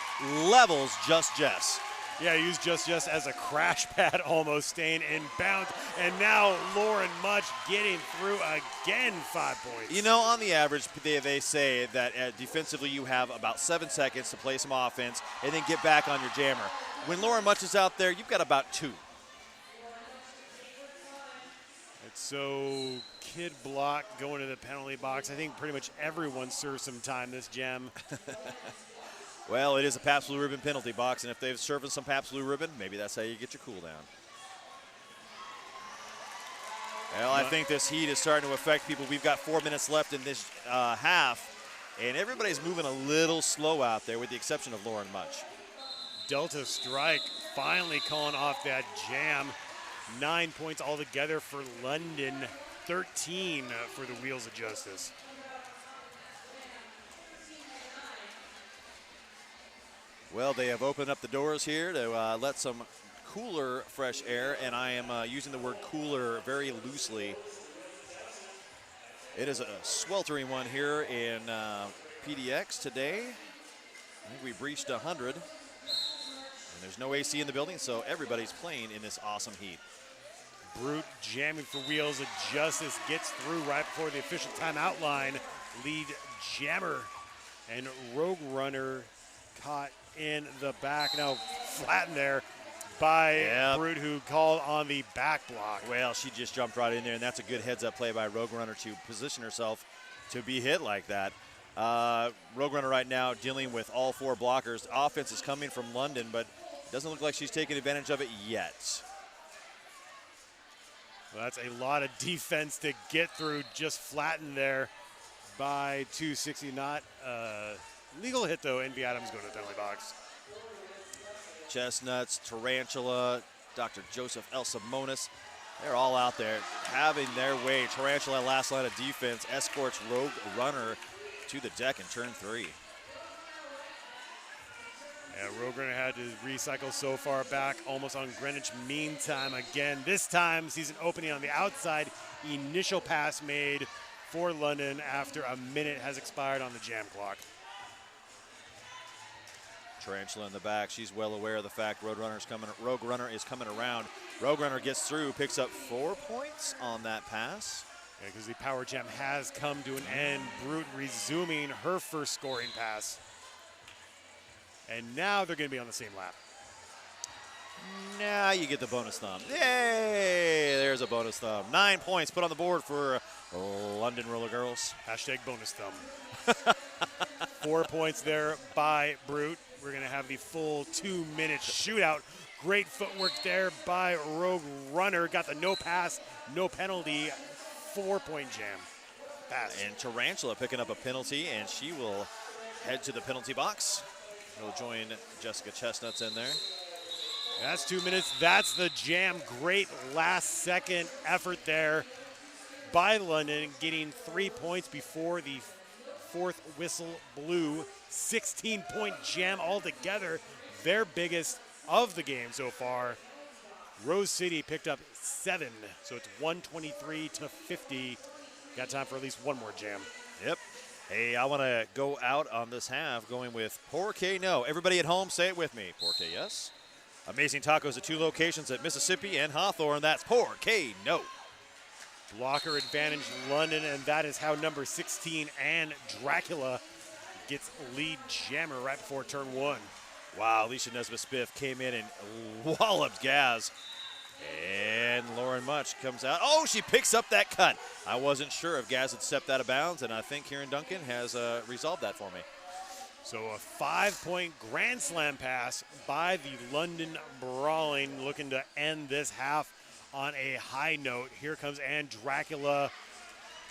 levels Just Jess. Yeah, used Just as a crash pad, almost staying inbound. And now Lauren Much getting through again, 5 points. You know, on the average, they say that defensively you have about 7 seconds to play some offense and then get back on your jammer. When Lauren Much is out there, you've got about 2. So Kid Block going to the penalty box. I think pretty much everyone serves some time this gem. Well, it is a Pabst Blue Ribbon penalty box, and if they've served some Pabst Blue Ribbon, maybe that's how you get your cool down. Well, I think this heat is starting to affect people. We've got 4 minutes left in this half, and everybody's moving a little slow out there with the exception of Lauren Much. Delta Strike finally calling off that jam. 9 points altogether for London, 13 for the Wheels of Justice. Well, they have opened up the doors here to let some cooler fresh air, and I am using the word cooler very loosely. It is a sweltering one here in PDX today. I think we breached 100, and there's no AC in the building, so everybody's playing in this awesome heat. Brute jamming for Wheels of Justice, gets through right before the official timeout line. Lead jammer and Rogue Runner caught in the back. Now flattened there by Brute, who called on the back block. Well, she just jumped right in there, and that's a good heads-up play by Rogue Runner to position herself to be hit like that. Rogue Runner right now dealing with all 4 blockers. Offense is coming from London, but it doesn't look like she's taking advantage of it yet. Well, that's a lot of defense to get through, just flattened there by 260. Not legal hit, though. Envy Adams going to the penalty box. Chestnuts, Tarantula, Dr. Joseph El Simonis, they're all out there having their way. Tarantula, last line of defense, escorts Rogue Runner to the deck in turn 3. Yeah, Rogue Runner had to recycle so far back, almost on Greenwich Mean Time again. This time, season opening on the outside. Initial pass made for London after a minute has expired on the jam clock. Tarantula in the back. She's well aware of the fact Rogue Runner is coming around. Rogue Runner gets through, picks up 4 points on that pass. Yeah, because the power jam has come to an end. Brute resuming her first scoring pass. And now they're going to be on the same lap. Now you get the bonus thumb. Yay! There's a bonus thumb. 9 points put on the board for London Roller Girls. Hashtag bonus thumb. 4 points there by Brute. We're going to have the full 2-minute shootout. Great footwork there by Rogue Runner. Got the no pass, no penalty, 4-point jam. Pass. And Tarantula picking up a penalty, and she will head to the penalty box. He'll join Jessica Chestnuts in there. That's 2 minutes. That's the jam. Great last-second effort there by London, getting 3 points before the 4th whistle blew. 16-point jam altogether, their biggest of the game so far. Rose City picked up 7, so it's 123-50. Got time for at least one more jam. Yep. Hey, I want to go out on this half going with Porque No. Everybody at home, say it with me. Porque yes. Amazing tacos at 2 locations at Mississippi and Hawthorne. That's Porque No. Blocker advantage London, and that is how number 16 and Dracula gets lead jammer right before turn 1. Wow, Alicia Nesbitt-Spiff came in and walloped Gaz. And Lauren Much comes out. Oh, she picks up that cut. I wasn't sure if Gaz had stepped out of bounds, and I think Kieran Duncan has resolved that for me. So a 5-point Grand Slam pass by the London Brawling, looking to end this half on a high note. Here comes Ann Dracula,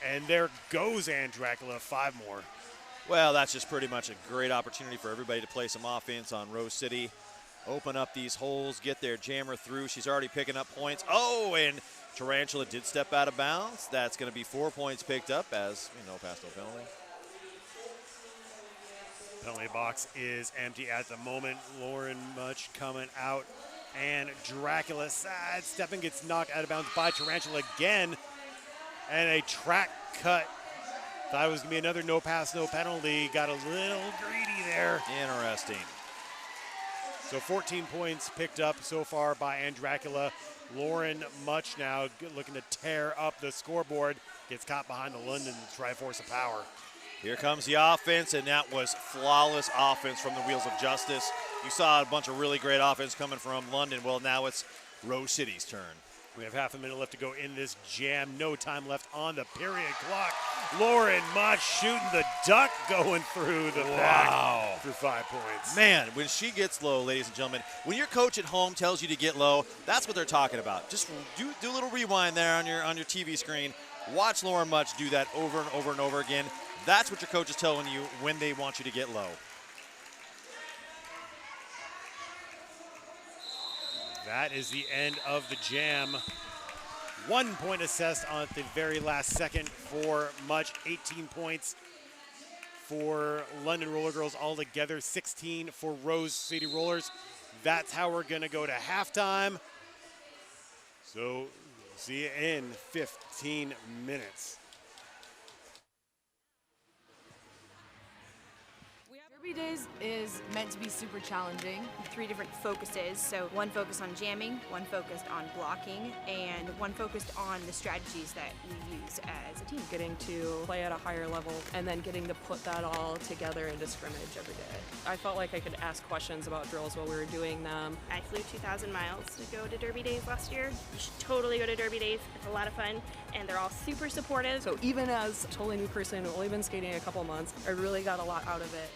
and there goes Ann Dracula, 5 more. Well, that's just pretty much a great opportunity for everybody to play some offense on Rose City. Open up these holes, get their jammer through. She's already picking up points. Oh, and Tarantula did step out of bounds. That's going to be 4 points picked up as, pass no penalty. Penalty box is empty at the moment. Lauren Much coming out, and Dracula sidestepping, gets knocked out of bounds by Tarantula again, and a track cut. Thought it was going to be another no pass, no penalty. Got a little greedy there. Interesting. So 14 points picked up so far by Ann Dracula. Lauren Much now looking to tear up the scoreboard. Gets caught behind the London Triforce of Power. Here comes the offense, and that was flawless offense from the Wheels of Justice. You saw a bunch of really great offense coming from London. Well, now it's Rose City's turn. We have half a minute left to go in this jam. No time left on the period clock. Lauren Much shooting the duck, going through the back for 5 points. Man, when she gets low, ladies and gentlemen, when your coach at home tells you to get low, that's what they're talking about. Just do a little rewind there on your TV screen. Watch Lauren Much do that over and over and over again. That's what your coach is telling you when they want you to get low. That is the end of the jam. 1 point assessed on the very last second for Much. 18 points for London Roller Girls altogether. 16 for Rose City Rollers. That's how we're going to go to halftime. So see you in 15 minutes. Derby Days is meant to be super challenging. 3 different focuses, so 1 focused on jamming, 1 focused on blocking, and 1 focused on the strategies that we use as a team. Getting to play at a higher level and then getting to put that all together into scrimmage every day. I felt like I could ask questions about drills while we were doing them. I flew 2,000 miles to go to Derby Days last year. You should totally go to Derby Days. It's a lot of fun, and they're all super supportive. So even as a totally new person who's only been skating a couple months, I really got a lot out of it.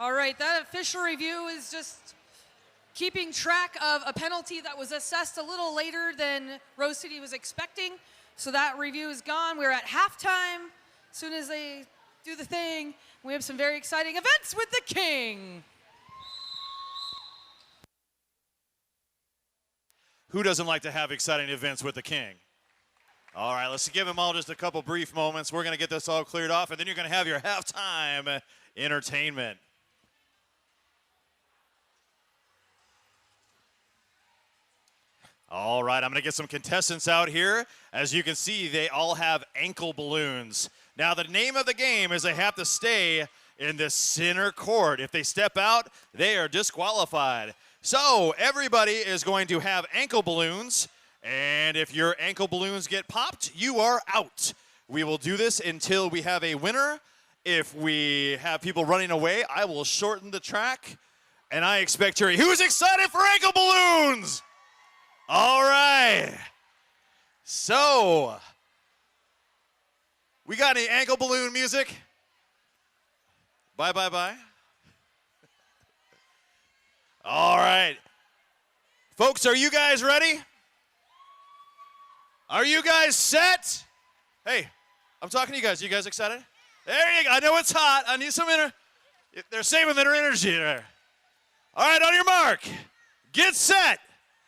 All right, that official review is just keeping track of a penalty that was assessed a little later than Rose City was expecting. So that review is gone. We're at halftime. As soon as they do the thing, we have some very exciting events with the King. Who doesn't like to have exciting events with the King? All right, let's give them all just a couple brief moments. We're going to get this all cleared off, and then you're going to have your halftime entertainment. All right, I'm going to get some contestants out here. As you can see, they all have ankle balloons. Now, the name of the game is they have to stay in the center court. If they step out, they are disqualified. So everybody is going to have ankle balloons, and if your ankle balloons get popped, you are out. We will do this until we have a winner. If we have people running away, I will shorten the track, and I expect Terry. Who's excited for ankle balloons? All right. So, we got any ankle balloon music? Bye, bye, bye. folks, are you guys ready? Are you guys set? Hey, I'm talking to you guys. You guys excited? There you go. I know it's hot. I need some they're saving their energy there. All right, on your mark. Get set.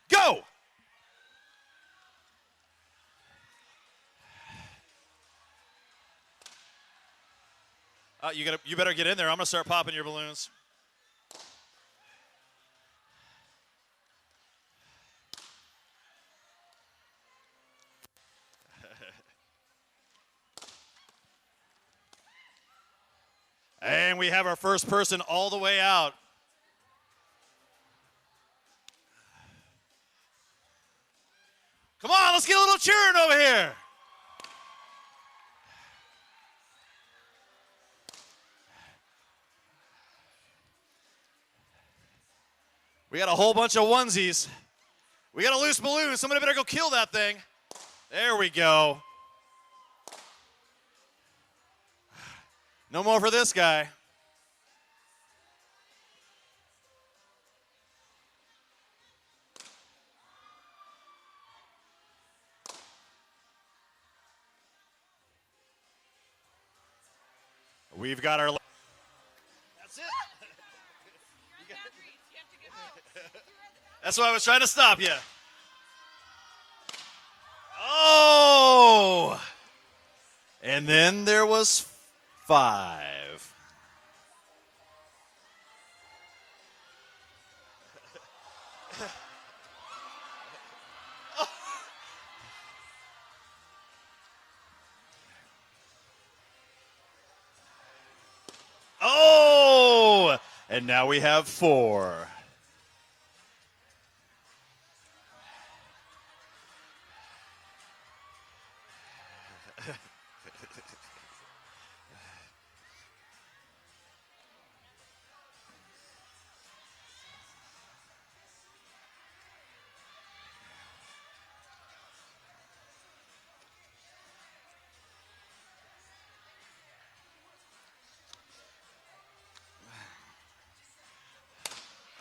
Go. You better get in there. I'm going to start popping your balloons. And we have our first person all the way out. Come on, let's get a little cheering over here. We got a whole bunch of onesies. We got a loose balloon. Somebody better go kill that thing. There we go. No more for this guy. We've got our... That's it. That's why I was trying to stop you. Oh! And then there was 5. Oh! And now we have 4.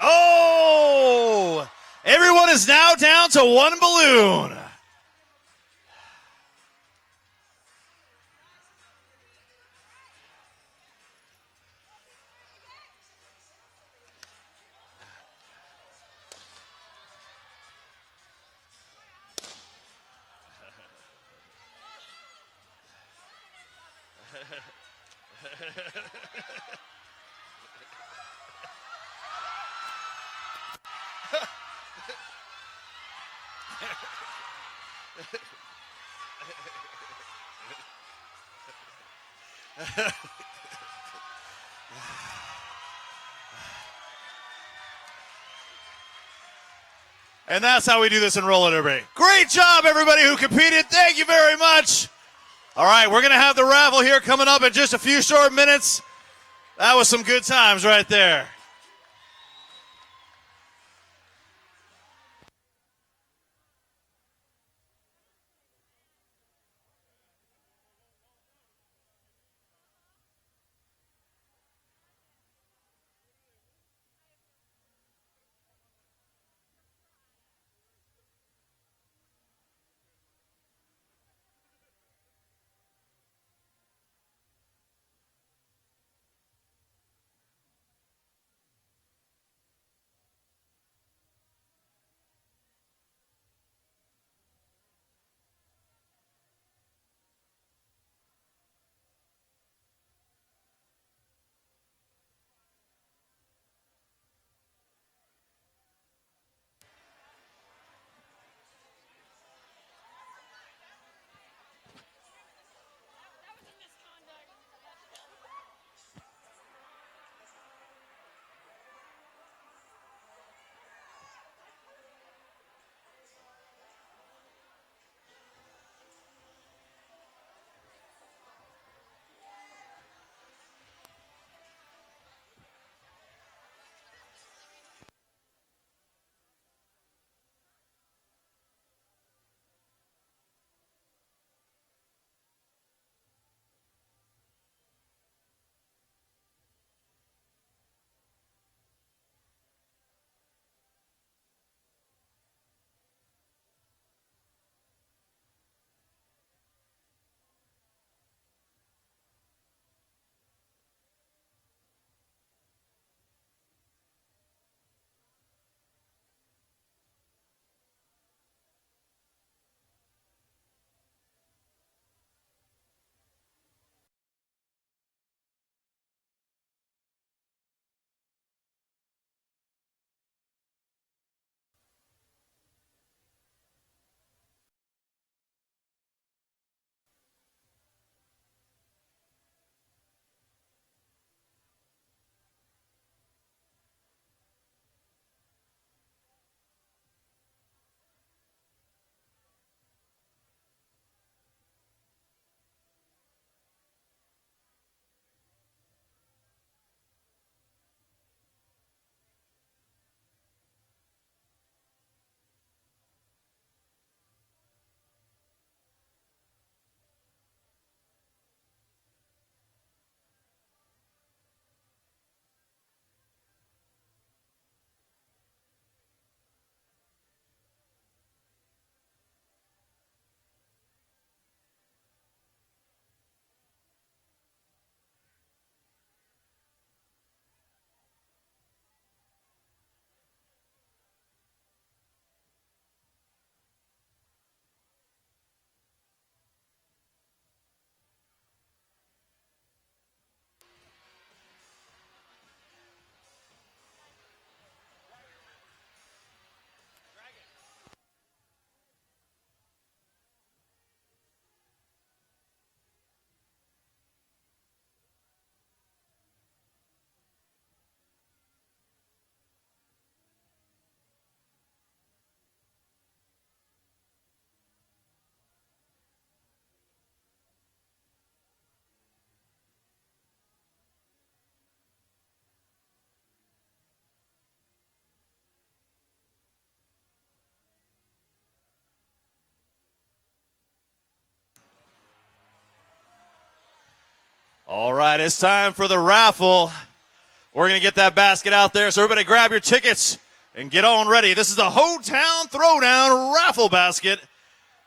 Oh! Everyone is now down to 1 balloon. And that's how we do this in roller derby. Great job, everybody who competed. Thank you very much. All right, we're going to have the raffle here coming up in just a few short minutes. That was some good times right there. All right, it's time for the raffle. We're going to get that basket out there, so everybody grab your tickets and get on ready. This is the Hotown Throwdown raffle basket.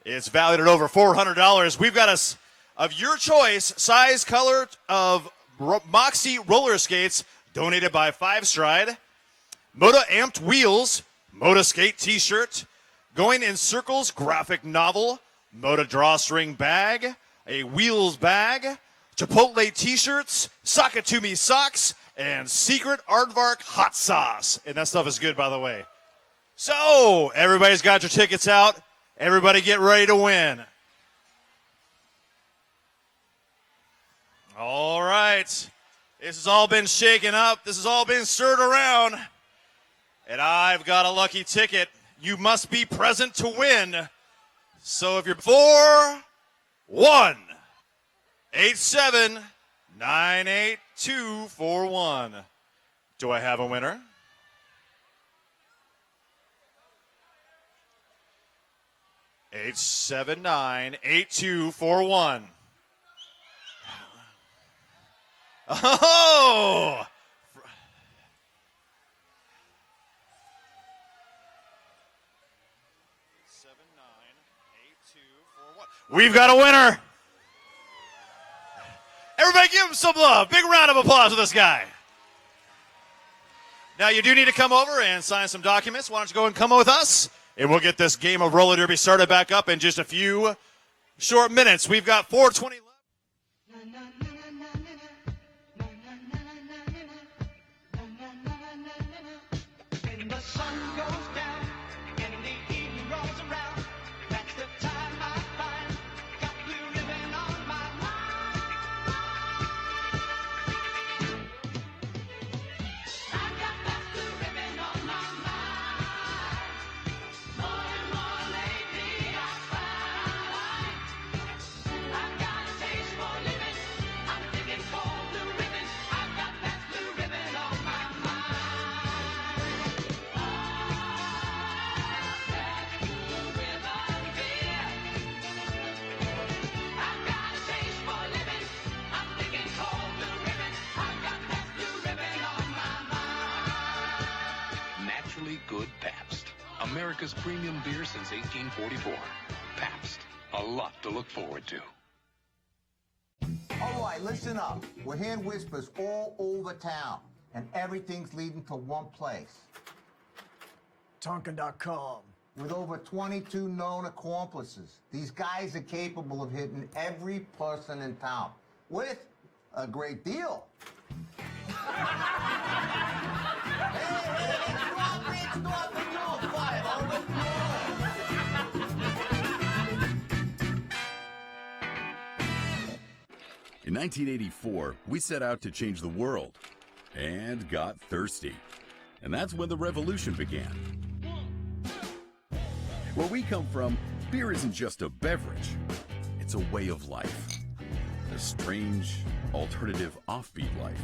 It's valued at over $400. We've got us of your choice, size, color of Moxie roller skates, donated by Five Stride, Moda Amped Wheels, Moda Skate t-shirt, Going in Circles graphic novel, Moda Drawstring bag, a Wheels bag, Chipotle t-shirts, Sakatumi socks, and Secret Aardvark hot sauce. And that stuff is good, by the way. So, everybody's got your tickets out. Everybody get ready to win. All right. This has all been shaken up. This has all been stirred around. And I've got a lucky ticket. You must be present to win. So if you're 4-1-8-7-9-8-2-4-1. Do I have a winner? Eight, 8-7-9-8-2-4-1. Oh! We've got a winner. Everybody give him some love. Big round of applause for this guy. Now, you do need to come over and sign some documents. Why don't you go and come with us, and we'll get this game of roller derby started back up in just a few short minutes. We've got 4:20 left. When the sun goes down and the evening rolls around, that's the time I find got blue ribbon on my mind. I got that blue ribbon on my mind. More and more lately I find I've got a taste for living. I'm thinking for blue ribbon. I've got that blue ribbon on my mind. Naturally good Pabst. America's premium beer since 1844. Pabst. A lot to look forward to. All right, listen up. We're hearing whispers all over town, and everything's leading to one place. Tonkin.com. With over 22 known accomplices, these guys are capable of hitting every person in town with a great deal. In 1984, we set out to change the world and got thirsty. And that's when the revolution began. Where we come from, beer isn't just a beverage, it's a way of life. A strange, alternative, offbeat life.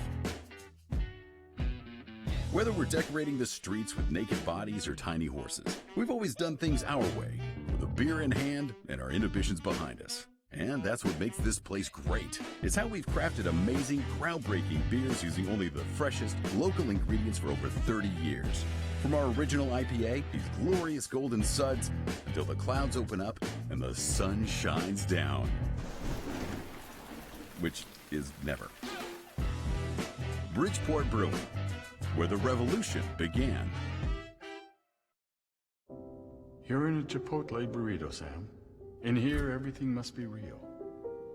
Whether we're decorating the streets with naked bodies or tiny horses, we've always done things our way, with a beer in hand and our inhibitions behind us. And that's what makes this place great. It's how we've crafted amazing, groundbreaking beers using only the freshest, local ingredients for over 30 years. From our original IPA, these glorious golden suds, until the clouds open up and the sun shines down. Which is never. Bridgeport Brewing, where the revolution began. You're in a Chipotle burrito, Sam. In here, everything must be real.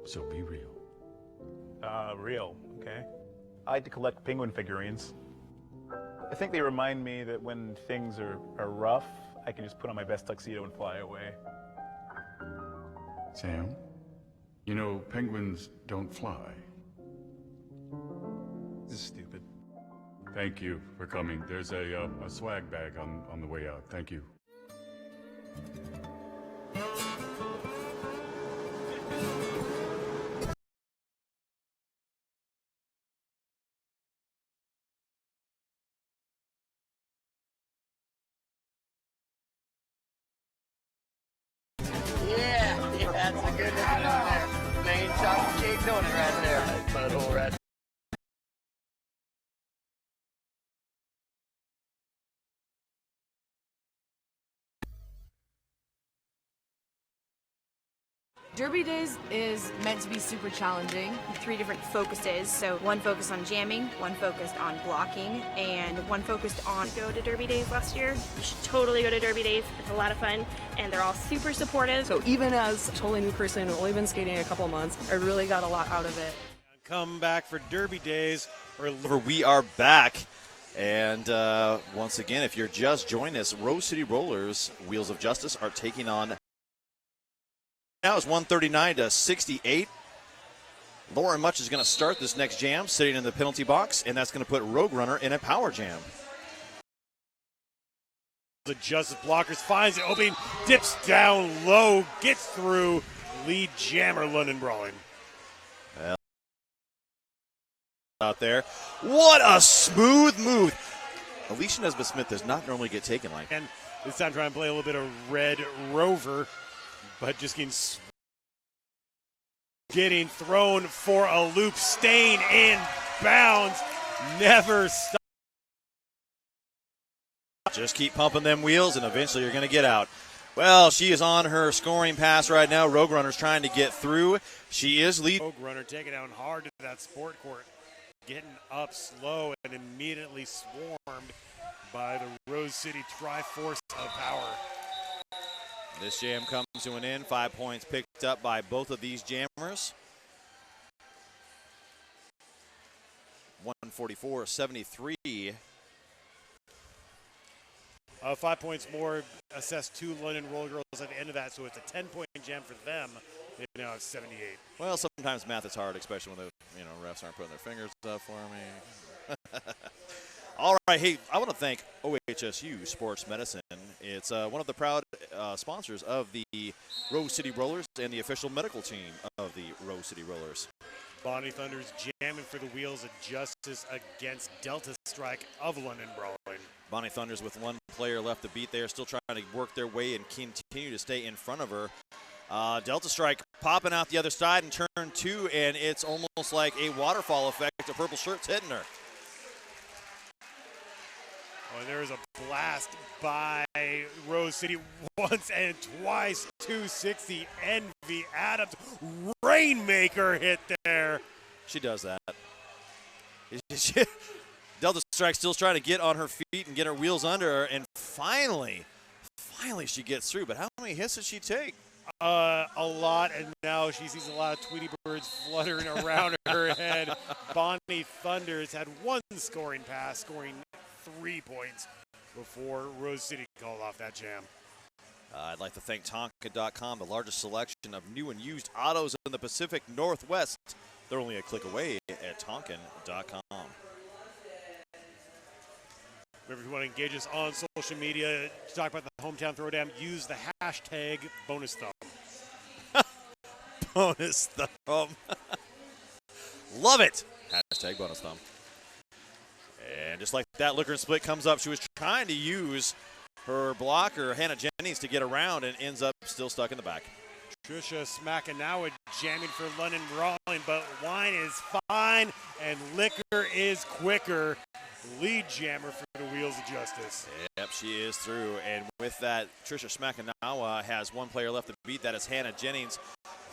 So be real. Real, okay. I like to collect penguin figurines. I think they remind me that when things are rough, I can just put on my best tuxedo and fly away. Sam, you know, penguins don't fly. This is stupid. Thank you for coming. There's a swag bag on the way out. Thank you. Yeah, that's a good one right there. Main chocolate cake donut right there. Nice little Derby Days is meant to be super challenging. 3 different focuses, so 1 focused on jamming, 1 focused on blocking, and 1 focused on... Go to Derby Days last year. You should totally go to Derby Days. It's a lot of fun, and they're all super supportive. So even as a totally new person who's only been skating a couple months, I really got a lot out of it. Come back for Derby Days. We are back. And once again, if you're just joining us, Rose City Rollers, Wheels of Justice, are taking on... Now it's 139 to 68. Lauren Much is going to start this next jam, sitting in the penalty box, and that's going to put Rogue Runner in a power jam. The Justice Blockers finds the opening, dips down low, gets through. Lead jammer London Brawling. Well, out there. What a smooth move. Alicia Nesbitt-Smith does not normally get taken like that. And this time trying to play a little bit of Red Rover, but just getting thrown for a loop, staying in bounds, never stop. Just keep pumping them wheels, and eventually you're going to get out. Well, she is on her scoring pass right now. Rogue Runner's trying to get through. She is lead. Rogue Runner taking down hard to that sport court, getting up slow and immediately swarmed by the Rose City Triforce of Power. This jam comes to an end. 5 points picked up by both of these jammers. 144-73. 5 points more assessed to London Roller Girls at the end of that, so it's a 10-point jam for them. They now have 78. Well, sometimes math is hard, especially when the refs aren't putting their fingers up for me. All right, hey, I want to thank OHSU Sports Medicine. It's one of the proud sponsors of the Rose City Rollers and the official medical team of the Rose City Rollers. Bonnie Thunder's jamming for the Wheels of Justice against Delta Strike of London Brawling. Bonnie Thunders with 1 player left to beat. They are still trying to work their way and continue to stay in front of her. Delta Strike popping out the other side in turn 2, and it's almost like a waterfall effect of purple shirts hitting her. Oh, and there's a blast by Rose City once and twice. 260 Envy Adams. Rainmaker hit there. She does that. Delta Strike still trying to get on her feet and get her wheels under her, and finally she gets through. But how many hits did she take? A lot, and now she sees a lot of Tweety birds fluttering around her head. Bonnie Thunders had 1 scoring pass, scoring 3 points before Rose City called off that jam. I'd like to thank Tonka.com, the largest selection of new and used autos in the Pacific Northwest. They're only a click away at Tonkin.com. If you want to engage us on social media to talk about the Hometown Throwdown, use the hashtag bonus thumb. Bonus thumb. Love it. Hashtag bonus thumb. And just like that, Liquor and Split comes up. She was trying to use her blocker, Hannah Jennings, to get around and ends up still stuck in the back. Trisha Smackanawa jamming for London Brawling, but Wine is fine and Liquor is quicker. Lead jammer for the Wheels of Justice. Yep, she is through. And with that, Trisha Smackanawa has 1 player left to beat. That is Hannah Jennings.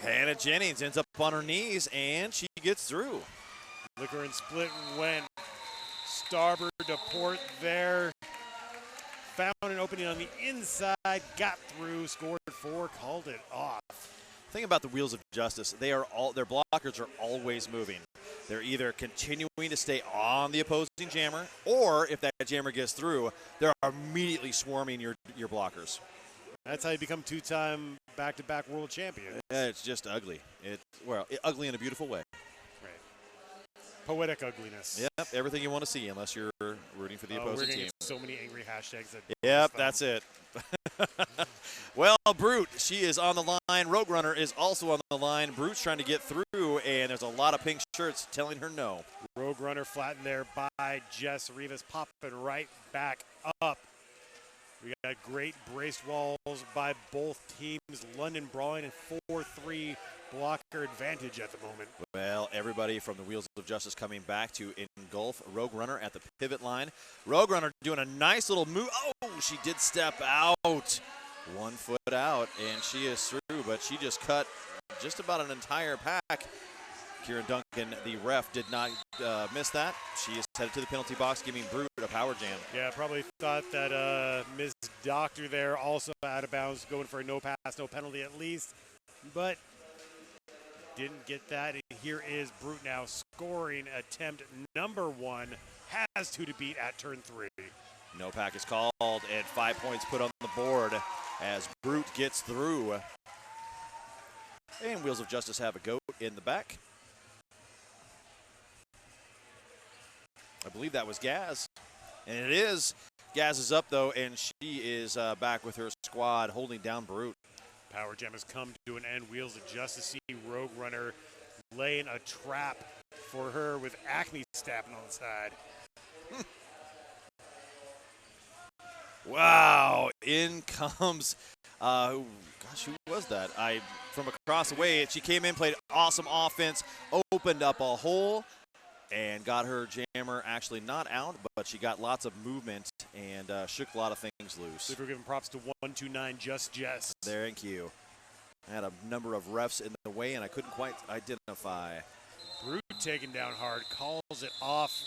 Hannah Jennings ends up on her knees, and she gets through. Liquor and Split went starboard to port there. Found an opening on the inside, got through, scored 4, called it off. The thing about the Wheels of Justice, their blockers are always moving. They're either continuing to stay on the opposing jammer, or if that jammer gets through, they're immediately swarming your blockers. That's how you become 2-time back-to-back world champion. It's just ugly. Ugly in a beautiful way. Right. Poetic ugliness. Yep, everything you want to see, unless you're rooting for the opposing we're gonna team. get so many angry hashtags. Yep, that's it. Well, Brute, she is on the line. Rogue Runner is also on the line. Brute's trying to get through, and there's a lot of pink shirts telling her no. Rogue Runner flattened there by Jess Rivas, popping right back up. We got great braced walls by both teams. London Brawling and 4-3 blocker advantage at the moment. Well, everybody from the Wheels of Justice coming back to engulf Rogue Runner at the pivot line. Rogue Runner doing a nice little move. Oh, she did step out. 1 foot out, and she is through, but she just cut just about an entire pack. Kieran Duncan, the ref, did not miss that. She is headed to the penalty box, giving Brute a power jam. Yeah, probably thought that Ms. Doctor there also out of bounds, going for a no pass, no penalty at least, but didn't get that. Here is Brute now scoring attempt number 1. Has 2 to beat at turn 3. No pack is called, and 5 points put on the board as Brute gets through. And Wheels of Justice have a goat in the back. I believe that was Gaz. And it is. Gaz is up, though, and she is back with her squad holding down Brute. Power jam has come to an end. Wheels of Justice see Rogue Runner laying a trap for her with Acme stabbing on the side. Wow, in comes, gosh, who was that? From across the way, she came in, played awesome offense, opened up a hole, and got her jammer actually not out, but she got lots of movement and shook a lot of things loose. So we're giving props to 129 Just Jess. Thank you. I had a number of refs in the way, and I couldn't quite identify. Brute taken down hard, calls it off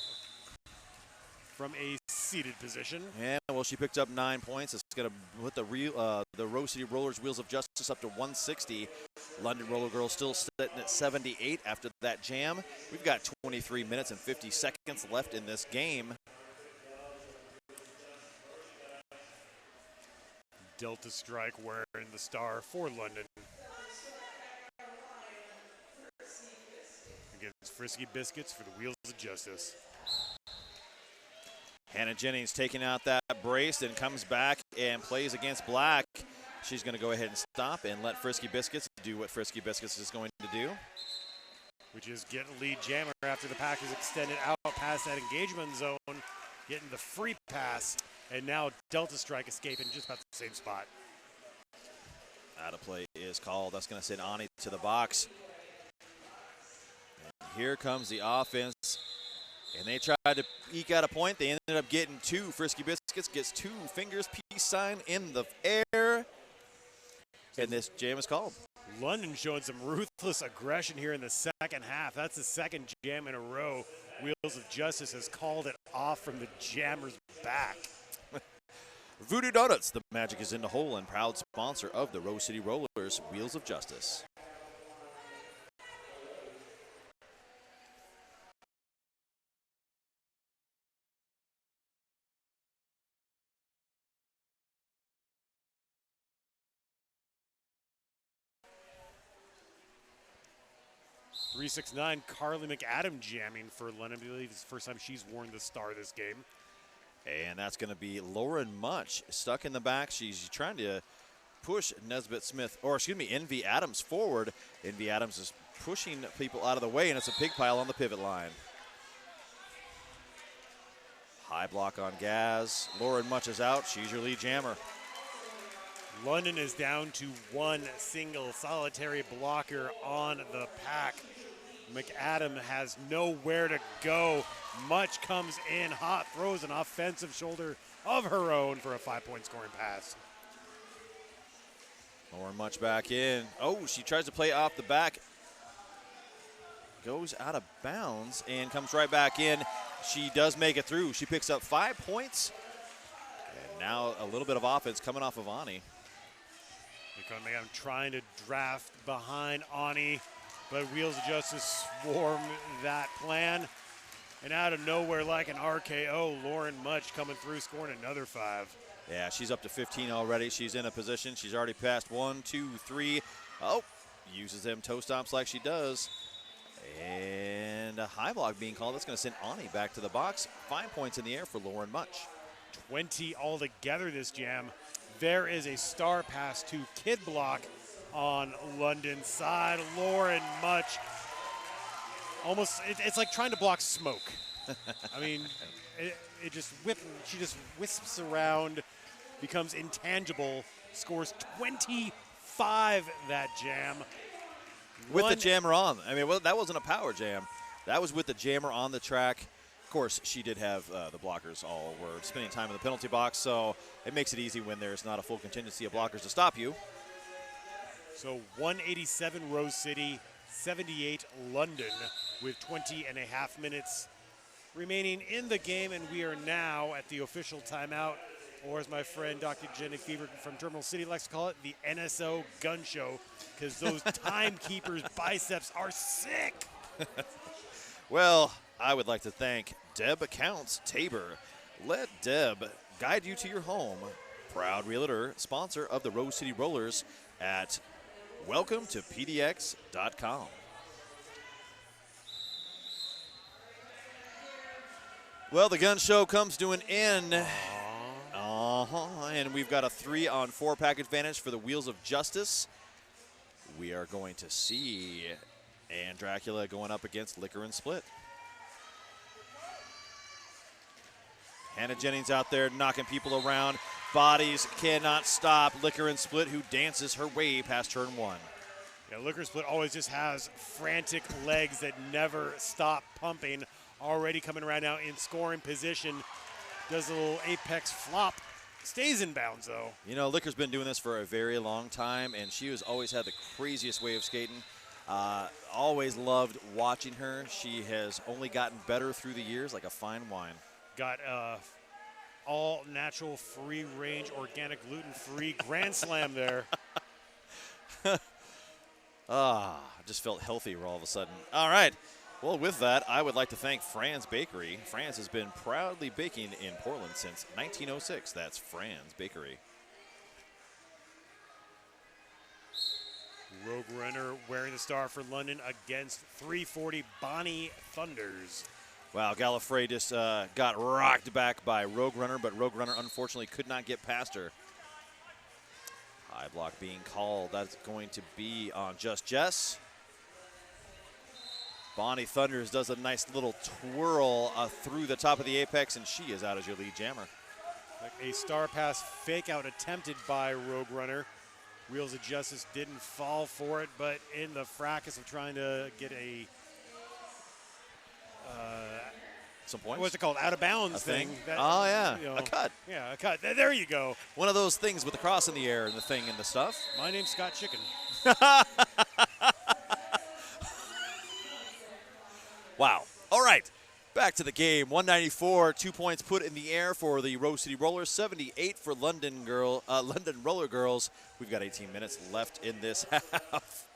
from a seated position. Yeah, well, she picked up 9 points. It's going to put the Rose City Rollers Wheels of Justice up to 160. London Roller Girls still sitting at 78 after that jam. We've got 23 minutes and 50 seconds left in this game. Delta Strike wearing the star for London. Against Frisky Biscuits for the Wheels of Justice. Hannah Jennings taking out that brace and comes back and plays against Black. She's going to go ahead and stop and let Frisky Biscuits do what Frisky Biscuits is going to do. Which is get a lead jammer after the pack is extended out past that engagement zone, getting the free pass, and now Delta Strike escaping just about the same spot. Out of play is called. That's going to send Ani to the box. And here comes the offense. And they tried to eke out a point. They ended up getting 2. Frisky Biscuits gets 2 fingers, peace sign in the air. And this jam is called. London showing some ruthless aggression here in the second half. That's the second jam in a row. Wheels of Justice has called it off from the jammer's back. Voodoo Donuts, the magic is in the hole, and proud sponsor of the Rose City Rollers, Wheels of Justice. .369 Carly McAdam jamming for London. I believe it's the first time she's worn the star this game. And that's going to be Lauren Much stuck in the back. She's trying to push Nesbitt Smith, or excuse me, Envy Adams forward. Envy Adams is pushing people out of the way, and it's a pig pile on the pivot line. High block on Gaz. Lauren Much is out. She's your lead jammer. London is down to 1 single solitary blocker on the pack. McAdam has nowhere to go. Much comes in hot, throws an offensive shoulder of her own for a 5-point scoring pass. Lauren Much back in. Oh, she tries to play off the back. Goes out of bounds and comes right back in. She does make it through. She picks up 5 points. And now a little bit of offense coming off of Ani. I'm trying to draft behind Ani, but Wheels of Justice swarm that plan. And out of nowhere, like an RKO, Lauren Much coming through, scoring another 5. Yeah, she's up to 15 already. She's in a position. She's already passed 1, 2, 3. Oh, uses them toe stomps like she does. And a high block being called. That's going to send Ani back to the box. 5 points in the air for Lauren Much. 20 altogether this jam. There is a star pass to Kid Block on London's side. Lauren Much, almost, it's like trying to block smoke. I mean, she just wisps around, becomes intangible, scores 25 that jam. With the jammer on. I mean, well, that wasn't a power jam. That was with the jammer on the track. Of course, she did have the blockers all were spending time in the penalty box, so it makes it easy when there's not a full contingency of blockers to stop you. So 187 Rose City, 78 London, with 20 and a half minutes remaining in the game, and we are now at the official timeout, or as my friend Dr. Jenny Fever from Terminal City likes to call it, the NSO gun show, because those timekeepers' biceps are sick. Well, I would like to thank Deb Accounts Tabor. Let Deb guide you to your home. Proud realtor, sponsor of the Rose City Rollers at welcometopdx.com. Well, the gun show comes to an end. And we've got a 3-on-4 pack advantage for the Wheels of Justice. We are going to see and Dracula going up against Liquor and Split. Hannah Jennings out there knocking people around. Bodies cannot stop Liquor and Split, who dances her way past turn 1. Yeah, Liquor and Split always just has frantic legs that never stop pumping. Already coming around now in scoring position. Does a little apex flop. Stays in bounds, though. You know, Liquor's been doing this for a very long time, and she has always had the craziest way of skating. Always loved watching her. She has only gotten better through the years, like a fine wine. Got all natural, free range, organic, gluten-free Grand Slam there. I just felt healthier all of a sudden. All right. Well, with that, I would like to thank Fran's Bakery. Fran's has been proudly baking in Portland since 1906. That's Fran's Bakery. Rogue Runner wearing the star for London against 340 Bonnie Thunders. Wow, Gallifrey just got rocked back by Rogue Runner, but Rogue Runner unfortunately could not get past her. High block being called. That's going to be on Just Jess. Bonnie Thunders does a nice little twirl through the top of the apex, and she is out as your lead jammer. Like a star pass fake out attempted by Rogue Runner. Wheels of Justice didn't fall for it, but in the fracas of trying to get a some points. What's it called? Out of bounds thing. That, oh yeah, you know, a cut. Yeah, a cut. There you go. One of those things with the cross in the air and the thing and the stuff. My name's Scott Chicken. Wow. All right. Back to the game. 194, 2 points put in the air for the Rose City Rollers, 78 for London Roller Girls. We've got 18 minutes left in this half.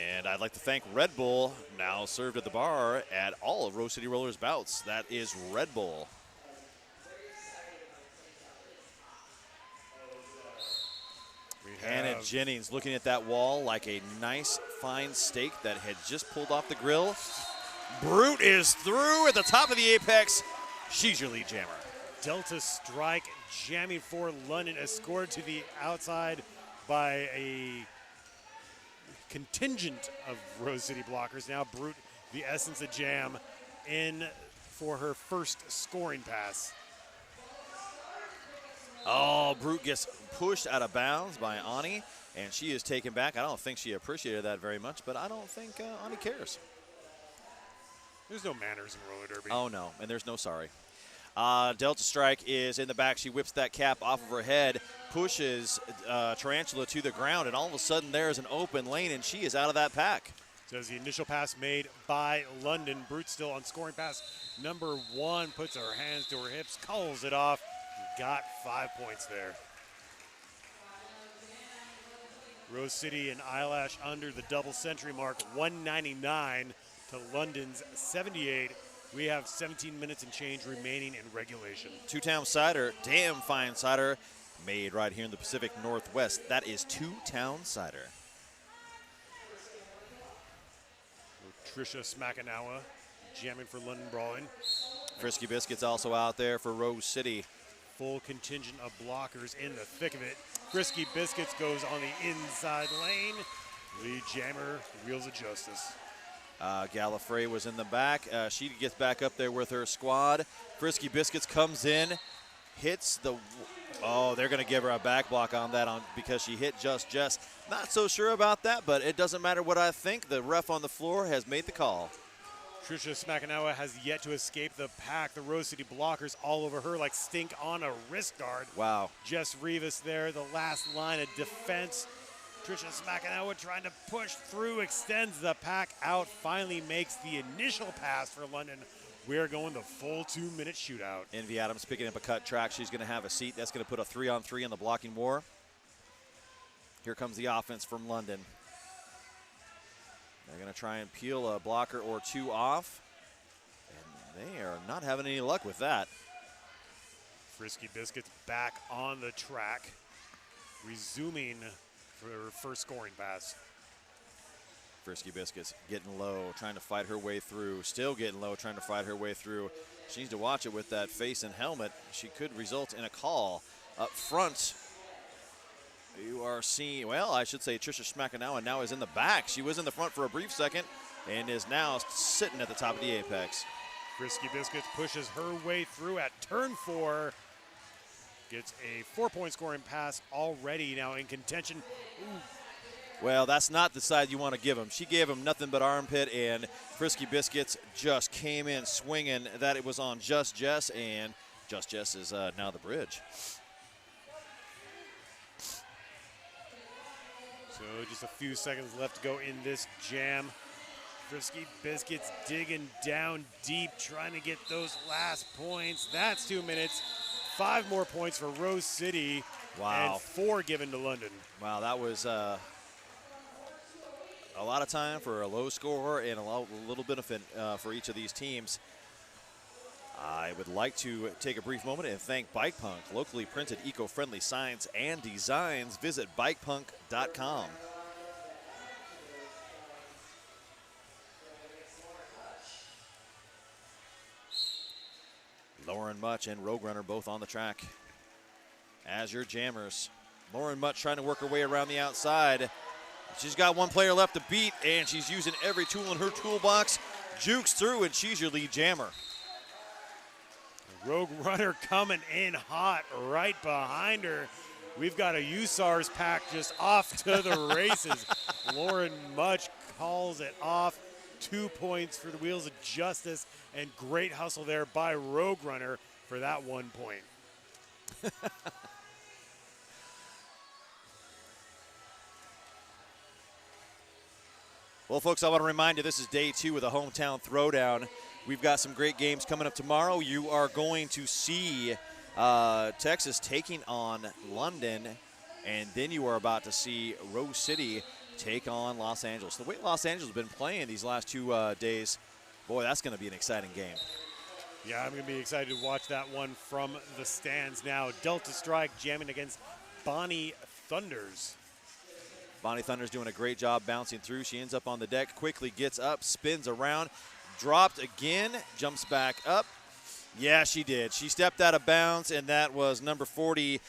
And I'd like to thank Red Bull, now served at the bar at all of Rose City Rollers bouts. That is Red Bull. Hannah Jennings looking at that wall like a nice, fine steak that had just pulled off the grill. Brute is through at the top of the apex. She's your lead jammer. Delta Strike jamming for London, escorted to the outside by a contingent of Rose City blockers. Now Brute, the essence of jam, in for her first scoring pass. Oh, Brute gets pushed out of bounds by Ani, and she is taken back. I don't think she appreciated that very much, but I don't think Ani cares. There's no manners in roller derby. Oh, no, and there's no sorry. Delta Strike is in the back. She whips that cap off of her head, pushes Tarantula to the ground, and all of a sudden there's an open lane, and she is out of that pack. So as the initial pass made by London, Brute still on scoring pass. Number 1 puts her hands to her hips, calls it off, got 5 points there. Rose City and Eyelash under the double century mark, 199 to London's 78. We have 17 minutes and change remaining in regulation. Two-Town Cider, damn fine cider, made right here in the Pacific Northwest. That is Two-Town Cider. Trisha Smackanawa jamming for London Brawling. Frisky Biscuits also out there for Rose City. Full contingent of blockers in the thick of it. Frisky Biscuits goes on the inside lane. Lead jammer, Wheels of Justice. Gallifrey was in the back. She gets back up there with her squad. Frisky Biscuits comes in, hits the... Oh, they're going to give her a back block on that because she hit Just Jess. Not so sure about that, but it doesn't matter what I think. The ref on the floor has made the call. Trisha Smackanawa has yet to escape the pack. The Rose City blockers all over her like stink on a wrist guard. Wow. Jess Rivas there, the last line of defense. Trisha Smackanawa trying to push through, extends the pack out, finally makes the initial pass for London. We're going the full 2-minute shootout. Envy Adams picking up a cut track. She's going to have a seat. That's going to put a 3-on-3 in the blocking war. Here comes the offense from London. They're going to try and peel a blocker or two off. And they are not having any luck with that. Frisky Biscuits back on the track, resuming for her first scoring pass. Frisky Biscuits getting low, trying to fight her way through. Still getting low, trying to fight her way through. She needs to watch it with that face and helmet. She could result in a call. Up front, you are seeing, well, I should say Trisha Smackanawa now is in the back. She was in the front for a brief second and is now sitting at the top of the apex. Frisky Biscuits pushes her way through at turn 4. Gets a 4-point scoring pass already now in contention. Ooh. Well, that's not the side you want to give him. She gave him nothing but armpit, and Frisky Biscuits just came in swinging. That it was on Just Jess, and Just Jess is now the bridge. So just a few seconds left to go in this jam. Frisky Biscuits digging down deep, trying to get those last points. That's 2 minutes. 5 more points for Rose City. Wow. And 4 given to London. Wow, that was a lot of time for a low score and a little benefit for each of these teams. I would like to take a brief moment and thank Bike Punk, locally printed eco-friendly signs and designs. Visit bikepunk.com. Lauren Much and Rogue Runner both on the track as your jammers. Lauren Much trying to work her way around the outside. She's got one player left to beat, and she's using every tool in her toolbox. Jukes through, and she's your lead jammer. Rogue Runner coming in hot right behind her. We've got a USARS pack just off to the races. Lauren Much calls it off. 2 points for the Wheels of Justice, and great hustle there by Rogue Runner for that 1 point. Well, folks, I want to remind you this is day 2 of the Hometown Throwdown. We've got some great games coming up tomorrow. You are going to see Texas taking on London, and then you are about to see Rose City take on Los Angeles. The way Los Angeles has been playing these last 2 days, boy, that's going to be an exciting game. Yeah, I'm going to be excited to watch that one from the stands now. Delta Strike jamming against Bonnie Thunders. Bonnie Thunder's doing a great job bouncing through. She ends up on the deck, quickly gets up, spins around, dropped again, jumps back up. Yeah, she did. She stepped out of bounds, and that was number 40,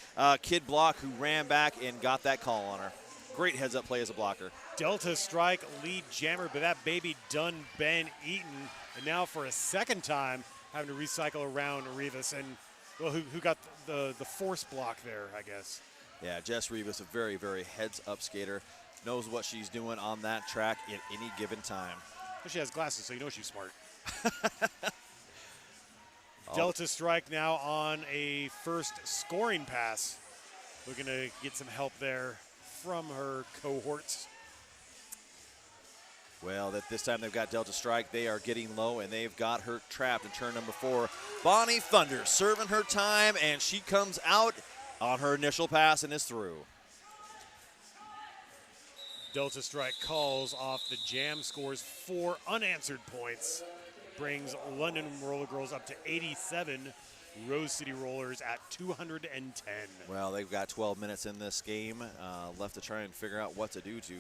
Kid Block, who ran back and got that call on her. Great heads-up play as a blocker. Delta Strike lead jammer, but that baby done been eaten. And now for a second time, having to recycle around Rivas. And, well, who got the force block there, I guess. Yeah, Jess Rivas, a very, very heads-up skater. Knows what she's doing on that track at any given time. Well, she has glasses, so you know she's smart. Delta Strike now on a first scoring pass. Looking to get some help there from her cohorts. Well, this time they've got Delta Strike. They are getting low, and they've got her trapped in turn number 4. Bonnie Thunder serving her time, and she comes out on her initial pass and is through. Delta Strike calls off the jam, scores 4 unanswered points. Brings London Roller Girls up to 87. Rose City Rollers at 210. Well, they've got 12 minutes in this game left to try and figure out what to do to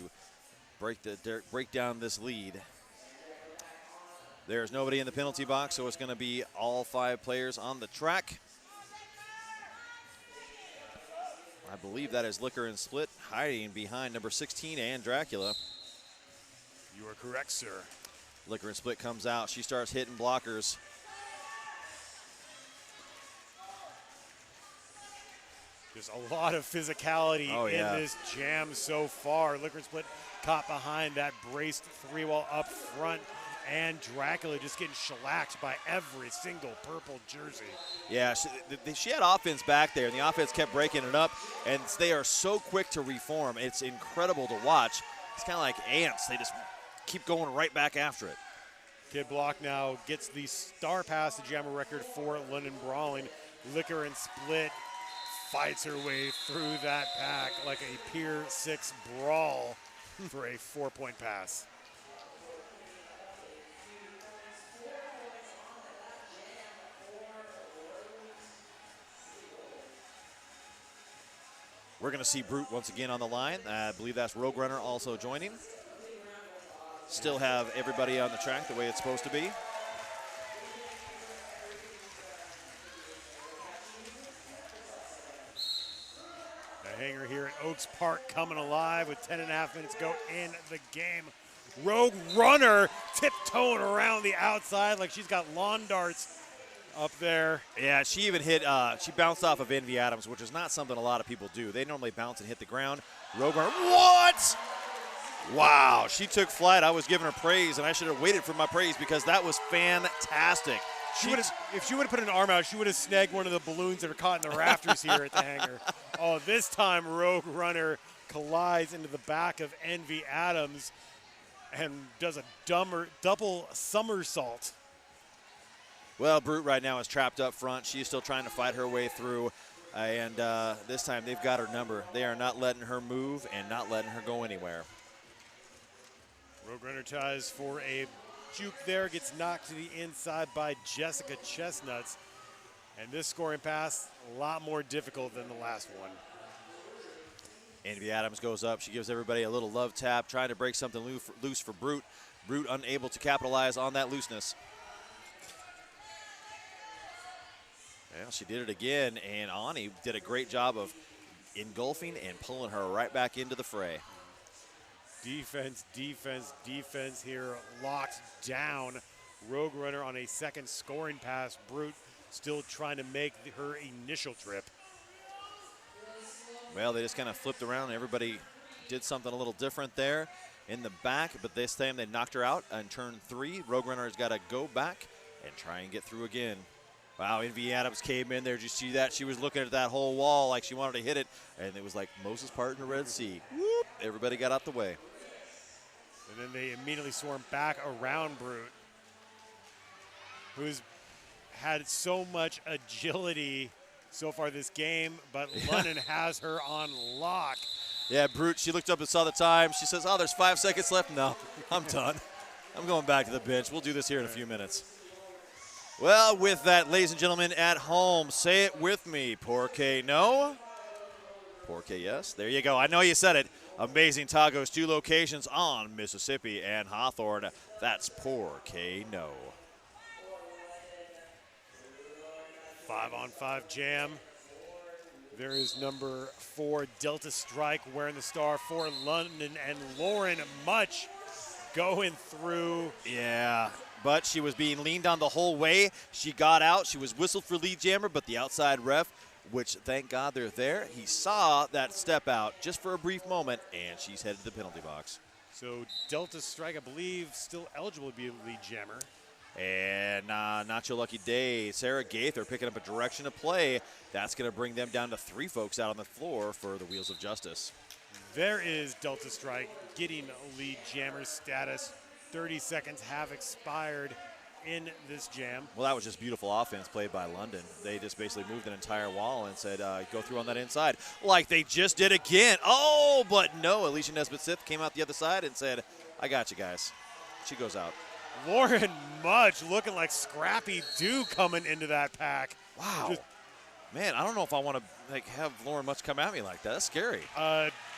break down this lead. There's nobody in the penalty box, so it's going to be all 5 players on the track. I believe that is Liquor and Split hiding behind number 16 and Dracula. You are correct, sir. Liquor and Split comes out. She starts hitting blockers. There's a lot of physicality in this jam so far. Liquor and Split caught behind that braced 3-wall up front and Dracula just getting shellacked by every single purple jersey. Yeah, she had offense back there, and the offense kept breaking it up, and they are so quick to reform. It's incredible to watch. It's kind of like ants. They just keep going right back after it. Kid Block now gets the star pass to Jammer record for London Brawling. Liquor and Split fights her way through that pack like a Pier 6 brawl for a 4-point pass. We're going to see Brute once again on the line. I believe that's Rogue Runner also joining. Still have everybody on the track the way it's supposed to be. The hanger here at Oaks Park coming alive with 10.5 minutes to go in the game. Rogue Runner tiptoeing around the outside like she's got lawn darts up there. Yeah, she even hit, she bounced off of Envy Adams, which is not something a lot of people do. They normally bounce and hit the ground. Rogue Runner, what? Wow, she took flight. I was giving her praise, and I should have waited for my praise because that was fantastic. If she would have put an arm out, she would have snagged one of the balloons that are caught in the rafters here at the hangar. Oh, this time Rogue Runner collides into the back of Envy Adams and does a double somersault. Well, Brute right now is trapped up front. She's still trying to fight her way through, and this time they've got her number. They are not letting her move and not letting her go anywhere. Rogue Runner tries for a juke there, gets knocked to the inside by Jessica Chestnuts. And this scoring pass, a lot more difficult than the last one. Envy Adams goes up. She gives everybody a little love tap, trying to break something loose for Brute. Brute unable to capitalize on that looseness. Well, she did it again, and Ani did a great job of engulfing and pulling her right back into the fray. Defense, defense, defense here, locked down. Rogue Runner on a second scoring pass. Brute still trying to make her initial trip. Well, they just kind of flipped around, and everybody did something a little different there in the back, but this time they knocked her out on turn 3. Rogue Runner has got to go back and try and get through again. Wow, Envy Adams came in there. Did you see that? She was looking at that whole wall like she wanted to hit it, and it was like Moses parting the Red Sea. Whoop, everybody got out the way. And then they immediately swarm back around Brute, who's had so much agility so far this game, but London has her on lock. Yeah, Brute, she looked up and saw the time. She says, oh, there's 5 seconds left. No, I'm done. I'm going back to the bench. We'll do this here in a few minutes. Well, with that, ladies and gentlemen at home, say it with me. Porque no? Porque yes? There you go. I know you said it. Amazing Tacos, 2 locations on Mississippi and Hawthorne. That's Porque no. 5-on-5 jam. There is number 4, Delta Strike, wearing the star for London, and Lauren Much going through. Yeah, but she was being leaned on the whole way. She got out. She was whistled for lead jammer, but the outside ref, which thank God they're there, he saw that step out just for a brief moment, and she's headed to the penalty box. So Delta Strike, I believe, still eligible to be a lead jammer. And not your lucky day. Sarah Gaither picking up a direction of play. That's going to bring them down to 3 folks out on the floor for the Wheels of Justice. There is Delta Strike getting lead jammer status. 30 seconds have expired in this jam. Well, that was just beautiful offense played by London. They just basically moved an entire wall and said, go through on that inside, like they just did again. Oh, but no. Alicia Nesbitt-Sith came out the other side and said, I got you guys. She goes out. Lauren Mudge looking like Scrappy Doo coming into that pack. Wow. Man, I don't know if I want to have Lauren Mudge come at me like that. That's scary.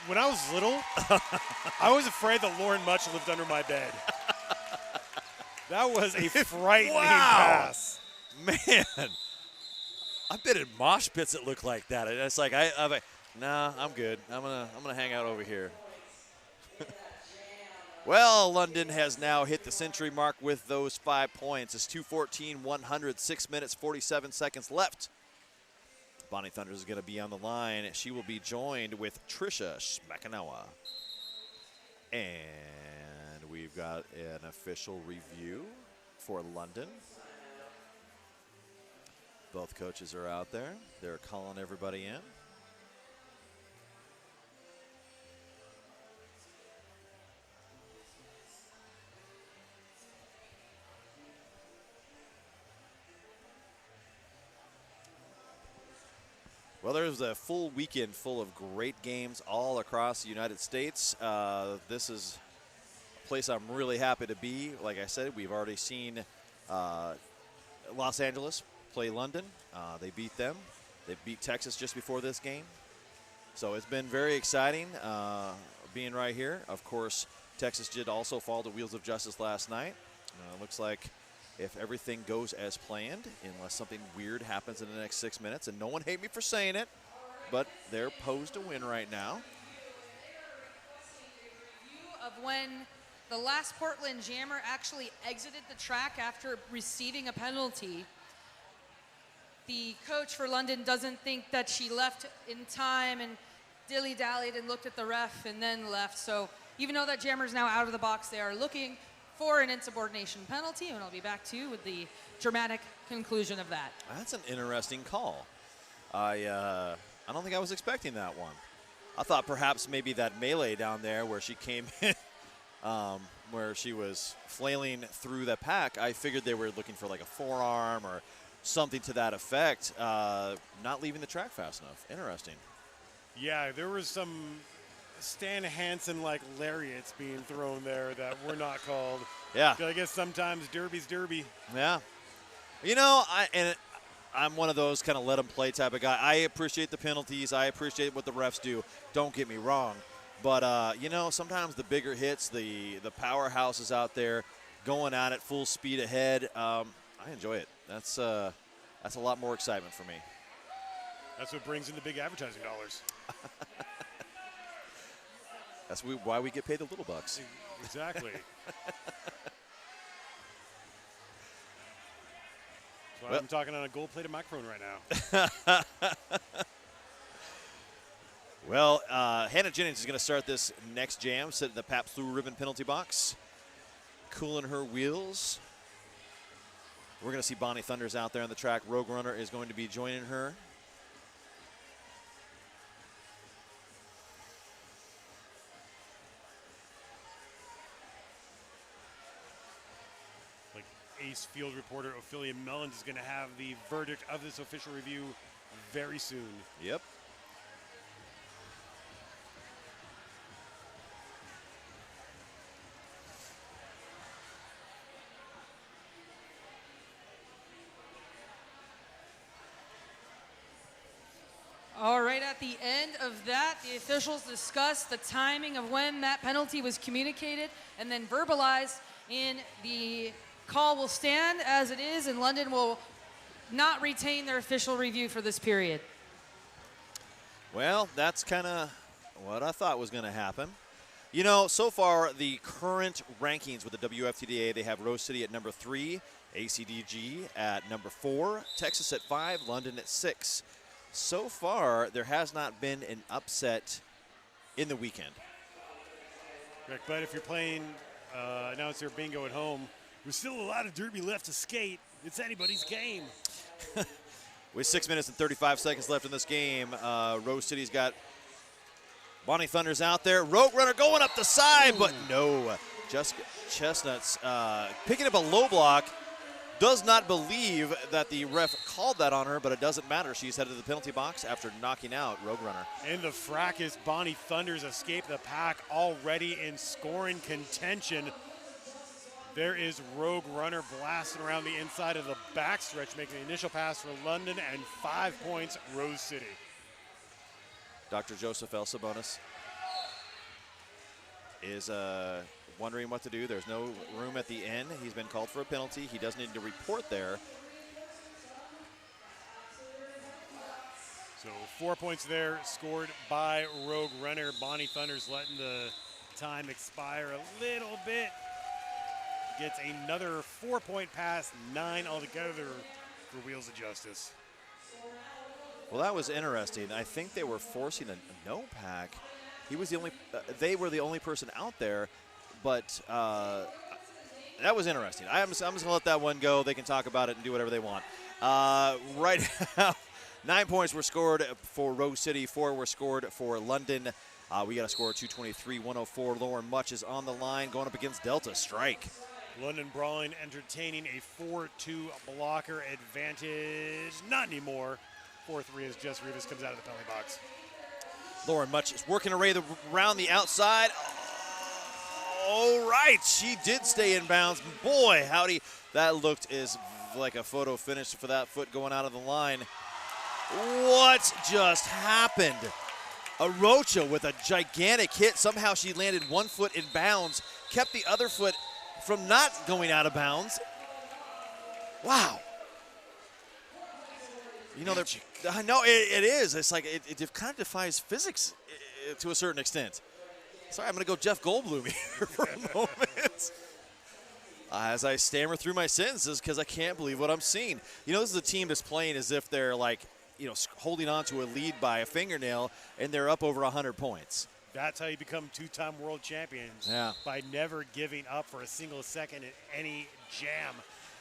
When I was little, I was afraid that Lauren Mudge lived under my bed. That was a frightening pass. Man, I've been in mosh pits that look like that. It's like I'm like, nah, I'm good. I'm gonna hang out over here. Well, London has now hit the century mark with those 5 points. It's 2:14, 6 minutes, 47 seconds left. Bonnie Thunders is going to be on the line. She will be joined with Trisha Schmackanawa. And we we've got an official review for London. Both coaches are out there. They're calling everybody in. Well, there's a full weekend full of great games all across the United States. This is a place I'm really happy to be. Like I said, we've already seen Los Angeles play London. They beat them. They beat Texas just before this game. So it's been very exciting being right here. Of course, Texas did also fall to Wheels of Justice last night. Looks like if everything goes as planned, unless something weird happens in the next 6 minutes, and no one hate me for saying it, but they're posed to win right now. Of when the last Portland Jammer actually exited the track after receiving a penalty. The coach for London doesn't think that she left in time and dilly-dallied and looked at the ref and then left. So even though that Jammer's now out of the box, they are looking for an insubordination penalty, and I'll be back to you with the dramatic conclusion of that. That's an interesting call. I don't think I was expecting that one. I thought perhaps maybe that melee down there where she came in, where she was flailing through the pack, I figured they were looking for like a forearm or something to that effect, not leaving the track fast enough. Interesting. Yeah, there was some Stan Hansen-like lariats being thrown there that were not called. Yeah. I guess sometimes derby's derby. Yeah. You know, I'm one of those kind of let them play type of guy. I appreciate the penalties. I appreciate what the refs do. Don't get me wrong. But, you know, sometimes the bigger hits, the powerhouses out there going at it full speed ahead, I enjoy it. That's a lot more excitement for me. That's what brings in the big advertising dollars. That's why we get paid the little bucks. Exactly. That's why I'm talking on a gold-plated microphone right now. Well, Hannah Jennings is going to start this next jam, sitting in the Pabst Blue Ribbon penalty box, cooling her wheels. We're going to see Bonnie Thunders out there on the track. Rogue Runner is going to be joining her. Ace field reporter Ophelia Mullins is going to have the verdict of this official review very soon. Yep. All right, at the end of that, the officials discussed the timing of when that penalty was communicated and then verbalized. In the call will stand as it is, and London will not retain their official review for this period. Well, that's kind of what I thought was going to happen. You know, so far, the current rankings with the WFTDA, they have Rose City at number 3, ACDG at number 4, Texas at 5, London at 6. So far, there has not been an upset in the weekend. Rick, but if you're playing announcer bingo at home, there's still a lot of derby left to skate. It's anybody's game. With 6 minutes and 35 seconds left in this game, Rose City's got Bonnie Thunders out there. Rogue Runner going up the side, but no. Jessica Chestnut's picking up a low block. Does not believe that the ref called that on her, but it doesn't matter. She's headed to the penalty box after knocking out Rogue Runner. In the fracas, Bonnie Thunders escape the pack already in scoring contention. There is Rogue Runner blasting around the inside of the backstretch, making the initial pass for London, and 5 points, Rose City. Dr. Joseph L. Sabonis is wondering what to do. There's no room at the end. He's been called for a penalty. He does need to report there. So 4 points there scored by Rogue Runner. Bonnie Thunders letting the time expire a little bit. Gets another 4-point pass, 9 altogether for Wheels of Justice. Well, that was interesting. I think they were forcing a no pack. He was the only. They were the only person out there. but that was interesting. I'm just going to let that one go. They can talk about it and do whatever they want. Right now, 9 points were scored for Rose City. 4 were scored for London. We got a score of 223-104. Lauren Much is on the line going up against Delta Strike. London Brawling entertaining a 4-2 blocker advantage. Not anymore. 4-3 as Jess Rivas comes out of the penalty box. Lauren Much is working around the outside. All right, she did stay in bounds. Boy, howdy, that looked as like a photo finish for that foot going out of the line. What just happened? Arocha with a gigantic hit. Somehow she landed one foot in bounds, kept the other foot from not going out of bounds. Wow. You know, I know it is. It's like it kind of defies physics to a certain extent. Sorry, I'm going to go Jeff Goldblum here for a moment. As I stammer through my sentences because I can't believe what I'm seeing. You know, this is a team that's playing as if they're like, you know, holding on to a lead by a fingernail, and they're up over 100 points. That's how you become two-time world champions. Yeah. By never giving up for a single second in any jam.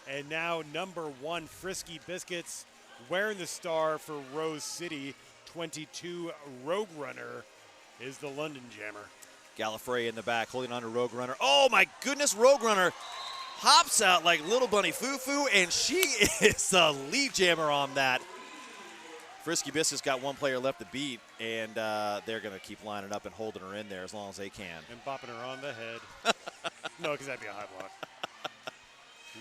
And now number 1, Frisky Biscuits, wearing the star for Rose City, 22 Rogue Runner is the London Jammer. Gallifrey in the back, holding on to Rogue Runner. Oh my goodness, Rogue Runner hops out like little bunny foo-foo, and she is the lead jammer on that. Frisky Biscuits got one player left to beat, and they're going to keep lining up and holding her in there as long as they can. And bopping her on the head. No, because that'd be a high block.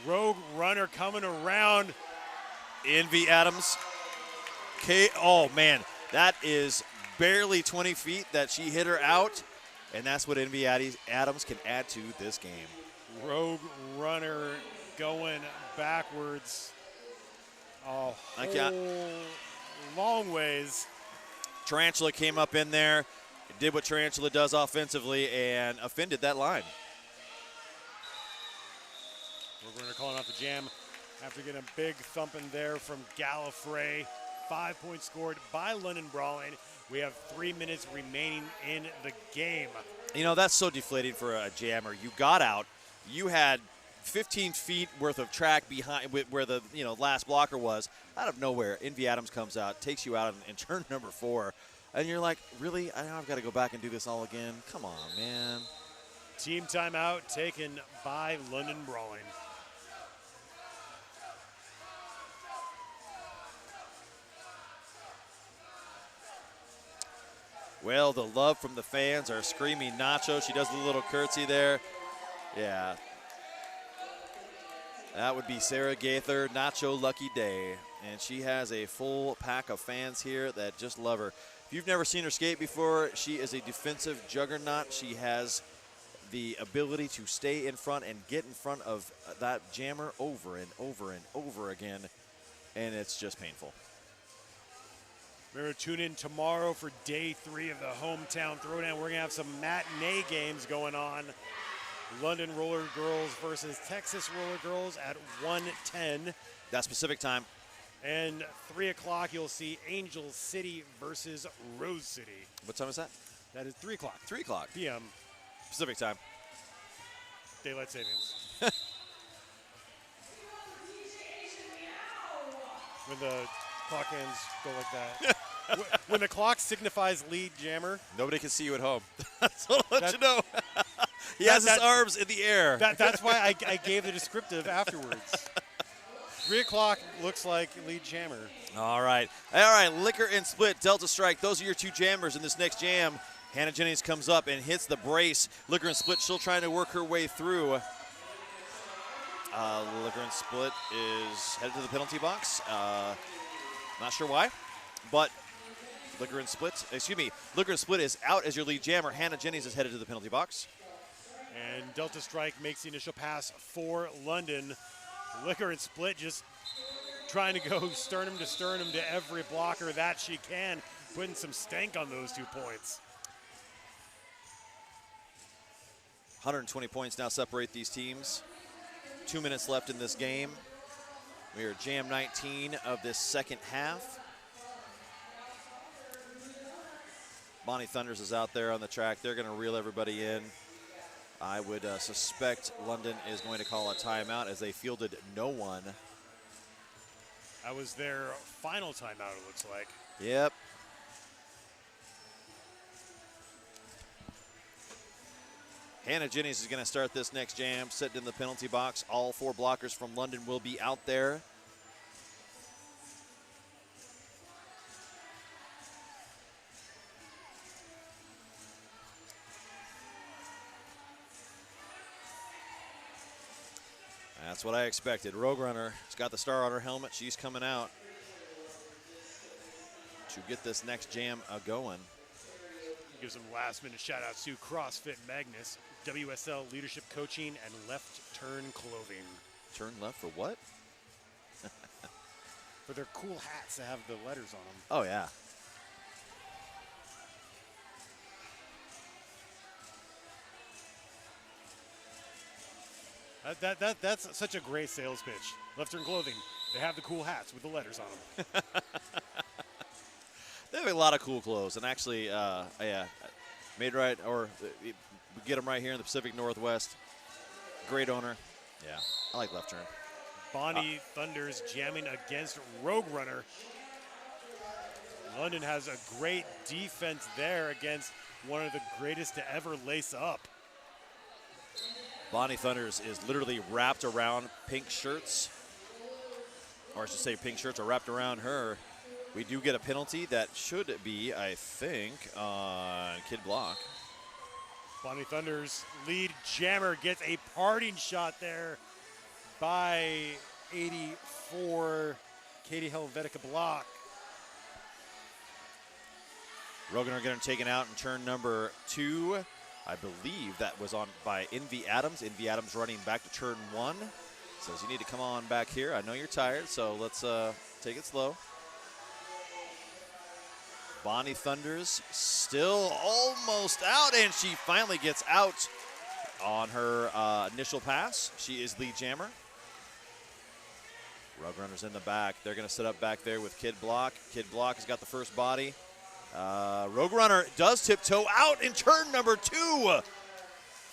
Rogue Runner coming around. Envy Adams. Oh, man, that is barely 20 feet that she hit her out, and that's what Envy Adams can add to this game. Rogue Runner going backwards a whole long ways. Tarantula came up in there, did what Tarantula does offensively, and offended that line. Rogue Runner calling off the jam after getting a big thumping there from Gallifrey. 5 points scored by London Brawling. We have 3 minutes remaining in the game. You know, that's so deflating for a jammer. You got out. You had 15 feet worth of track behind where the last blocker was. Out of nowhere, Envy Adams comes out, takes you out in turn number 4. And you're like, really? I've got to go back and do this all again? Come on, man. Team timeout taken by London Brawling. Well, the love from the fans are screaming Nacho. She does the little curtsy there. Yeah. That would be Sarah Gaither, Nacho Lucky Day. And she has a full pack of fans here that just love her. If you've never seen her skate before, she is a defensive juggernaut. She has the ability to stay in front and get in front of that jammer over and over and over again. And it's just painful. Remember, tune in tomorrow for day 3 of the hometown throwdown. We're going to have some matinee games going on. London Roller Girls versus Texas Roller Girls at 1:10. That's Pacific time. And 3 o'clock, you'll see Angel City versus Rose City. What time is that? That is 3 o'clock. 3 o'clock. p.m. Pacific time. Daylight savings. When the clock hands go like that. When the clock signifies lead jammer. Nobody can see you at home. That's what I'll let you know. He has his arms in the air. That's why I gave the descriptive afterwards. 3 o'clock looks like lead jammer. All right, Liquor and Split, Delta Strike. Those are your 2 jammers in this next jam. Hannah Jennings comes up and hits the brace. Liquor and Split still trying to work her way through. Liquor and Split is headed to the penalty box. Not sure why, but Liquor and Split is out as your lead jammer. Hannah Jennings is headed to the penalty box. And Delta Strike makes the initial pass for London. Liquor and Split just trying to go sternum to every blocker that she can, putting some stank on those 2 points. 120 points now separate these teams. 2 minutes left in this game. We are jam 19 of this second half. Bonnie Thunders is out there on the track. They're going to reel everybody in. I would suspect London is going to call a timeout as they fielded no one. That was their final timeout, it looks like. Yep. Hannah Jennings is going to start this next jam, sitting in the penalty box. All 4 blockers from London will be out there. That's what I expected. Rogue Runner has got the star on her helmet. She's coming out to get this next jam going. Give some last-minute shout-outs to CrossFit Magnus, WSL Leadership Coaching, and Left Turn Clothing. Turn left for what? For their cool hats that have the letters on them. Oh, yeah. That's such a great sales pitch. Left Turn Clothing, they have the cool hats with the letters on them. They have a lot of cool clothes, and actually, yeah, made right, or we get them right here in the Pacific Northwest. Great owner. Yeah, I like Left Turn. Bonnie Thunders jamming against Rogue Runner. London has a great defense there against one of the greatest to ever lace up. Bonnie Thunders is literally wrapped around pink shirts, or I should say pink shirts are wrapped around her. We do get a penalty that should be, I think, on Kid Block. Bonnie Thunders lead jammer gets a parting shot there by 84 Katie Helvetica Block. Rogan are getting taken out in turn number 2. I believe that was on by Envy Adams. Envy Adams running back to turn 1. Says you need to come on back here. I know you're tired, so let's take it slow. Bonnie Thunders still almost out, and she finally gets out on her initial pass. She is lead jammer. Rug Runner's in the back. They're going to sit up back there with Kid Block. Kid Block has got the first body. Rogue Runner does tiptoe out in turn number 2.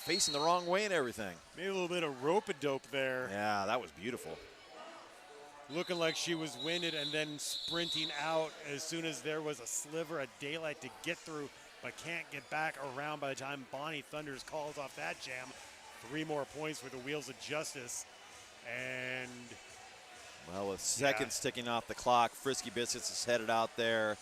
Facing the wrong way and everything. Maybe a little bit of rope-a-dope there. Yeah, that was beautiful. Looking like she was winded and then sprinting out as soon as there was a sliver of daylight to get through, but can't get back around by the time Bonnie Thunders calls off that jam. 3 more points for the Wheels of Justice. And well, with seconds ticking off the clock, Frisky Biscuits is headed out there.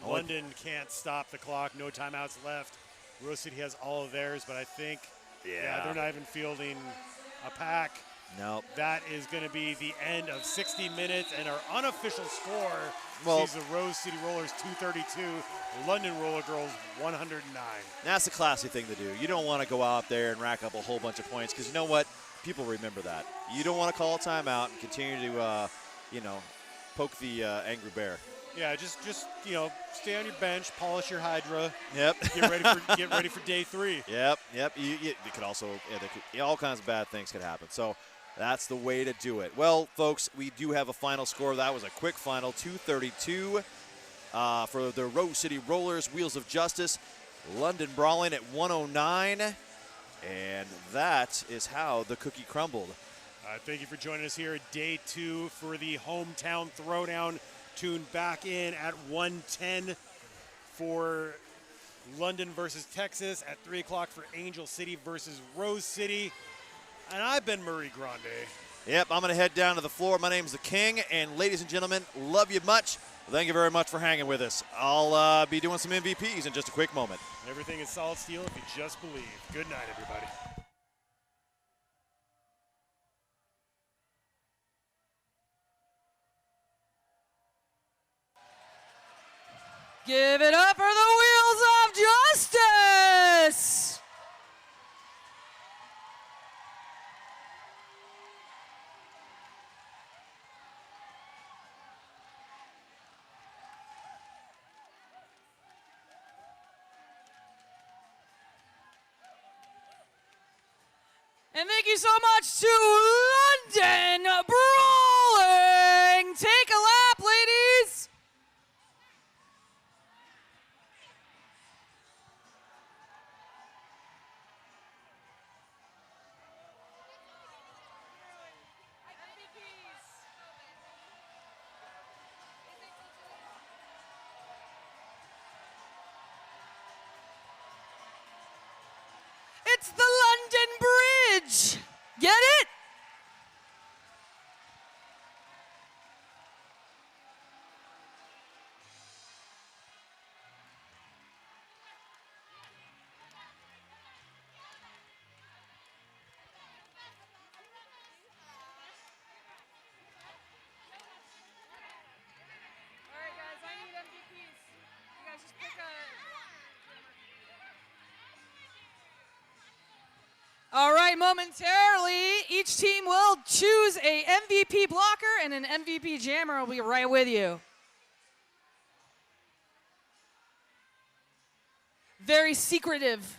London can't stop the clock. No timeouts left. Rose City has all of theirs, but I think yeah they're not even fielding a pack. Nope. That is going to be the end of 60 minutes, and our unofficial score sees the Rose City Rollers 232, London Roller Girls 109. That's the classy thing to do. You don't want to go out there and rack up a whole bunch of points because you know what? People remember that. You don't want to call a timeout and continue to, poke the angry bear. Yeah, just stay on your bench, polish your Hydra. Yep. Get ready for day 3. Yep. You could also all kinds of bad things could happen. So that's the way to do it. Well, folks, we do have a final score. That was a quick final, 232 for the Rose City Rollers, Wheels of Justice, London Brawling at 109. And that is how the cookie crumbled. Thank you for joining us here at day 2 for the hometown throwdown. Tune back in at 1:10 for London versus Texas, at 3 o'clock for Angel City versus Rose City. And I've been Murray Grande. Yep, I'm going to head down to the floor. My name's the King, and ladies and gentlemen, love you much. Thank you very much for hanging with us. I'll be doing some MVPs in just a quick moment. Everything is solid steel if you just believe. Good night, everybody. Give it up for the Wheels of Justice! And thank you so much to London Brawling! Take a lap, ladies! It's the London Bridge. Get it? All right, guys, I need MVPs. You guys just pick a... All right, momentarily, each team will choose a MVP blocker and an MVP jammer. Will be right with you. Very secretive.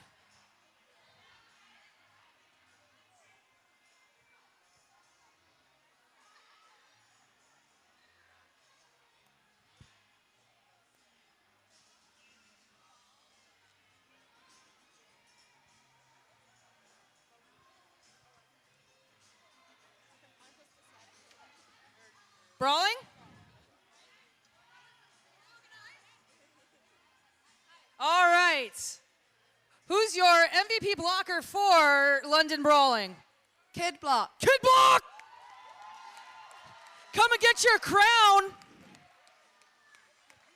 Brawling? All right. Who's your MVP blocker for London Brawling? Kid block. Kid block! Come and get your crown.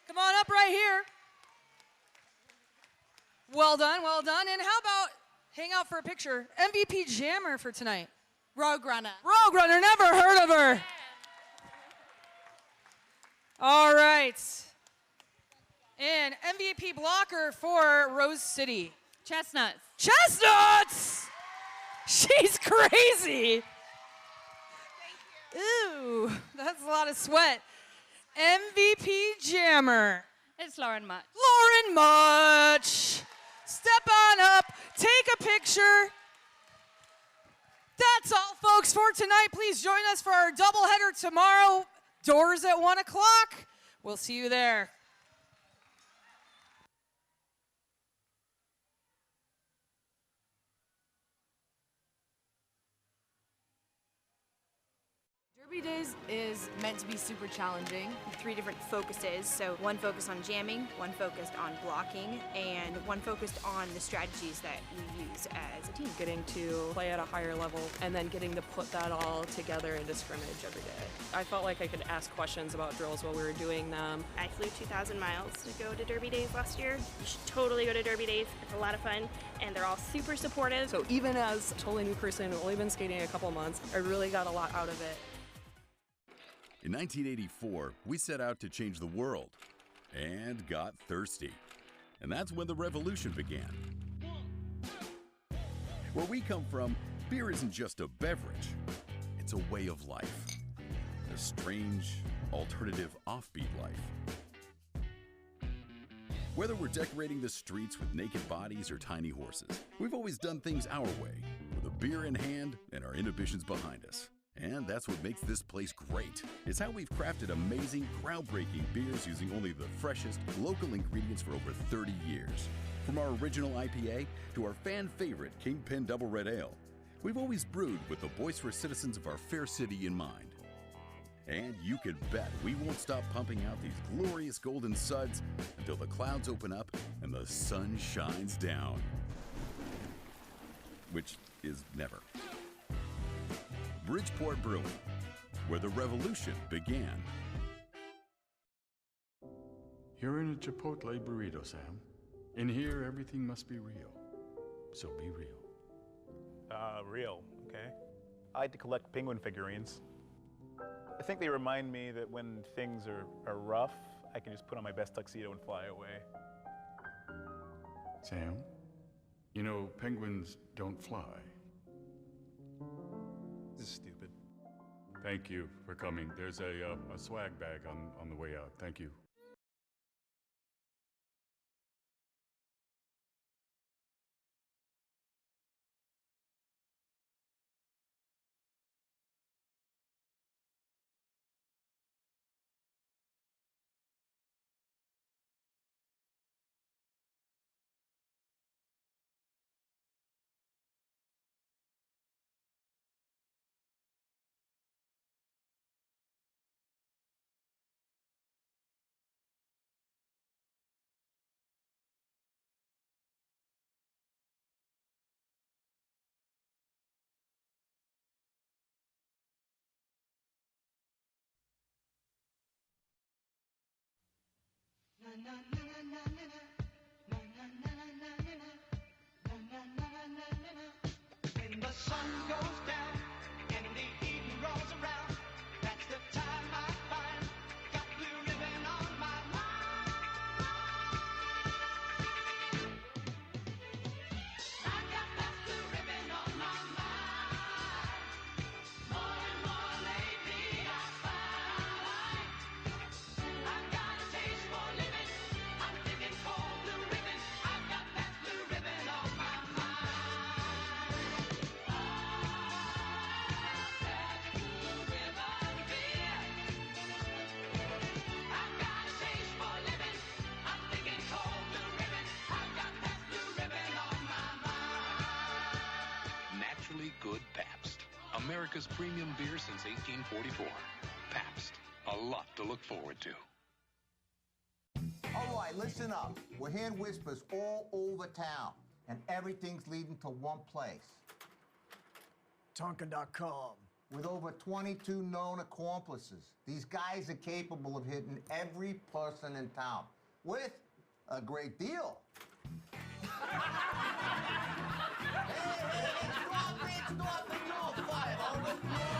Come on up right here. Well done, well done. And how about hang out for a picture? MVP jammer for tonight. Rogue Runner. Rogue Runner, never heard of her. All right. And MVP blocker for Rose City. Chestnuts. Chestnuts! She's crazy. Ooh, that's a lot of sweat. MVP jammer. It's Lauren Much. Lauren Much. Step on up, take a picture. That's all, folks, for tonight. Please join us for our doubleheader tomorrow. Doors at 1 o'clock. We'll see you there. Derby Days is meant to be super challenging. 3 different focuses, so 1 focused on jamming, 1 focused on blocking, and 1 focused on the strategies that we use as a team. Getting to play at a higher level and then getting to put that all together into scrimmage every day. I felt like I could ask questions about drills while we were doing them. I flew 2,000 miles to go to Derby Days last year. You should totally go to Derby Days. It's a lot of fun, and they're all super supportive. So even as a totally new person who's only been skating a couple months, I really got a lot out of it. In 1984, we set out to change the world and got thirsty. And that's when the revolution began. Where we come from, beer isn't just a beverage, it's a way of life. A strange, alternative, offbeat life. Whether we're decorating the streets with naked bodies or tiny horses, we've always done things our way, with a beer in hand and our inhibitions behind us. And that's what makes this place great. It's how we've crafted amazing, groundbreaking beers using only the freshest, local ingredients for over 30 years. From our original IPA to our fan favorite Kingpin Double Red Ale, we've always brewed with the boisterous citizens of our fair city in mind. And you can bet we won't stop pumping out these glorious golden suds until the clouds open up and the sun shines down. Which is never. Bridgeport Brewing, where the revolution began. You're in a Chipotle burrito, Sam. In here, everything must be real. So be real. Real, okay. I like to collect penguin figurines. I think they remind me that when things are rough, I can just put on my best tuxedo and fly away. Sam, you know, penguins don't fly. This is stupid. Thank you for coming. There's a swag bag on the way out. Thank you. When the sun goes down and the evening rolls around, that's the time I find got blue ribbon on my mind. I got that blue ribbon on my mind. More and more lately I find I've got a taste for living. I'm thinking cold blue ribbon. I've got that blue ribbon on my mind. Naturally good Pabst. America's premium beer since 1844. Pabst. A lot to look forward to. All right, listen up. We're hearing whispers all over town, and everything's leading to one place. Tonka.com. With over 22 known accomplices, these guys are capable of hitting every person in town with a great deal. Hey, stop it, no fire.